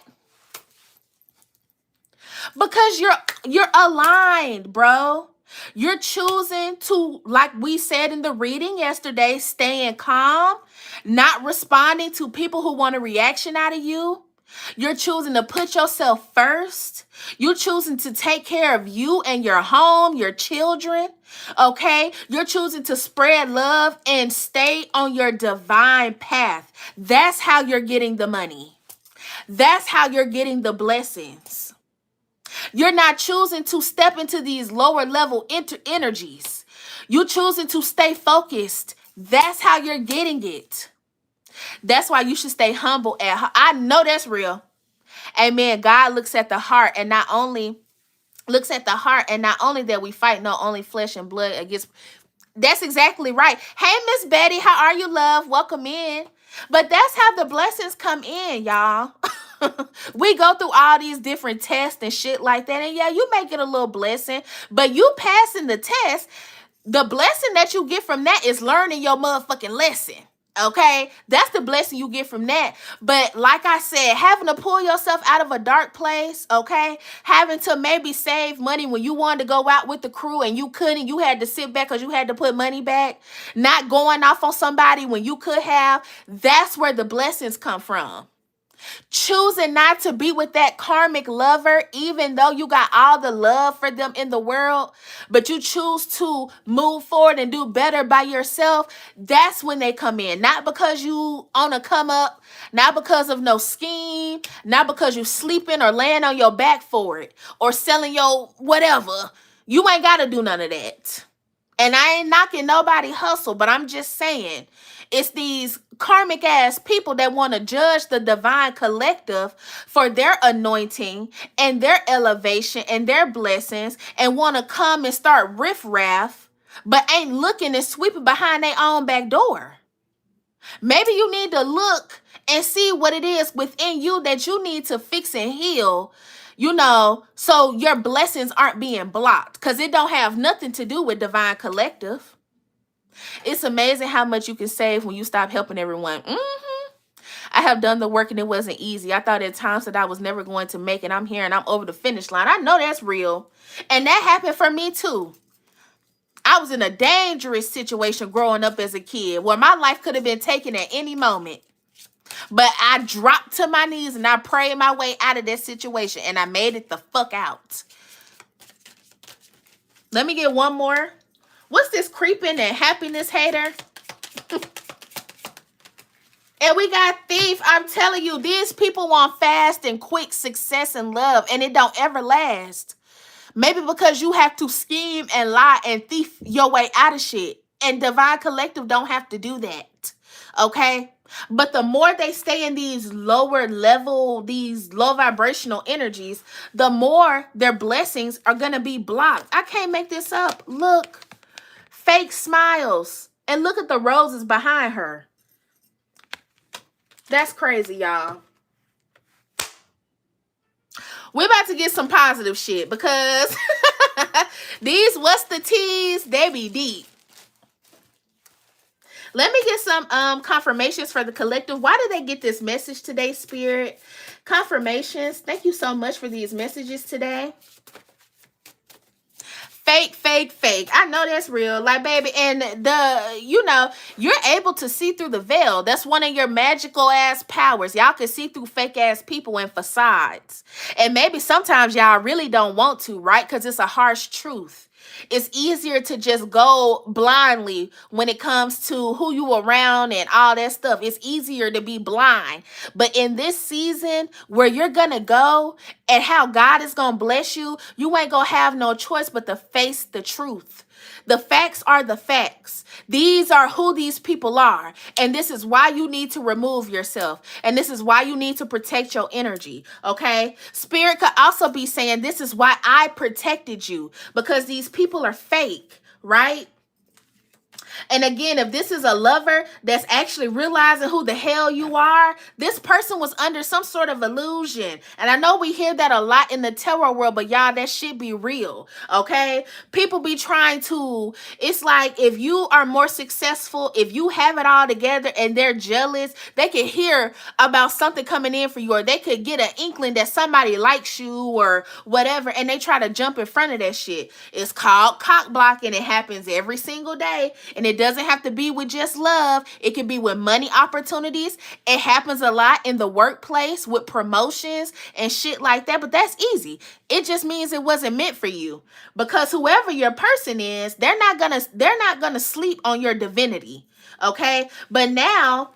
Because you're aligned, bro. You're choosing to, like we said in the reading yesterday, staying calm, not responding to people who want a reaction out of you. You're choosing to put yourself first. You're choosing to take care of you and your home, your children. Okay? You're choosing to spread love and stay on your divine path. That's how you're getting the money. That's how you're getting the blessings. You're not choosing to step into these lower level energies. You're choosing to stay focused. That's how you're getting it. That's why you should stay humble. I know that's real. Amen. God looks at the heart, and not only that we fight, not only flesh and blood against. That's exactly right. Hey, Miss Betty, how are you, love? Welcome in. But that's how the blessings come in, y'all. We go through all these different tests and shit like that. And yeah, you may get a little blessing, but you passing the test, the blessing that you get from that is learning your motherfucking lesson. Okay, that's the blessing you get from that. But like I said, having to pull yourself out of a dark place, okay, having to maybe save money when you wanted to go out with the crew and you couldn't, you had to sit back because you had to put money back, not going off on somebody when you could have, that's where the blessings come from. Choosing not to be with that karmic lover, even though you got all the love for them in the world, but you choose to move forward and do better by yourself, that's when they come in. Not because you on a come up, not because of no scheme, not because you sleeping or laying on your back for it, or selling your whatever. You ain't got to do none of that. And I ain't knocking nobody hustle, but I'm just saying, it's these karmic ass people that want to judge the divine collective for their anointing and their elevation and their blessings, and want to come and start riffraff, but ain't looking and sweeping behind their own back door. Maybe you need to look and see what it is within you that you need to fix and heal, so your blessings aren't being blocked, because it don't have nothing to do with divine collective. It's amazing how much you can save when you stop helping everyone. I have done the work and it wasn't easy. I thought at times that I was never going to make it. I'm here and I'm over the finish line. I know that's real. And that happened for me too. I was in a dangerous situation growing up as a kid where my life could have been taken at any moment. But I dropped to my knees and I prayed my way out of that situation and I made it the fuck out. Let me get one more. What's this creeping and happiness hater? And we got thief. I'm telling you, these people want fast and quick success and love, and it don't ever last. Maybe because you have to scheme and lie and thief your way out of shit. And divine collective don't have to do that. Okay? But the more they stay in these lower level, these low vibrational energies, the more their blessings are going to be blocked. I can't make this up. Look, fake smiles. And look at the roses behind her. That's crazy, y'all. We're about to get some positive shit because these what's the teas, they be deep. Let me get some confirmations for the collective. Why did they get this message today, Spirit? Confirmations. Thank you so much for these messages today. Fake, fake, fake. I know that's real. Like, baby, and you're able to see through the veil. That's one of your magical ass powers. Y'all can see through fake ass people and facades. And maybe sometimes y'all really don't want to, right? Because it's a harsh truth. It's easier to just go blindly when it comes to who you around and all that stuff. It's easier to be blind. But in this season where you're going to go and how God is going to bless you, you ain't going to have no choice but to face the truth. The facts are the facts. These are who these people are. And this is why you need to remove yourself. And this is why you need to protect your energy. Okay? Spirit could also be saying, this is why I protected you. Because these people are fake, right? And again, if this is a lover that's actually realizing who the hell you are, this person was under some sort of illusion. And I know we hear that a lot in the tarot world, but y'all, that shit be real, okay? People be trying to, it's like if you are more successful, if you have it all together and they're jealous, they can hear about something coming in for you, or they could get an inkling that somebody likes you or whatever, and they try to jump in front of that shit. It's called cock blocking. It happens every single day. And it doesn't have to be with just love. It can be with money opportunities. It happens a lot in the workplace with promotions and shit like that. But that's easy. It just means it wasn't meant for you. Because whoever your person is, they're not gonna sleep on your divinity. Okay? But now,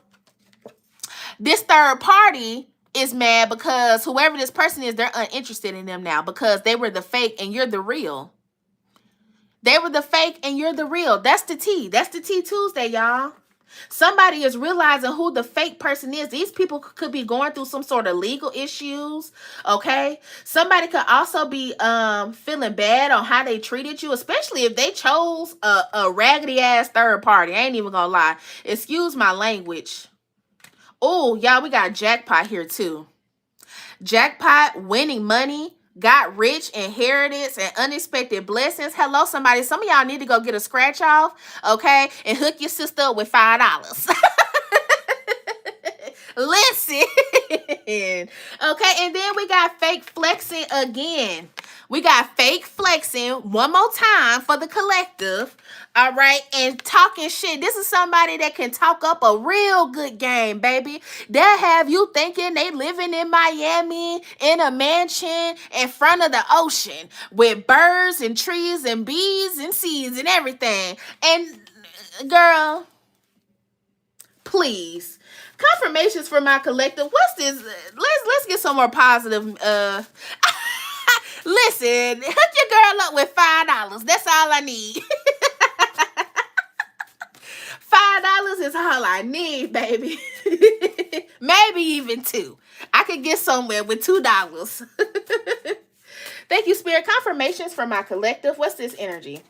this third party is mad because whoever this person is, they're uninterested in them now because they were the fake and you're the real. They were the fake and you're the real. That's the tea. That's the tea Tuesday, y'all. Somebody is realizing who the fake person is. These people could be going through some sort of legal issues, okay? Somebody could also be feeling bad on how they treated you, especially if they chose a raggedy-ass third party. I ain't even gonna lie. Excuse my language. Oh, y'all, we got jackpot here, too. Jackpot, winning money, got rich, inheritance, and unexpected blessings. Hello, somebody. Some of y'all need to go get a scratch off, okay? And hook your sister up with $5. Listen. Okay, and then we got fake flexing again. We got fake flexing one more time for the collective. All right, and talking shit. This is somebody that can talk up a real good game, baby. They'll have you thinking they living in Miami in a mansion in front of the ocean with birds and trees and bees and seeds and everything. And girl, please. Confirmations for my collective. What's this? Let's get some more positive. Listen, hook your girl up with $5. That's all I need. $5 is all I need, baby. Maybe even $2. I could get somewhere with $2. Thank you, Spirit. Confirmations for my collective. What's this energy?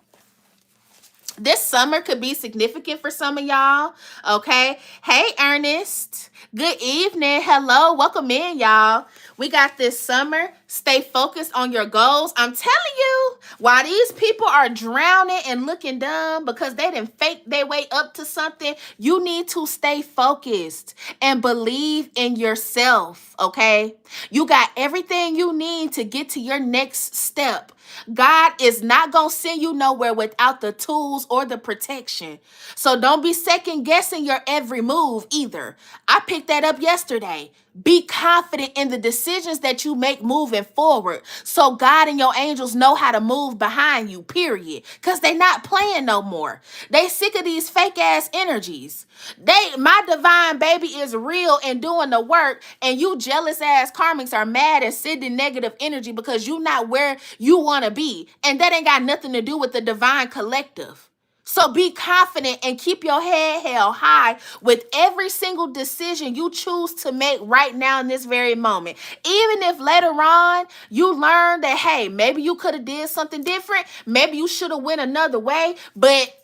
This summer could be significant for some of y'all, okay? Hey, Ernest. Good evening. Hello. Welcome in, y'all. We got this summer. Stay focused on your goals. I'm telling you, while these people are drowning and looking dumb because they didn't fake their way up to something, you need to stay focused and believe in yourself, okay? You got everything you need to get to your next step. God is not going to send you nowhere without the tools or the protection. So don't be second guessing your every move either. I picked that up yesterday. Be confident in the decisions that you make moving forward. So God and your angels know how to move behind you, period. Because they not playing no more. They sick of these fake ass energies. My divine baby is real and doing the work. And you jealous ass karmics are mad and sending negative energy because you not where you want to be. And that ain't got nothing to do with the divine collective. So be confident and keep your head held high with every single decision you choose to make right now in this very moment. Even if later on you learn that, hey, maybe you could have did something different, maybe you should have went another way, but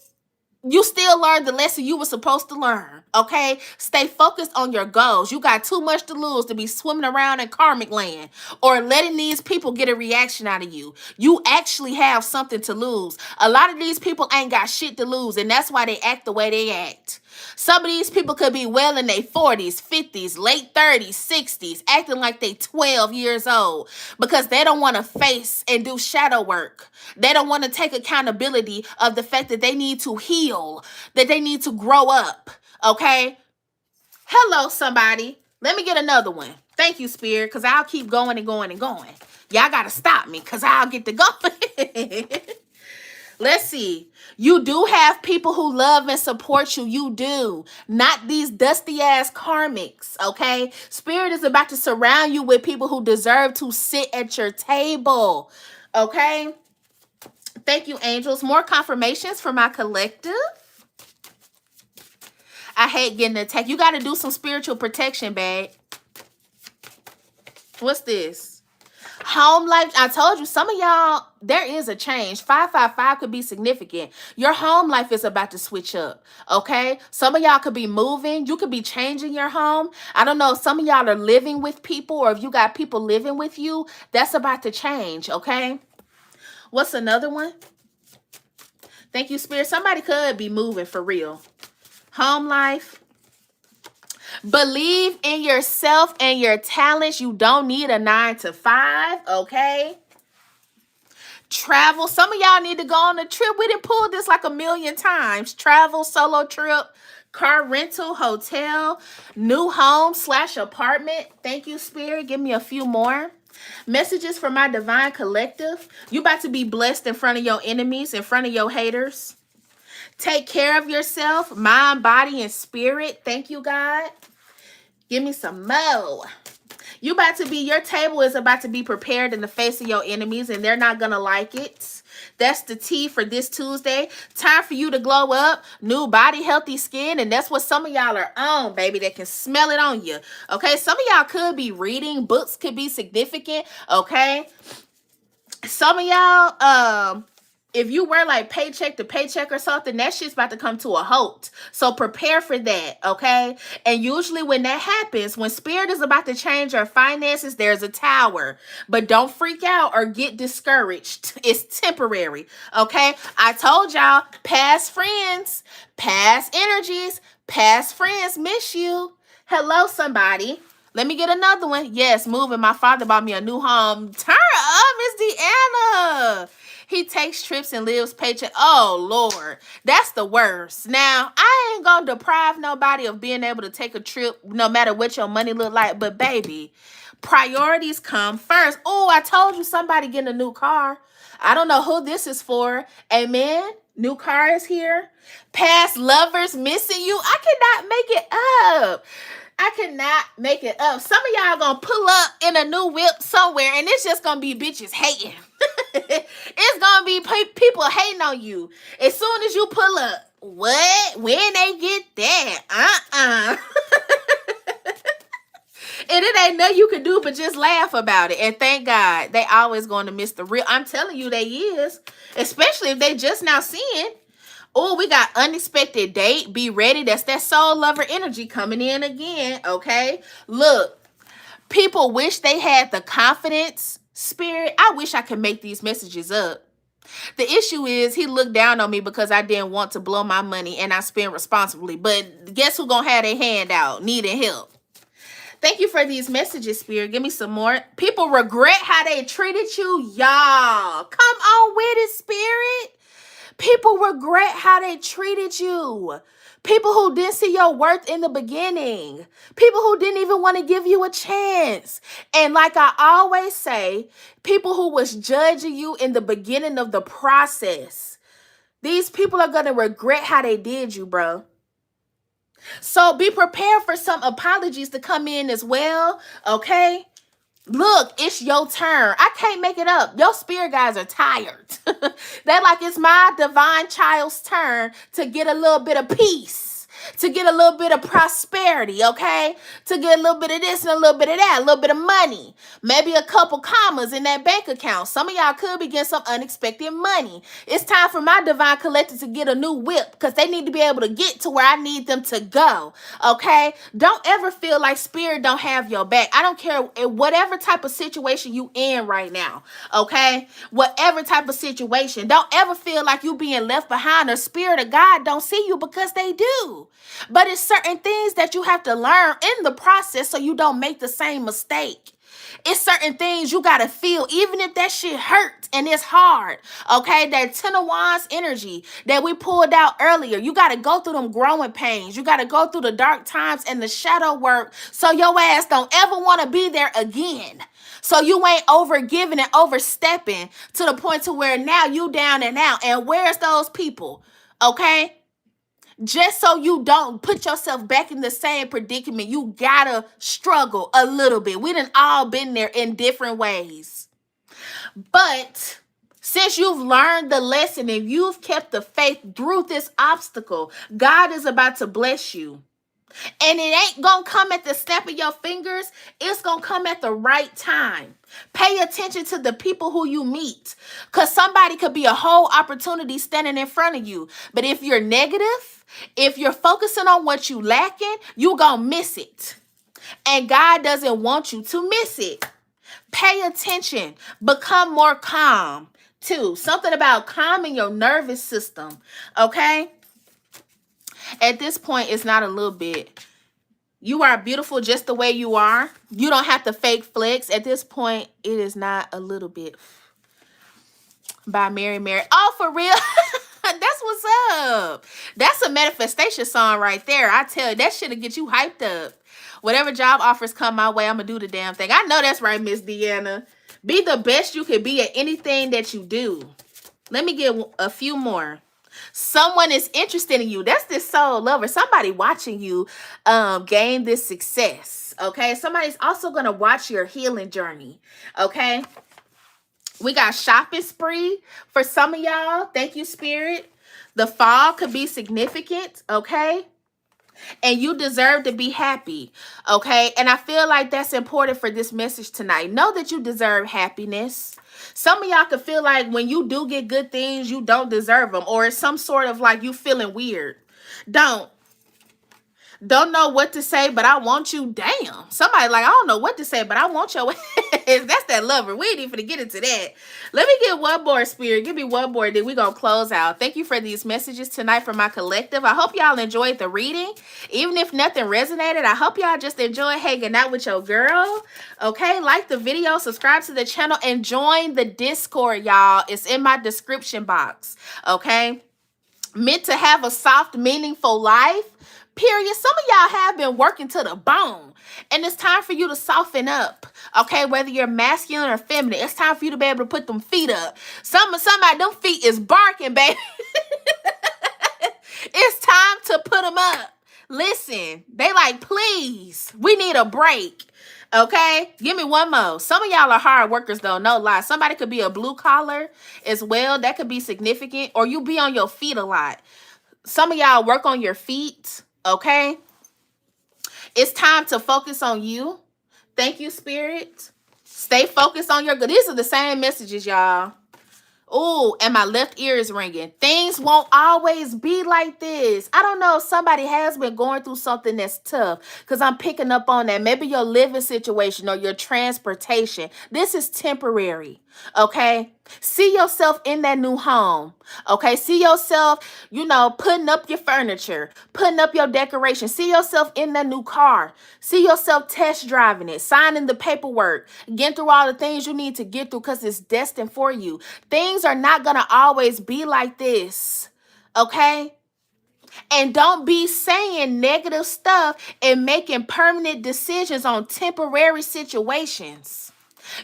you still learned the lesson you were supposed to learn, okay? Stay focused on your goals. You got too much to lose to be swimming around in karmic land or letting these people get a reaction out of you. You actually have something to lose. A lot of these people ain't got shit to lose, and that's why they act the way they act. Some of these people could be well in their 40s, 50s, late 30s, 60s, acting like they 12 years old because they don't want to face and do shadow work. They don't want to take accountability of the fact that they need to heal, that they need to grow up, okay? Hello, somebody. Let me get another one. Thank you, Spirit, because I'll keep going and going and going. Y'all got to stop me because I'll get to going. Let's see. You do have people who love and support you. You do. Not these dusty ass karmics, okay? Spirit is about to surround you with people who deserve to sit at your table, okay? Thank you, angels. More confirmations for my collective. I hate getting attacked. You got to do some spiritual protection, babe. What's this? Home life. I told you, some of y'all, there is a change. 555 could be significant. Your home life is about to switch up, okay? Some of y'all could be moving. You could be changing your home. I don't know. Some of y'all are living with people, or if you got people living with you, that's about to change, okay? What's another one? Thank you, Spirit. Somebody could be moving for real. Home life. Believe in yourself and your talents. You don't need a 9 to 5, okay? Travel. Some of y'all need to go on a trip. We done pulled this like a million times. Travel, solo trip, car rental, hotel, new home / apartment. Thank you, Spirit. Give me a few more. Messages for my divine collective. You about to be blessed in front of your enemies, in front of your haters. Take care of yourself, mind, body, and spirit. Thank you, God. Give me some more. You about to be, your table is about to be prepared in the face of your enemies, and they're not going to like it. That's the tea for this Tuesday. Time for you to glow up. New body, healthy skin. And that's what some of y'all are on, baby. They can smell it on you. Okay? Some of y'all could be reading. Books could be significant. Okay? Some of y'all, if you were like paycheck to paycheck or something, that shit's about to come to a halt. So prepare for that, okay? And usually when that happens, when Spirit is about to change your finances, there's a tower. But don't freak out or get discouraged. It's temporary, okay? I told y'all, past friends, past energies, past friends miss you. Hello, somebody. Let me get another one. Yes, moving. My father bought me a new home. Turn up, Miss Deanna. He takes trips and lives paycheck. Oh, Lord. That's the worst. Now, I ain't going to deprive nobody of being able to take a trip no matter what your money look like. But, baby, priorities come first. Oh, I told you somebody getting a new car. I don't know who this is for. Amen. New car is here. Past lovers missing you. I cannot make it up. I cannot make it up. Some of y'all gonna pull up in a new whip somewhere, and it's just gonna be bitches hating. It's gonna be people hating on you as soon as you pull up. What? When they get that? And it ain't nothing you can do but just laugh about it. And thank God, they always going to miss the real. I'm telling you, they is. Especially if they just now seeing. Oh, we got unexpected date. Be ready. That's that soul lover energy coming in again, okay? Look, people wish they had the confidence. Spirit, I wish I could make these messages up. The issue is he looked down on me because I didn't want to blow my money and I spend responsibly. But guess who gonna have their hand out? Needing help. Thank you for these messages, Spirit. Give me some more. People regret how they treated you. Y'all, come on with it, Spirit. People regret how they treated you. People who didn't see your worth in the beginning. People who didn't even want to give you a chance. And like I always say, people who was judging you in the beginning of the process. These people are going to regret how they did you, bro. So be prepared for some apologies to come in as well, okay? Look, it's your turn. I can't make it up. Your spirit guys are tired. They're like, it's my divine child's turn to get a little bit of peace, to get a little bit of prosperity, okay? To get a little bit of this and a little bit of that, a little bit of money, maybe a couple commas in that bank account. Some of y'all could be getting some unexpected money. It's time for my divine collective to get a new whip because they need to be able to get to where I need them to go, okay? Don't ever feel like spirit don't have your back. I don't care whatever type of situation you in right now, okay? Whatever type of situation, don't ever feel like you being left behind or spirit of God don't see you, because they do. But it's certain things that you have to learn in the process so you don't make the same mistake. It's certain things you got to feel, even if that shit hurt and it's hard, okay? That Ten of Wands energy that we pulled out earlier, you got to go through them growing pains. You got to go through the dark times and the shadow work so your ass don't ever want to be there again. So you ain't overgiving and overstepping to the point to where now you down and out. And where's those people, okay? Just so you don't put yourself back in the same predicament, you gotta struggle a little bit. We done all been there in different ways. But since you've learned the lesson and you've kept the faith through this obstacle, God is about to bless you. And it ain't gonna come at the snap of your fingers. It's gonna come at the right time. Pay attention to the people who you meet, because somebody could be a whole opportunity standing in front of you. But if you're negative, if you're focusing on what you lacking, you gonna miss it. And God doesn't want you to miss it. Pay attention. Become more calm too. Something about calming your nervous system, okay? At this point, it's not a little bit. You are beautiful just the way you are. You don't have to fake flex. At this point, it is not a little bit. By Mary Mary. Oh, for real? That's what's up. That's a manifestation song right there. I tell you, that shit'll get you hyped up. Whatever job offers come my way, I'm going to do the damn thing. I know that's right, Miss Deanna. Be the best you can be at anything that you do. Let me get a few more. Someone is interested in you. That's this soul lover. Somebody watching you gain this success. Okay. Somebody's also going to watch your healing journey. Okay. We got shopping spree for some of y'all. Thank you, Spirit. The fall could be significant. Okay. And you deserve to be happy. Okay. And I feel like that's important for this message tonight. Know that you deserve happiness. Some of y'all could feel like when you do get good things, you don't deserve them. Or it's some sort of like you feeling weird. Don't know what to say, but I want you. Damn. Somebody like, I don't know what to say, but I want your ass. That's that lover. We ain't even finna get into that. Let me get one more, Spirit. Give me one more, then we gonna close out. Thank you for these messages tonight from my collective. I hope y'all enjoyed the reading. Even if nothing resonated, I hope y'all just enjoy hanging out with your girl. Okay, like the video, subscribe to the channel, and join the Discord, y'all. It's in my description box. Okay? Meant to have a soft, meaningful life. Period. Some of y'all have been working to the bone, and it's time for you to soften up. Okay, whether you're masculine or feminine, it's time for you to be able to put them feet up. Somebody, them feet is barking, baby. It's time to put them up. Listen, they like, please, we need a break. Okay, give me one more. Some of y'all are hard workers though, no lie. Somebody could be a blue collar as well. That could be significant. Or you be on your feet a lot. Some of y'all work on your feet. Okay, it's time to focus on you. Thank you, Spirit. Stay focused on your good. These are the same messages, y'all. Oh, and my left ear is ringing. Things won't always be like this. I don't know if somebody has been going through something that's tough, because I'm picking up on that. Maybe your living situation or your transportation. This is temporary. Okay. See yourself in that new home. Okay. See yourself, putting up your furniture, putting up your decoration. See yourself in that new car. See yourself test driving it, signing the paperwork, getting through all the things you need to get through because it's destined for you. Things are not going to always be like this. Okay. And don't be saying negative stuff and making permanent decisions on temporary situations.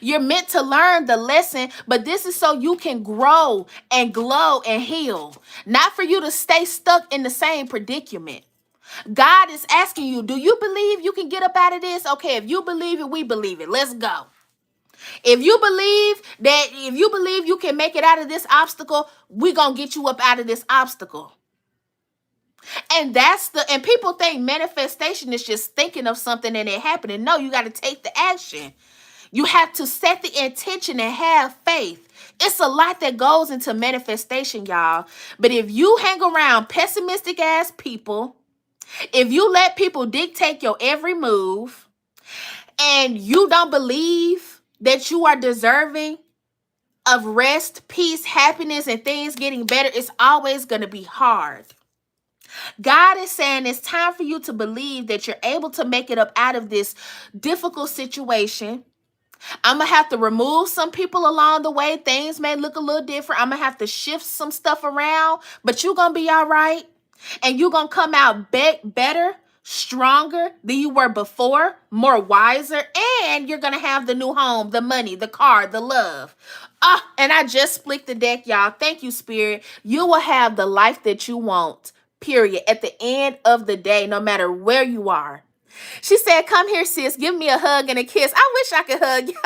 You're meant to learn the lesson, but this is so you can grow and glow and heal. Not for you to stay stuck in the same predicament. God is asking you, do you believe you can get up out of this? Okay, if you believe it, we believe it. Let's go. If you believe you can make it out of this obstacle, we're going to get you up out of this obstacle. And people think manifestation is just thinking of something and it happening. No, you got to take the action. You have to set the intention and have faith. It's a lot that goes into manifestation, y'all. But if you hang around pessimistic ass people, if you let people dictate your every move, and you don't believe that you are deserving of rest, peace, happiness, and things getting better, it's always going to be hard. God is saying it's time for you to believe that you're able to make it up out of this difficult situation. I'm going to have to remove some people along the way. Things may look a little different. I'm going to have to shift some stuff around, but you're going to be all right. And you're going to come out better, stronger than you were before, more wiser, and you're going to have the new home, the money, the car, the love. And I just split the deck, y'all. Thank you, Spirit. You will have the life that you want, period, at the end of the day, no matter where you are. She said, come here, sis. Give me a hug and a kiss. I wish I could hug you.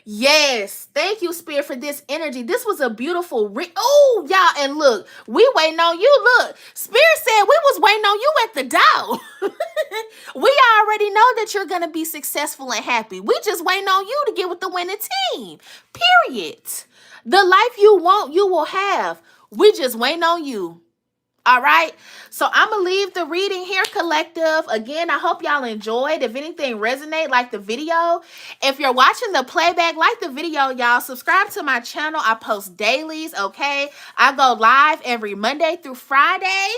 Yes. Thank you, Spirit, for this energy. This was a beautiful oh, y'all. And look, we waiting on you. Look, Spirit said we was waiting on you at the door. We already know that you're going to be successful and happy. We just waiting on you to get with the winning team. Period. The life you want, you will have. We just waiting on you. All right, so I'm going to leave the reading here, collective. Again, I hope y'all enjoyed. If anything resonate, like the video. If you're watching the playback, like the video, y'all. Subscribe to my channel. I post dailies, okay? I go live every Monday through Friday.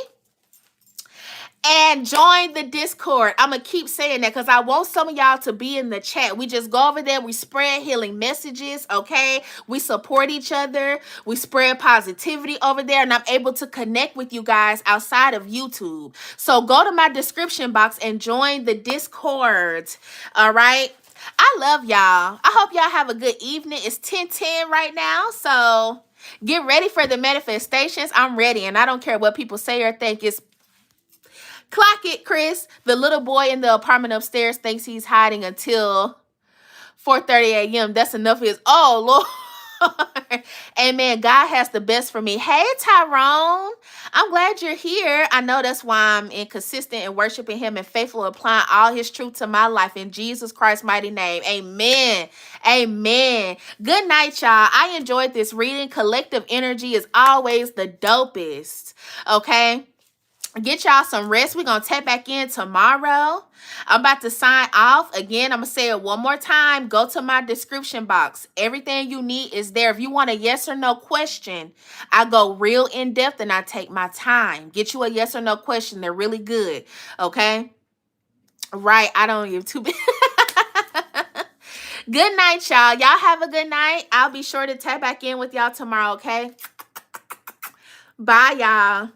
And join the Discord. I'm going to keep saying that because I want some of y'all to be in the chat. We just go over there. We spread healing messages, okay? We support each other. We spread positivity over there. And I'm able to connect with you guys outside of YouTube. So go to my description box and join the Discord, all right? I love y'all. I hope y'all have a good evening. It's 10:10 right now, so get ready for the manifestations. I'm ready, and I don't care what people say or think. It's clock it, Chris. The little boy in the apartment upstairs thinks he's hiding until 4:30 a.m. That's enough of his. Oh, Lord. Amen. God has the best for me. Hey, Tyrone. I'm glad you're here. I know that's why I'm inconsistent in worshiping him and faithful, applying all his truth to my life in Jesus Christ's mighty name. Amen. Amen. Good night, y'all. I enjoyed this reading. Collective energy is always the dopest. Okay? Get y'all some rest. We're going to tap back in tomorrow. I'm about to sign off. Again, I'm going to say it one more time. Go to my description box. Everything you need is there. If you want a yes or no question, I go real in depth and I take my time. Get you a yes or no question. They're really good. Okay? Right. I don't give too big. Good night, y'all. Y'all have a good night. I'll be sure to tap back in with y'all tomorrow. Okay? Bye, y'all.